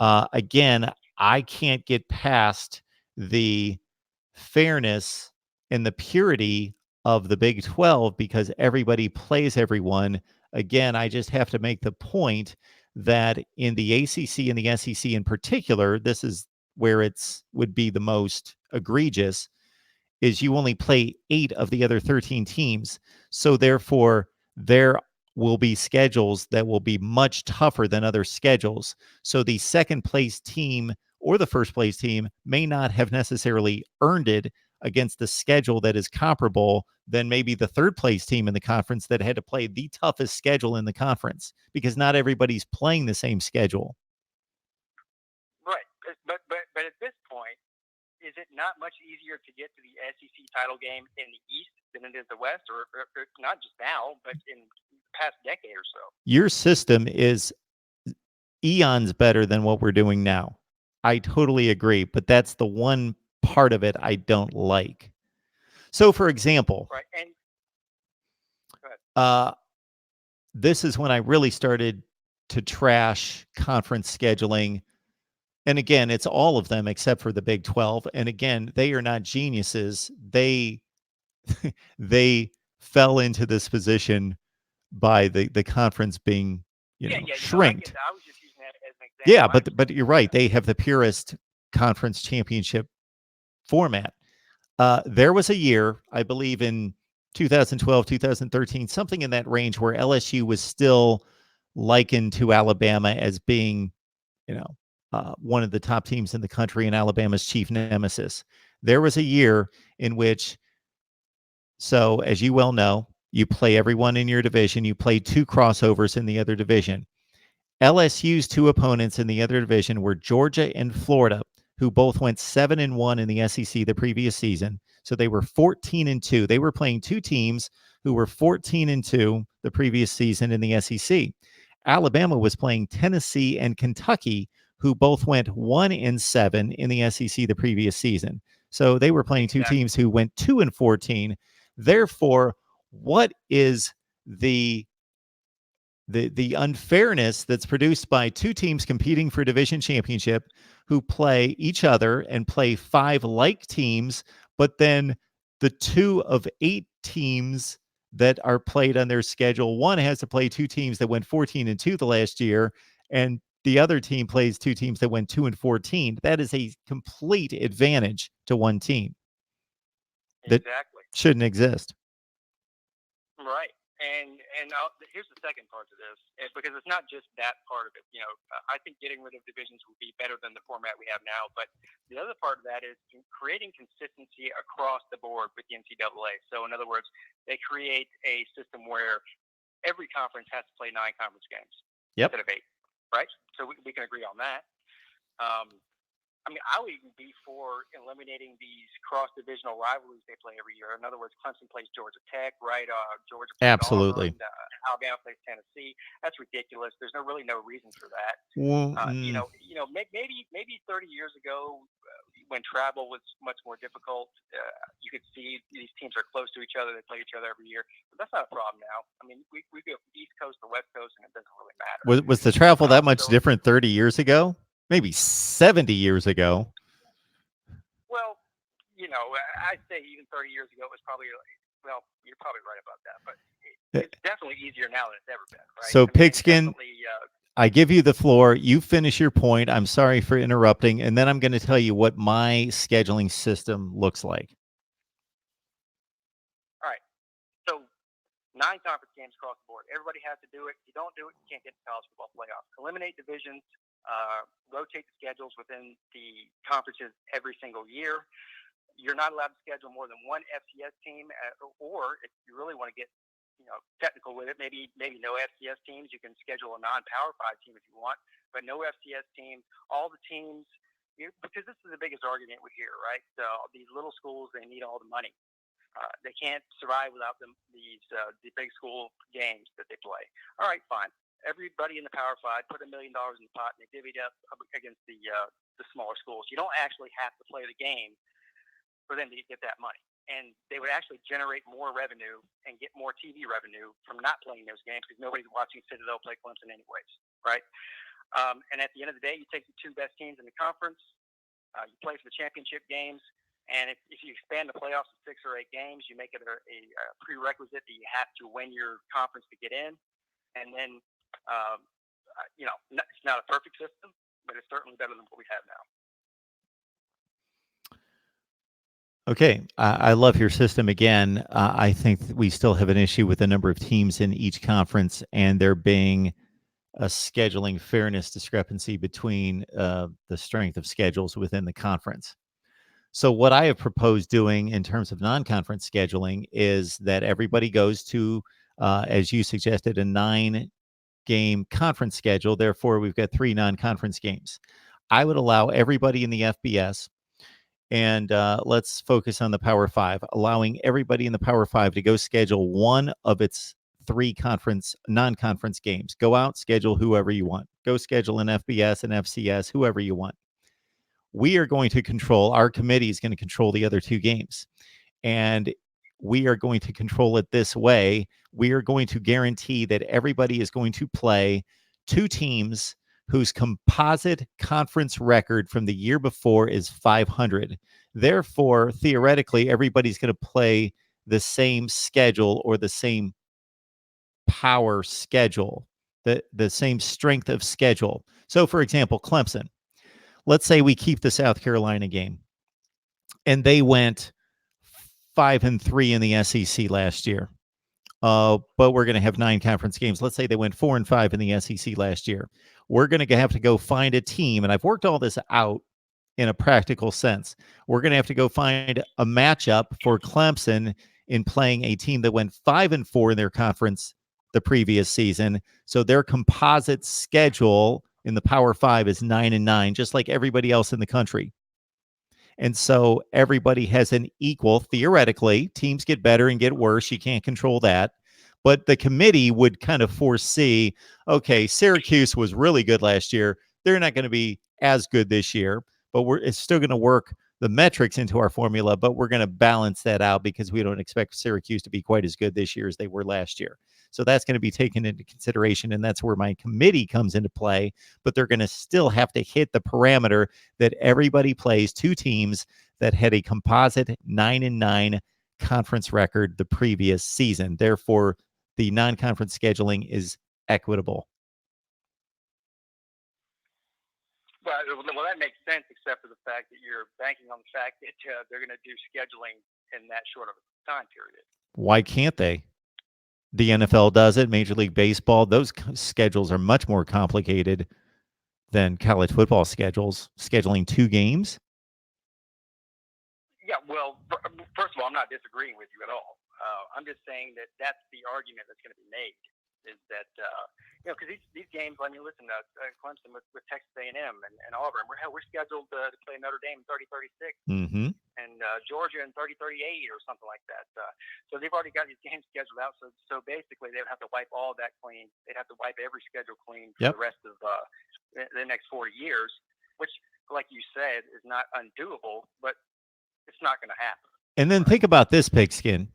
Again, I can't get past the fairness and the purity of the Big 12 because everybody plays everyone. Again, I just have to make the point that in the ACC and the SEC in particular, this is where it's would be the most egregious, is you only play 8 of the other 13 teams. So therefore, there will be schedules that will be much tougher than other schedules. So the second place team or the first place team may not have necessarily earned it against the schedule that is comparable than maybe the third place team in the conference that had to play the toughest schedule in the conference, because not everybody's playing the same schedule. Right. But at this point, is it not much easier to get to the SEC title game in the East than it is the West, or not just now, but in the past decade or so? Your system is eons better than what we're doing now. I totally agree, but that's the one part of it I don't like. So, for example, right, and go ahead. This is when I really started to trash conference scheduling. And again, it's all of them except for the Big 12. And again, they are not geniuses. They fell into this position by the conference being, shrinked. I was just using that as an example. Yeah, but you're right. They have the purest conference championship format. There was a year, I believe in 2012, 2013, something in that range, where LSU was still likened to Alabama as being, one of the top teams in the country and Alabama's chief nemesis. There was a year in which, so as you well know, you play everyone in your division. You play 2 crossovers in the other division. LSU's 2 opponents in the other division were Georgia and Florida, who both went 7-1 in the SEC the previous season. So they were 14-2. They were playing 2 teams who were 14-2 the previous season in the SEC. Alabama was playing Tennessee and Kentucky, who both went 1-7 in the SEC the previous season. So they were playing 2 teams who went 2-14. Therefore, what is the unfairness that's produced by 2 teams competing for division championship who play each other and play 5 like teams, but then the 2 of 8 teams that are played on their schedule, one has to play 2 teams that went 14-2 the last year, and the other team plays two teams that went 2-14. That is a complete advantage to one team. That Exactly. shouldn't exist. Right. And here's the second part to this, because it's not just that part of it. You know, I think getting rid of divisions would be better than the format we have now. But the other part of that is creating consistency across the board with the NCAA. So, in other words, they create a system where every conference has to play 9 conference games instead of 8. Right. So we can agree on that. I mean, I would even be for eliminating these cross-divisional rivalries they play every year. In other words, Clemson plays Georgia Tech, right? Georgia plays Absolutely. Auburn, Alabama plays Tennessee. That's ridiculous. There's really no reason for that. Well, Maybe 30 years ago, when travel was much more difficult, you could see these teams are close to each other. They play each other every year. But that's not a problem now. I mean, we go from East Coast to West Coast, and it doesn't really matter. Was the travel that much different 30 years ago? Maybe 70 years ago. Well, I'd say even 30 years ago it was probably, well, you're probably right about that, but it's definitely easier now than it's ever been, right? So, Pigskin, I give you the floor. You finish your point. I'm sorry for interrupting, and then I'm going to tell you what my scheduling system looks like. All right. So, 9 conference games across the board. Everybody has to do it. If you don't do it, you can't get to college football playoffs. Eliminate divisions. Rotate the schedules within the conferences every single year. You're not allowed to schedule more than one FCS team, or if you really want to get technical with it, maybe no FCS teams. You can schedule a non-Power 5 team if you want, but no FCS teams. All the teams, because this is the biggest argument we hear, right? So these little schools, they need all the money. They can't survive without the big school games that they play. All right, fine. Everybody in the Power 5 put $1 million in the pot and they divvied up against the smaller schools. You don't actually have to play the game for them to get that money. And they would actually generate more revenue and get more TV revenue from not playing those games because nobody's watching Citadel play Clemson anyways, right? And at the end of the day, you take the 2 best teams in the conference, you play for the championship games, and if you expand the playoffs to 6 or 8 games, you make it a prerequisite that you have to win your conference to get in. And then, it's not a perfect system, but it's certainly better than what we have now. Okay, I love your system again. I think we still have an issue with the number of teams in each conference and there being a scheduling fairness discrepancy between the strength of schedules within the conference. So what I have proposed doing in terms of non-conference scheduling is that everybody goes to, as you suggested, a 9-game conference schedule. Therefore, we've got 3 non-conference games. I would allow everybody in the FBS, and let's focus on the Power 5, allowing everybody in the Power 5 to go schedule one of its 3 non-conference games. Go out, schedule whoever you want. Go schedule an FBS, an FCS, whoever you want. We are going to control, our committee is going to control the other 2 games. And we are going to control it this way. We are going to guarantee that everybody is going to play 2 teams whose composite conference record from the year before is 500. Therefore, theoretically, everybody's going to play the same schedule or the same power schedule, the same strength of schedule. So, for example, Clemson. Let's say we keep the South Carolina game, and they went 5-3 in the SEC last year. But we're going to have 9 conference games. Let's say they went 4-5 in the SEC last year. We're going to have to go find a team, and I've worked all this out in a practical sense. We're going to have to go find a matchup for Clemson in playing a team that went 5-4 in their conference the previous season. So their composite schedule in the Power 5 is 9-9, just like everybody else in the country. And so everybody has an equal, theoretically, teams get better and get worse. You can't control that. But the committee would kind of foresee, okay, Syracuse was really good last year. They're not going to be as good this year, but it's still going to work the metrics into our formula, but we're going to balance that out because we don't expect Syracuse to be quite as good this year as they were last year. So that's going to be taken into consideration, and that's where my committee comes into play. But they're going to still have to hit the parameter that everybody plays 2 teams that had a composite 9-9 conference record the previous season. Therefore, the non-conference scheduling is equitable. that makes sense, except for the fact that you're banking on the fact that they're going to do scheduling in that short of a time period. Why can't they? The NFL does it. Major League Baseball, those schedules are much more complicated than college football schedules. Scheduling 2 games. Yeah, well, first of all, I'm not disagreeing with you at all. I'm just saying that that's the argument that's going to be made. Is that because these games? I mean, listen, Clemson with Texas A&M and Auburn, we're scheduled to play Notre Dame in 30-36, Mm-hmm. and Georgia in 30-38 or something like that. So they've already got these games scheduled out. So basically, they would have to wipe all that clean. They'd have to wipe every schedule clean for the rest of the next 40 years, which, like you said, is not undoable, but it's not going to happen. And then think about this, Pigskin.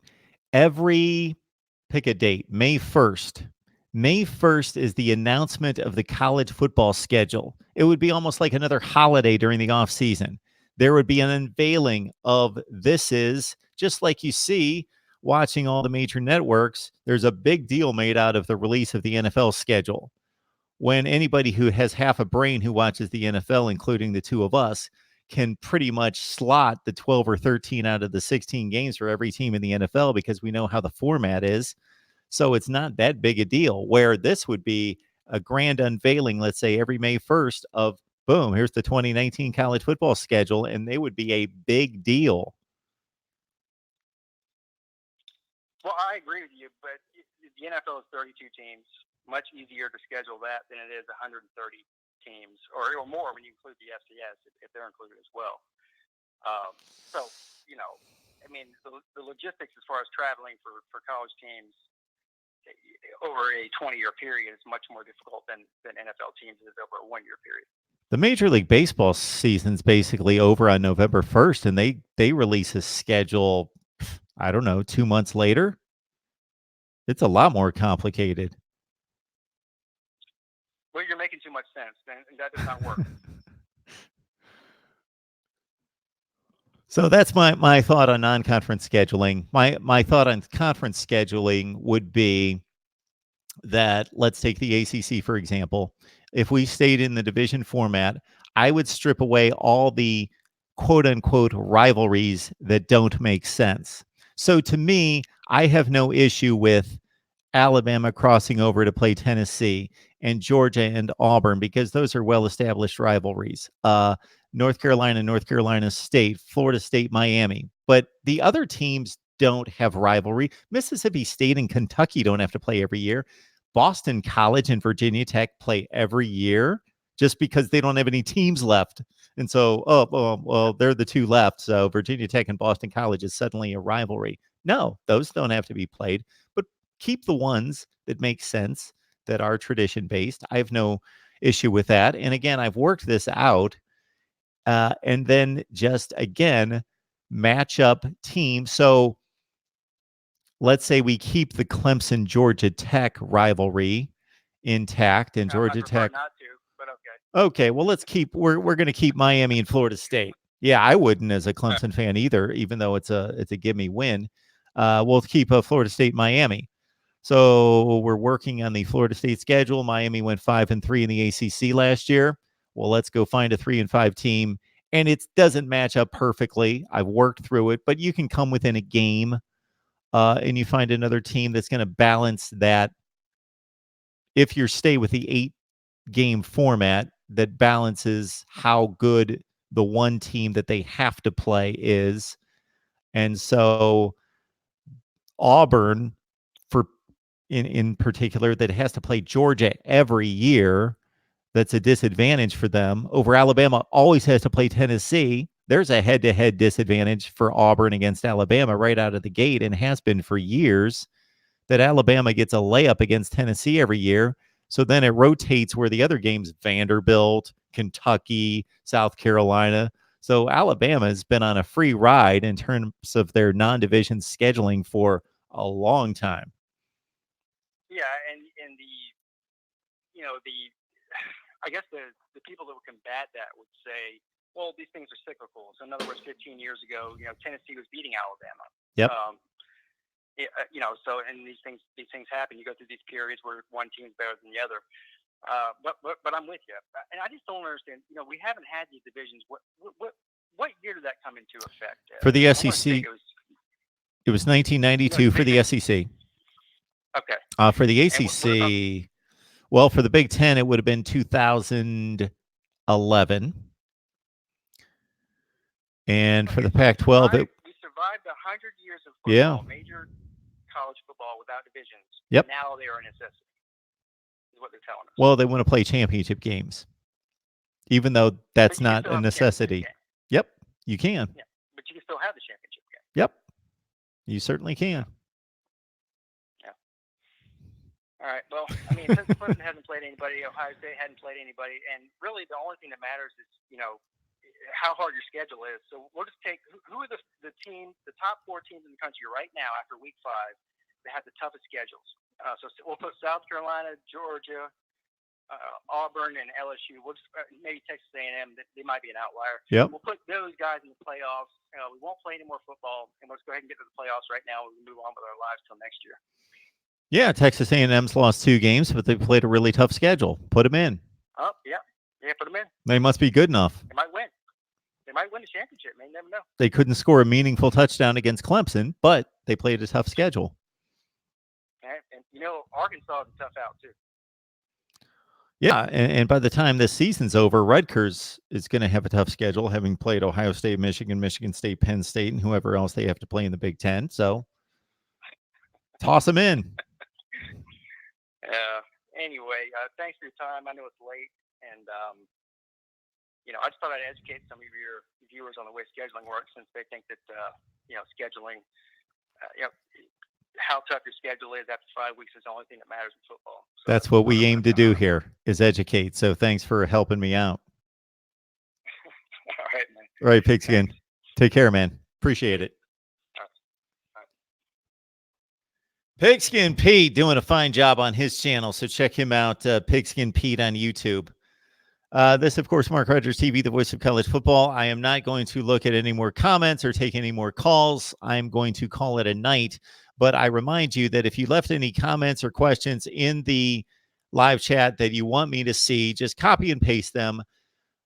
Pick a date, May 1st. May 1st is the announcement of the college football schedule. It would be almost like another holiday during the off season. There would be an unveiling of this is, just like you see watching all the major networks, there's a big deal made out of the release of the NFL schedule. When anybody who has half a brain who watches the NFL, including the two of us, can pretty much slot the 12 or 13 out of the 16 games for every team in the NFL because we know how the format is. So it's not that big a deal, where this would be a grand unveiling, let's say every May 1st of boom, here's the 2019 college football schedule, and they would be a big deal. Well, I agree with you, but the NFL is 32 teams. Much easier to schedule that than it is 130 teams, or more when you include the FCS, if they're included as well. So, I mean, the logistics as far as traveling for college teams over a 20-year period is much more difficult than NFL teams is over a 1-year period. The Major League Baseball season's basically over on November 1st, and they release a schedule, I don't know, 2 months later. It's a lot more complicated. Well, you're making too much sense, and that does not work. So that's my thought on non-conference scheduling. My thought on conference scheduling would be that, let's take the ACC, for example. If we stayed in the division format, I would strip away all the quote-unquote rivalries that don't make sense. So to me, I have no issue with Alabama crossing over to play Tennessee and Georgia and Auburn because those are well-established rivalries. North Carolina State, Florida State, Miami. But the other teams don't have rivalry. Mississippi State and Kentucky don't have to play every year. Boston College and Virginia Tech play every year just because they don't have any teams left. And so, well, they're the two left. So Virginia Tech and Boston College is suddenly a rivalry. No, those don't have to be played. But keep the ones that make sense, that are tradition-based. I have no issue with that. And again, I've worked this out. And then just, again, match up teams. So let's say we keep the Clemson Georgia Tech rivalry intact, and Georgia Tech. Not to, but okay. Okay, well, we're going to keep Miami and Florida State. Yeah, I wouldn't as a Clemson fan either, even though it's a gimme win. We'll keep Florida State, Miami. So we're working on the Florida State schedule. Miami went 5-3 in the ACC last year. Well, let's go find a 3-5 team, and it doesn't match up perfectly. I've worked through it, but you can come within a game. And you find another team that's going to balance that. If you stay with the 8-game format, that balances how good the one team that they have to play is. And so Auburn, in particular, that has to play Georgia every year, that's a disadvantage for them. Over Alabama always has to play Tennessee. There's a head-to-head disadvantage for Auburn against Alabama right out of the gate, and has been for years, that Alabama gets a layup against Tennessee every year. So then it rotates where the other games, Vanderbilt, Kentucky, South Carolina. So Alabama has been on a free ride in terms of their non-division scheduling for a long time. Yeah, and I guess the people that would combat that would say, well, these things are cyclical. So in other words, 15 years ago, Tennessee was beating Alabama. Yep. So and these things happen. You go through these periods where one team's better than the other. But I'm with you, and I just don't understand. You know, we haven't had these divisions. What year did that come into effect? For the I wanna SEC, say it was 1992 for the SEC. okay. For the And what about ACC, well, for the Big Ten, it would have been 2011. And for the Pac-12, we survived 100 years of football, major college football without divisions. Yep. Now they are a necessity, is what they're telling us. Well, they want to play championship games, even though that's not a necessity. Yep, you can. Yeah, but you can still have the championship game. Yep, you certainly can. Yeah. All right. Well, I mean, since Clemson hasn't played anybody, Ohio State hadn't played anybody, and really the only thing that matters is, you know, how hard your schedule is. So we'll just take who are the top 4 teams in the country right now after week 5 that have the toughest schedules. So we'll put South Carolina, Georgia, Auburn, and LSU. We'll just maybe Texas A&M. They might be an outlier. Yep. We'll put those guys in the playoffs. We won't play any more football, and let's go ahead and get to the playoffs right now. We'll move on with our lives till next year. Yeah, Texas A&M's lost 2 games, but they played a really tough schedule. Put them in. Oh, yeah. Yeah, put them in. They must be good enough. They might win. They might win the championship, man. You never know. They couldn't score a meaningful touchdown against Clemson, but they played a tough schedule. And you know, Arkansas is a tough out, too. Yeah, and by the time this season's over, Rutgers is going to have a tough schedule, having played Ohio State, Michigan, Michigan State, Penn State, and whoever else they have to play in the Big Ten. So toss them in. Anyway, thanks for your time. I know it's late, and you know, I just thought I'd educate some of your viewers on the way scheduling works, since they think that you know, scheduling, you know, how tough your schedule is after 5 weeks is the only thing that matters in football. So that's what we aim to do here, is educate. So thanks for helping me out. All right, man. All right, Pigskin. Thanks. Take care, man. Appreciate it. Pigskin Pete doing a fine job on his channel, so check him out, Pigskin Pete on YouTube. This, of course, Mark Rogers TV, the voice of college football. I am not going to look at any more comments or take any more calls. I'm going to call it a night. But I remind you that if you left any comments or questions in the live chat that you want me to see, just copy and paste them.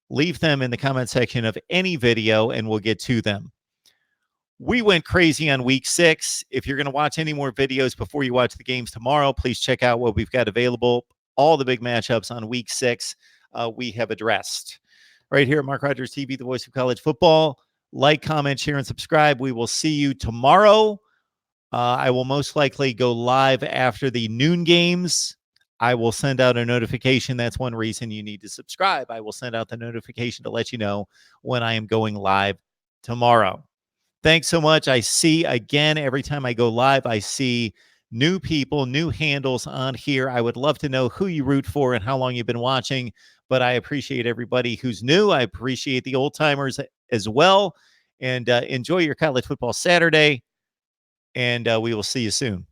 Leave them in the comment section of any video, and we'll get to them. We went crazy on week 6. If you're going to watch any more videos before you watch the games tomorrow, please check out what we've got available. All the big matchups on week 6 we have addressed. Right here at Mark Rogers TV, the voice of college football. Like, comment, share, and subscribe. We will see you tomorrow. I will most likely go live after the noon games. I will send out a notification. That's one reason you need to subscribe. I will send out the notification to let you know when I am going live tomorrow. Thanks so much. I see, again, every time I go live, I see new people, new handles on here. I would love to know who you root for and how long you've been watching, but I appreciate everybody who's new. I appreciate the old timers as well. And enjoy your college football Saturday, and we will see you soon.